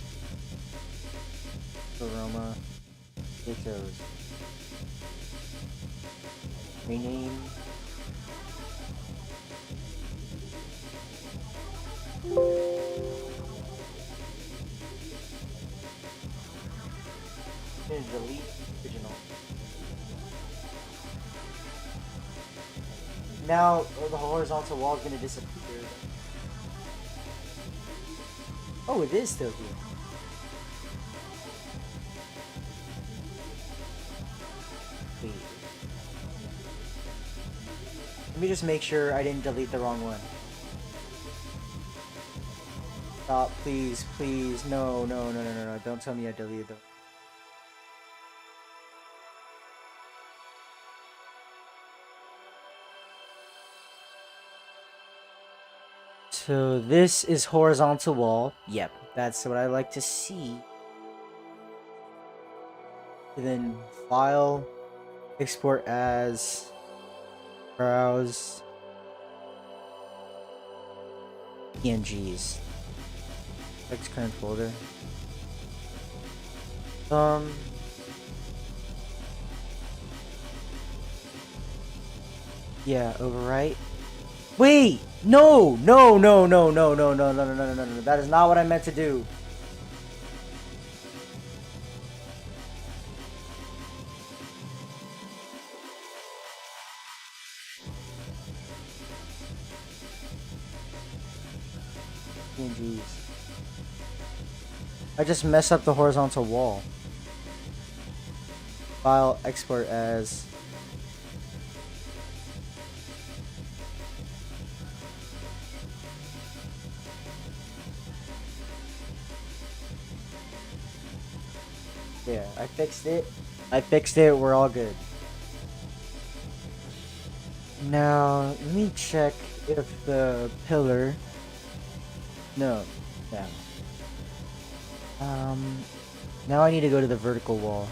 Aroma. EXOs. Rename. And delete original. Now the horizontal wall is going to disappear. Oh, it is still here. Wait. Let me just make sure I didn't delete the wrong one. Stop, please. No. Don't tell me I deleted them. So this is horizontal wall. Yep, that's what I like to see. And then file, export as, browse, PNGs. Next current folder. Yeah, overwrite. Wait! No! That is not what I meant to do. PNGs. I just messed up the horizontal wall. File export as. Yeah, I fixed it. We're all good. Now, let me check if the pillar... No. Yeah. Now I need to go to the vertical wall.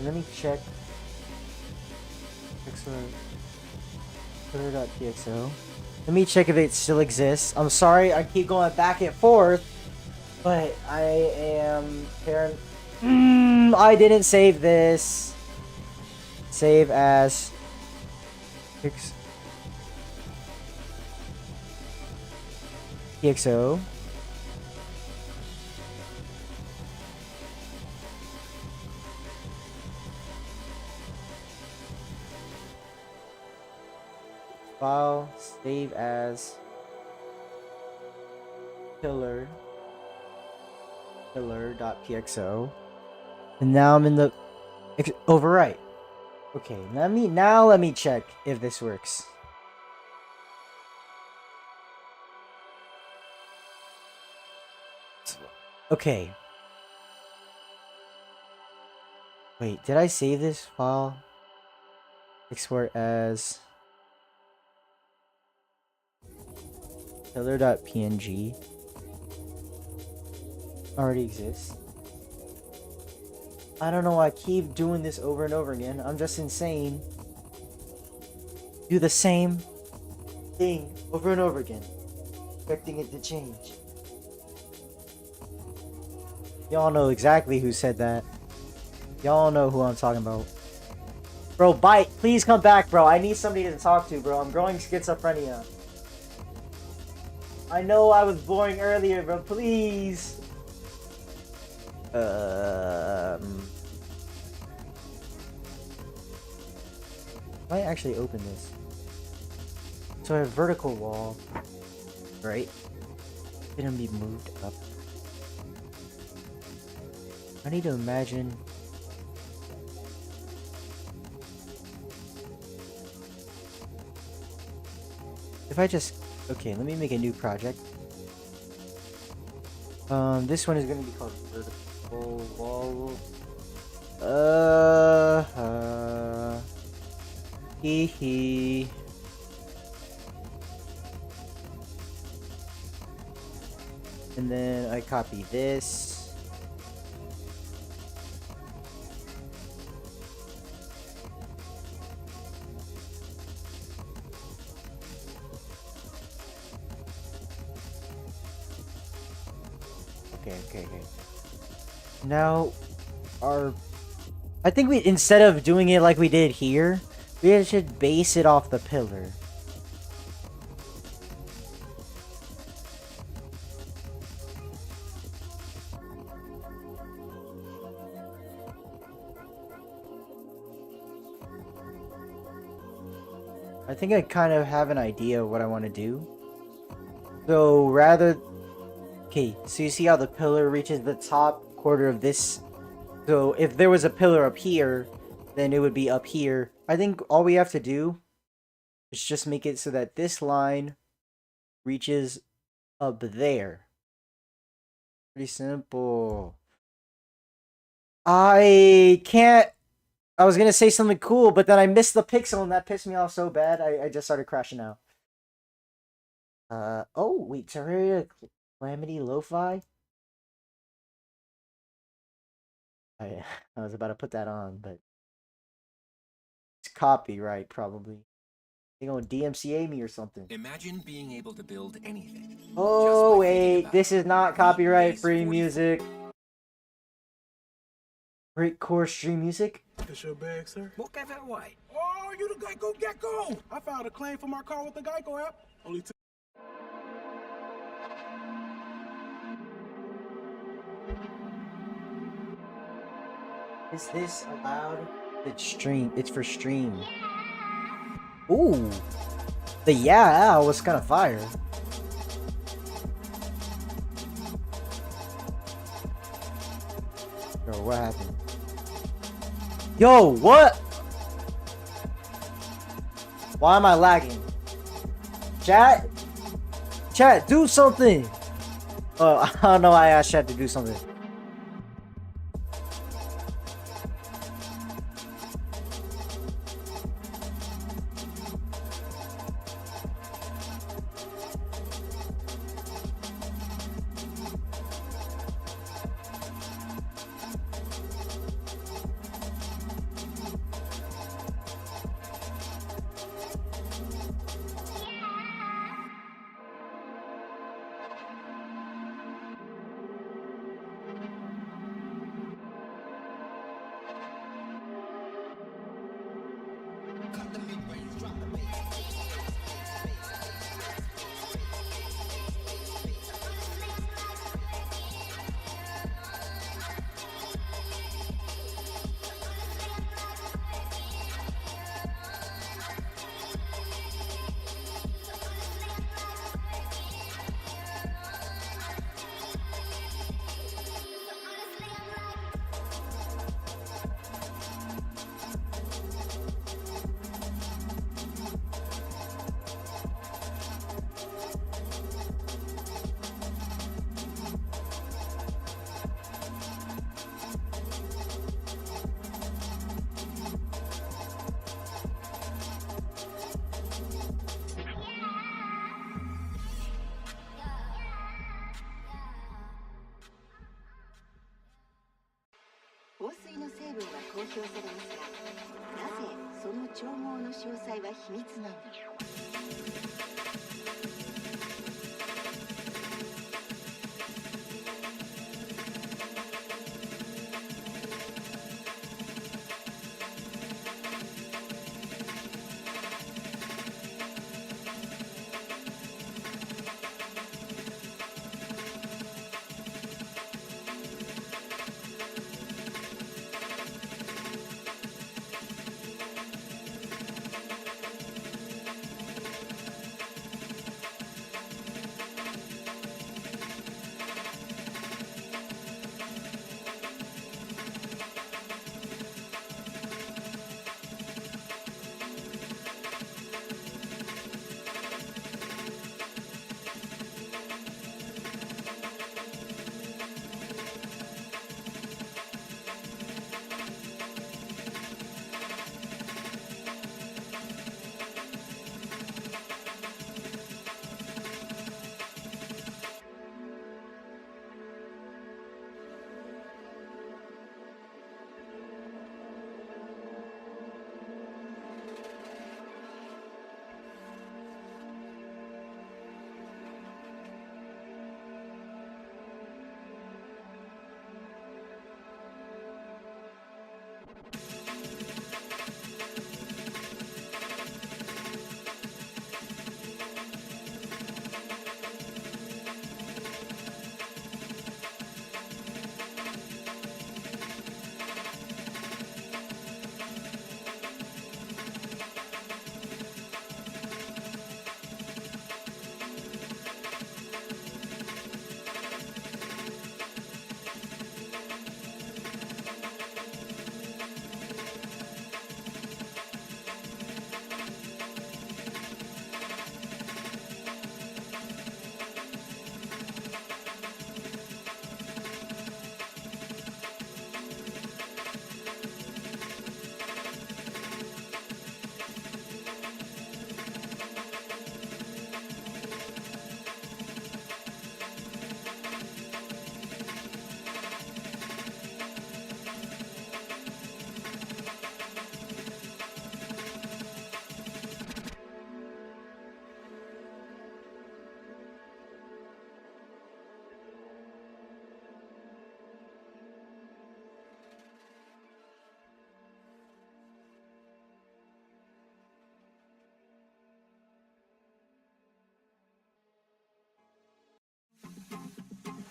Let me check. Pillar.txo. Let me check if it still exists. I'm sorry, I keep going back and forth, but I am I didn't save this. Save as txo. File, save as pillar.pxo. And now I'm in the overwrite. Okay, let me check if this works. Okay. Wait, did I save this file? Export as pillar.png. Already exists. I don't know why I keep doing this over and over again. I'm just insane. Do the same thing over and over again, expecting it to change. Y'all know exactly who said that. Y'all know who I'm talking about. Bro, Bite, please come back, bro. I need somebody to talk to, bro. I'm growing schizophrenia. I know I was boring earlier, bro. Please. Might actually open this. So I have vertical wall, right? It's gonna be moved up. I need to imagine. If I just, okay, let me make a new project. This one is gonna be called vertical wall. Hee. And then I copy this. Okay. Now, I think we, instead of doing it like we did here, we should base it off the pillar. I think I kind of have an idea of what I want to do. So rather... Okay, so you see how the pillar reaches the top quarter of this? So if there was a pillar up here, then it would be up here. I think all we have to do is just make it so that this line reaches up there. Pretty simple. I was gonna say something cool, but then I missed the pixel and that pissed me off so bad, I just started crashing out. Oh, wait, Terraria Calamity Lo-Fi? I was about to put that on, but it's copyright, probably. They're gonna DMCA me or something. Imagine being able to build anything. Oh, wait, this is not copyright-free music. Great core stream music? That's your bag, sir? What kind of white? Oh, you the Geico Gecko! I filed a claim for my car with the Geico app. Only Is this allowed? It's stream. It's for stream. Ooh. The yeah was kind of fire. bro. What happened? Yo, what? Why am I lagging? Chat? Chat, do something! Oh, I don't know why I asked chat to do something.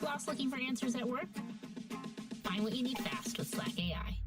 Lost looking for answers at work? Find what you need fast with Slack AI.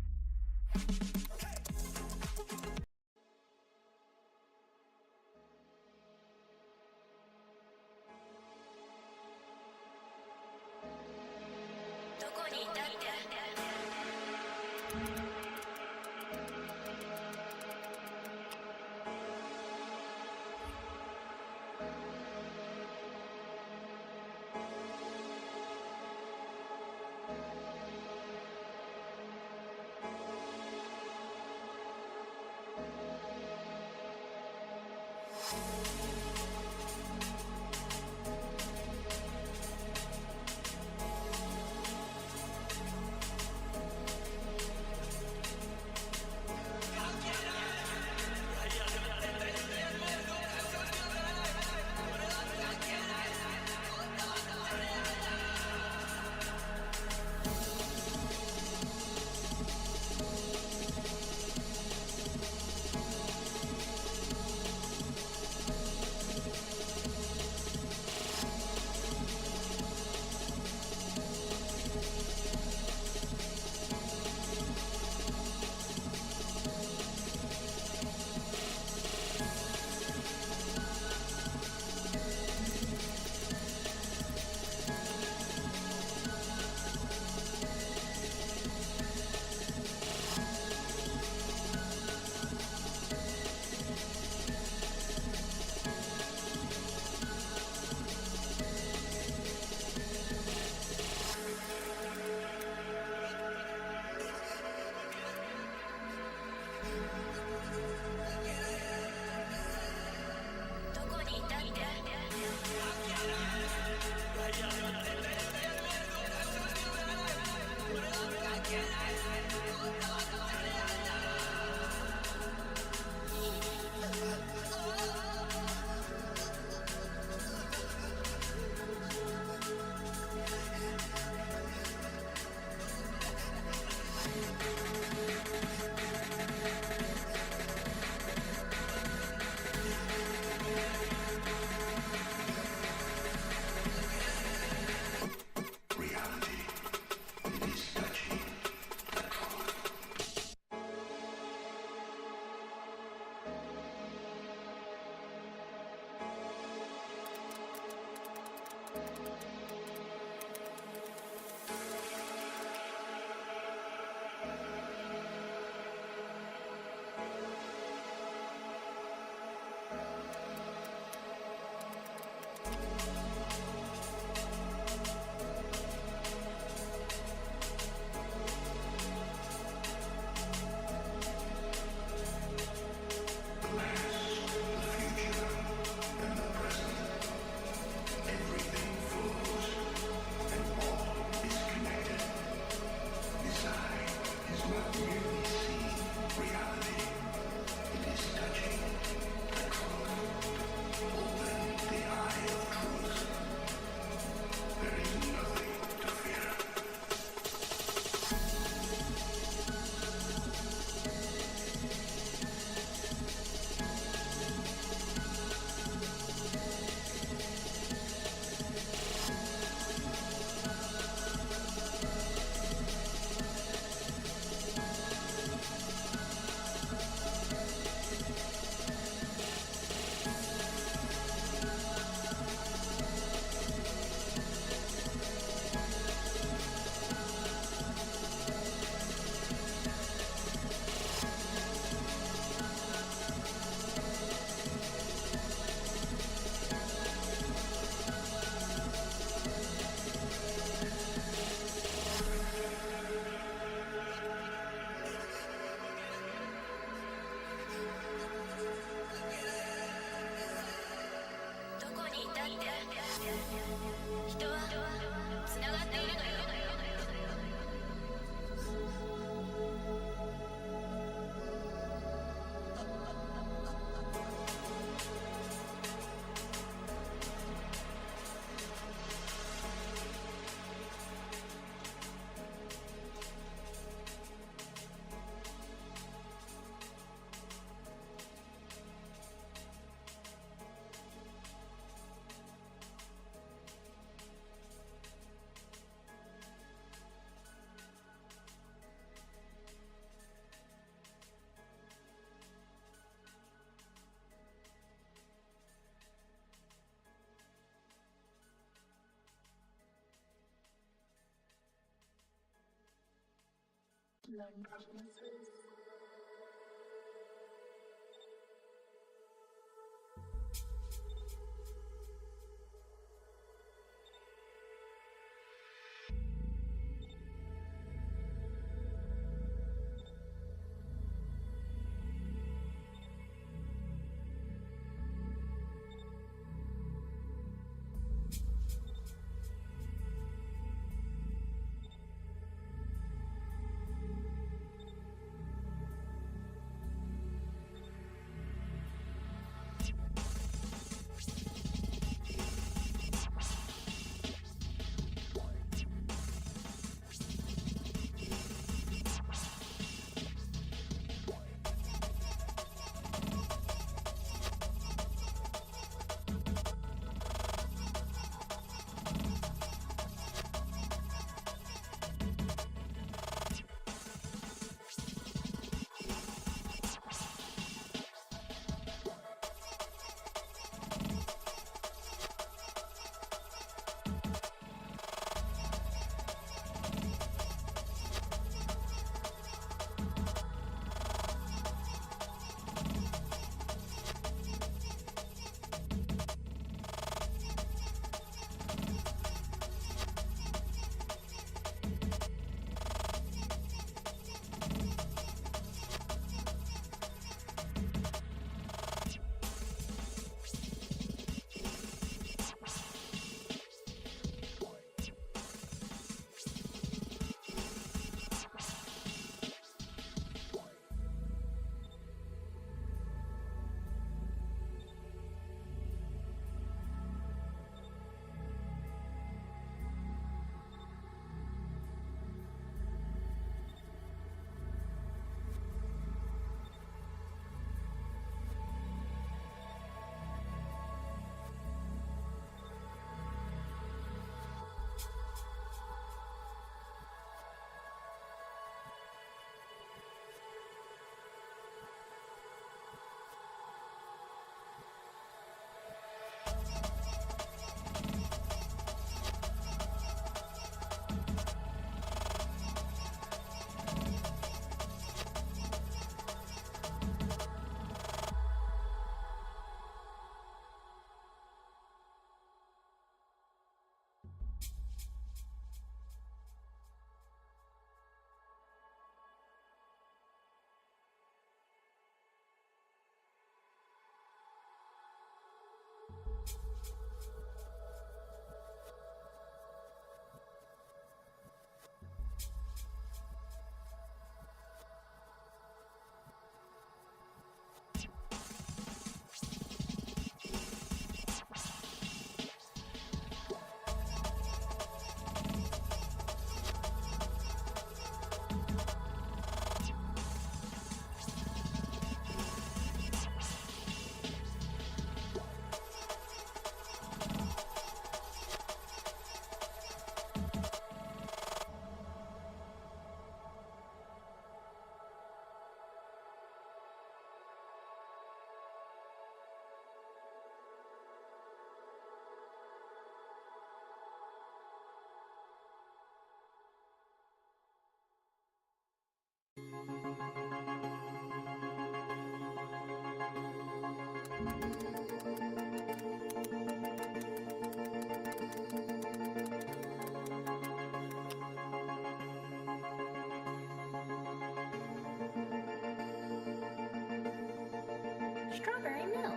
Strawberry milk.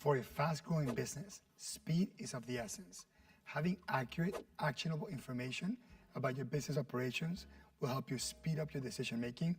For a fast-growing business, speed is of the essence. Having accurate, actionable information about your business operations will help you speed up your decision-making.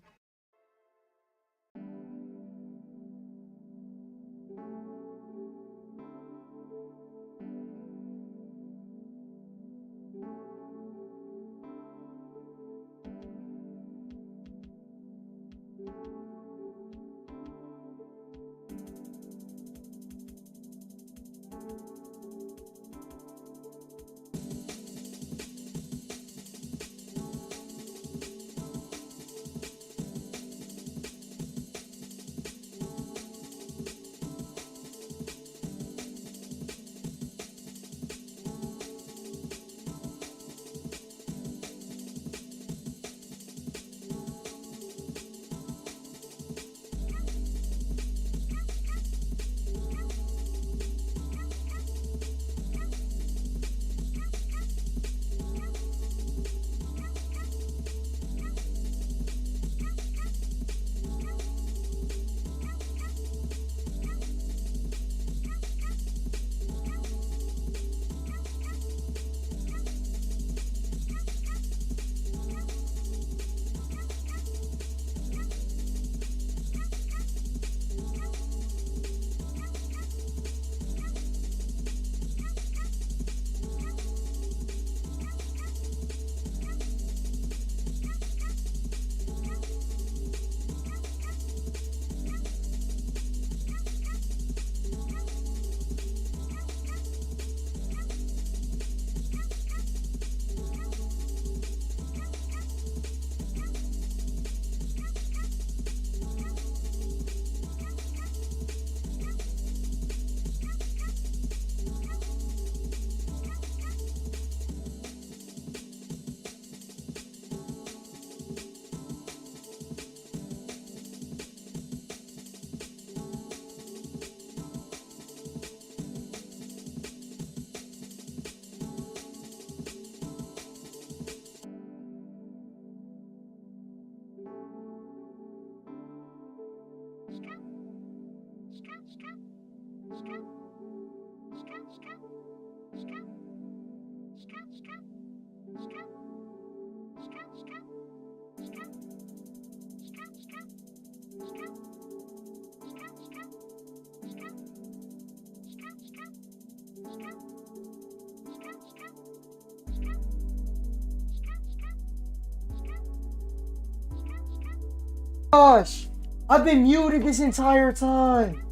Gosh, I've been muted this entire time.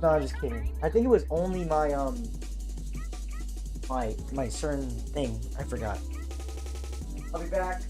No, I'm just kidding. I think it was only my my certain thing. I forgot. I'll be back.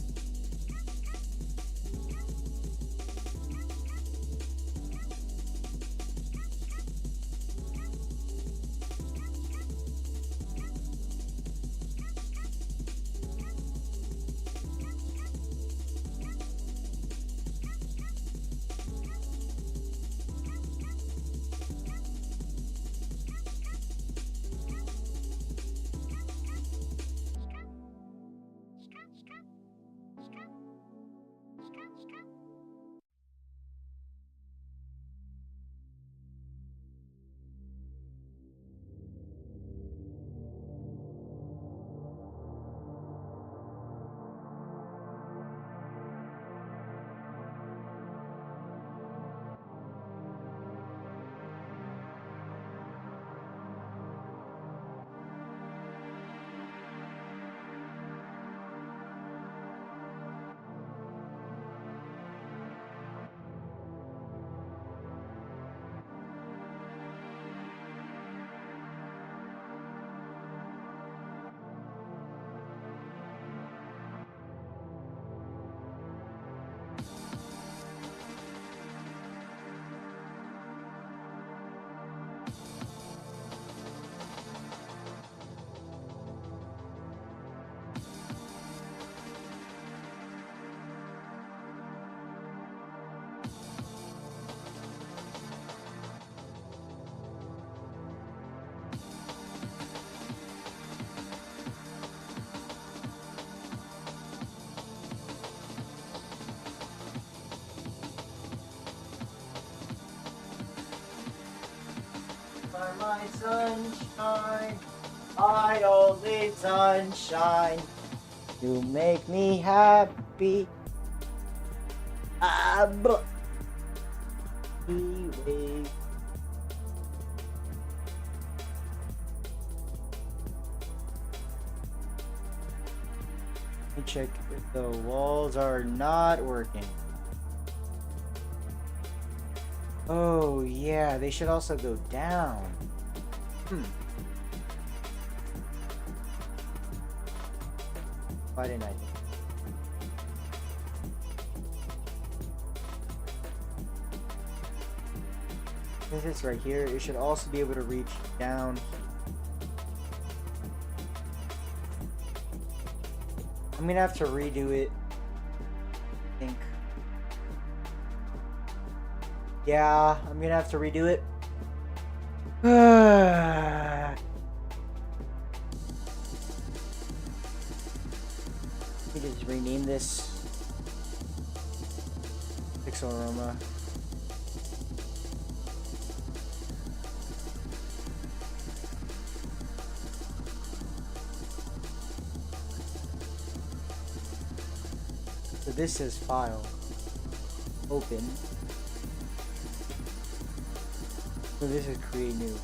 My sunshine, my only sunshine, you make me happy. Wave. Let me check if the walls are not working. Oh yeah, they should also go down. Why didn't I think? Since it's right here, it should also be able to reach down. I'm gonna have to redo it, I think. Yeah, I'm gonna have to redo it. Let me just rename this Pixel Aroma. So this says file, open. So this is create new.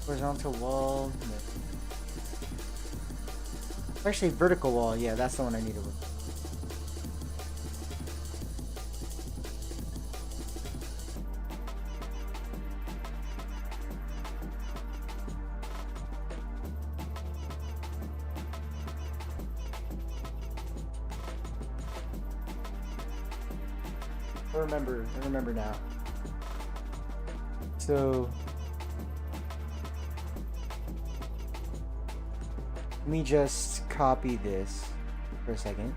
Horizontal wall. No. Actually, vertical wall. Yeah, that's the one I need to work. I remember now. So let me just copy this for a second.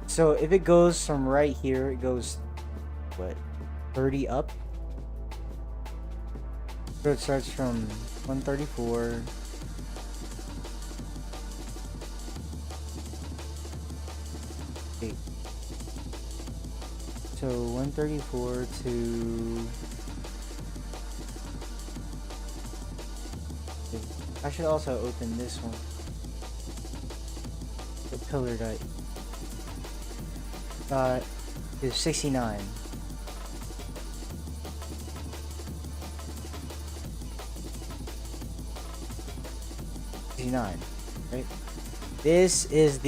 So if it goes from right here, it goes what, 30 up? So it starts from 134. Wait. So 134 to... I should also open this one. The pillar dot is 69. Right? This is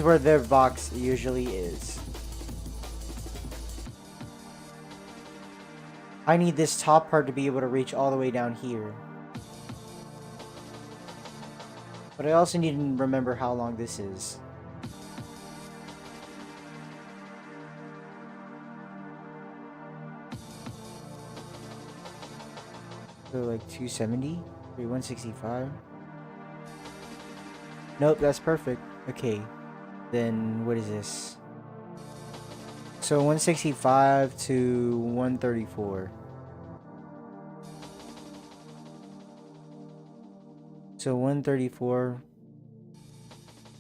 where their box usually is. I need this top part to be able to reach all the way down here. But I also need to remember how long this is. So like 270? 165? Nope, that's perfect. Okay. Then what is this? So 165 to 134. So 134,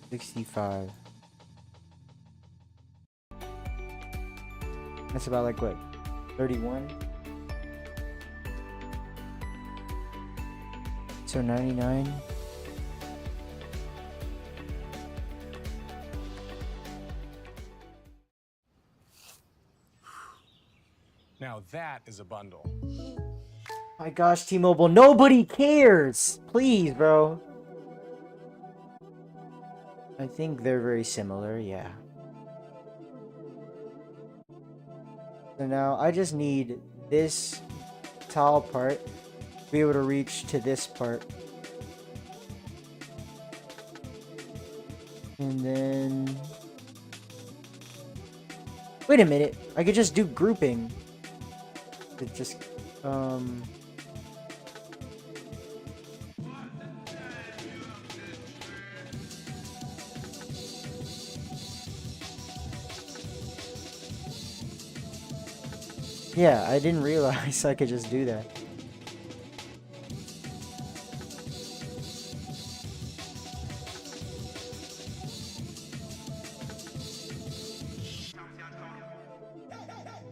65. That's about like what? 31? So 99. Now that is a bundle. My gosh, T-Mobile, nobody cares! Please, bro. I think they're very similar, yeah. So now I just need this tile part to be able to reach to this part. And then... Wait a minute, I could just do grouping. It just, yeah, I didn't realize I could just do that.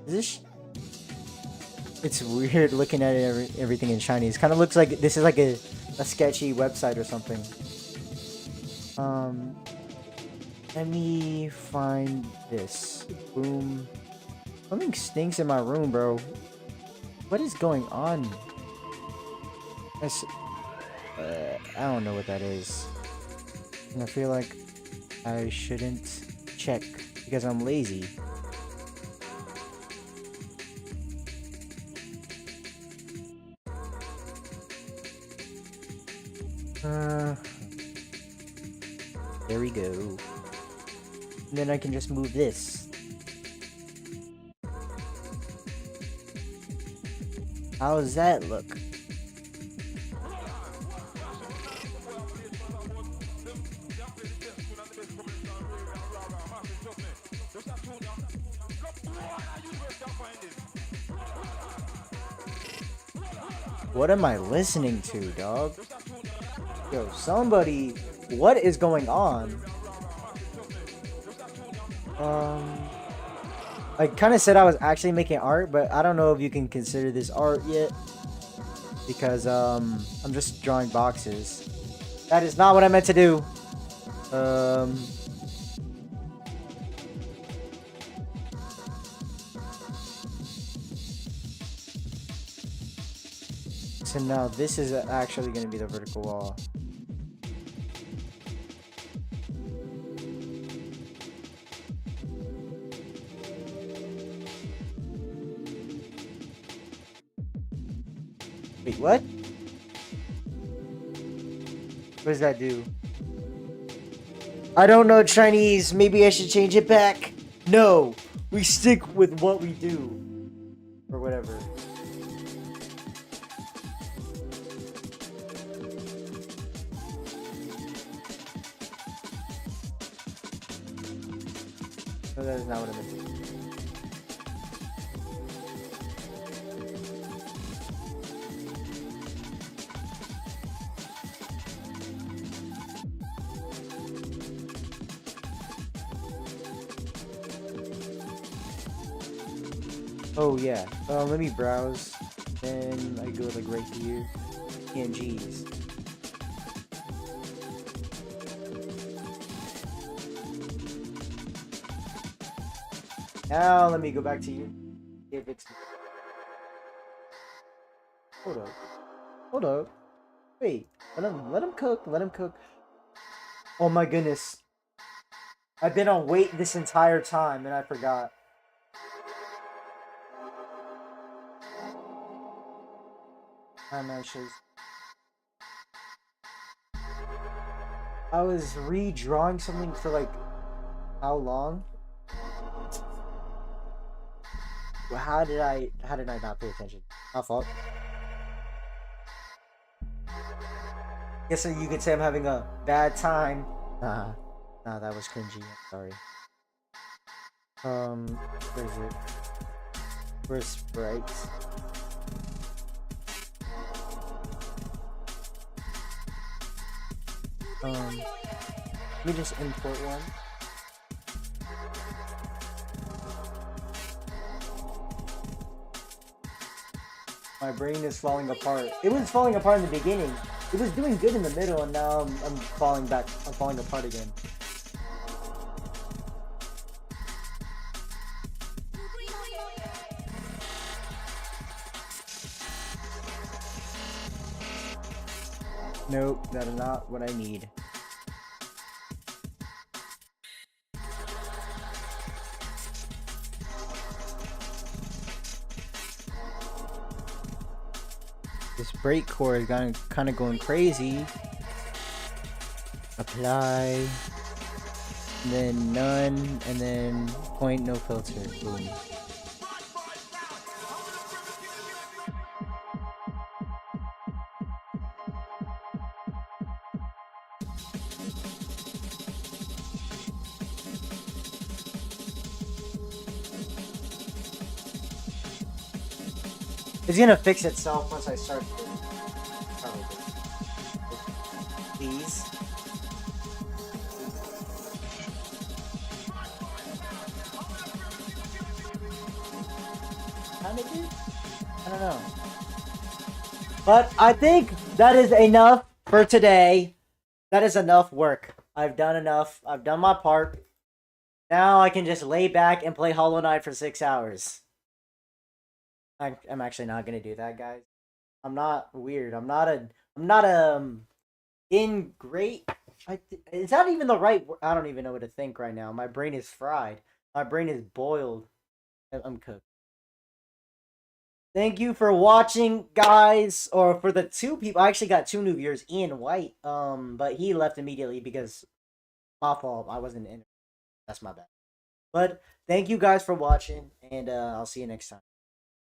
Is this... It's weird looking at it, everything in Chinese. Kind of looks like this is like a sketchy website or something. Let me find this. Boom. Something stinks in my room, bro. What is going on? I don't know what that is. And I feel like I shouldn't check because I'm lazy. There we go. And then I can just move this. How does that look? What am I listening to, dog? Yo, somebody, what is going on? I kind of said I was actually making art, but I don't know if you can consider this art yet. Because, I'm just drawing boxes. That is not what I meant to do. So now this is actually going to be the vertical wall. Wait, what? What does that do? I don't know Chinese. Maybe I should change it back. No, we stick with what we do. Or whatever. No, that is not what I meant to do. Oh yeah. Let me browse. Then I go like right here. PNGs. Now let me go back to you. If it's hold up. Hold up. Wait. Let him cook. Let him cook. Oh my goodness. I've been on wait this entire time and I forgot. Time matches. I was redrawing something for like how long? Well, how did I not pay attention? My fault. Guess so you could say I'm having a bad time. Nah, that was cringy. I'm sorry. Where is it? Where's sprites? Let me just import one. My brain is falling apart. It was falling apart in the beginning. It was doing good in the middle, and now I'm falling back. I'm falling apart again. Nope, that is not what I need. This brake core is kind of going crazy. Apply, and then none, and then point no filter. Boom. It's gonna fix itself once I start. Probably. Please. Kinda do? I don't know. But I think that is enough for today. That is enough work. I've done enough. I've done my part. Now I can just lay back and play Hollow Knight for 6 hours. I'm actually not gonna do that, guys. I'm not weird. I'm not in great. It's not even the right. I don't even know what to think right now. My brain is fried. My brain is boiled. I'm cooked. Thank you for watching, guys. Or for the 2 people. I actually got 2 new viewers. Ian White. But he left immediately because my fault. I wasn't in. That's my bad. But thank you guys for watching, and I'll see you next time.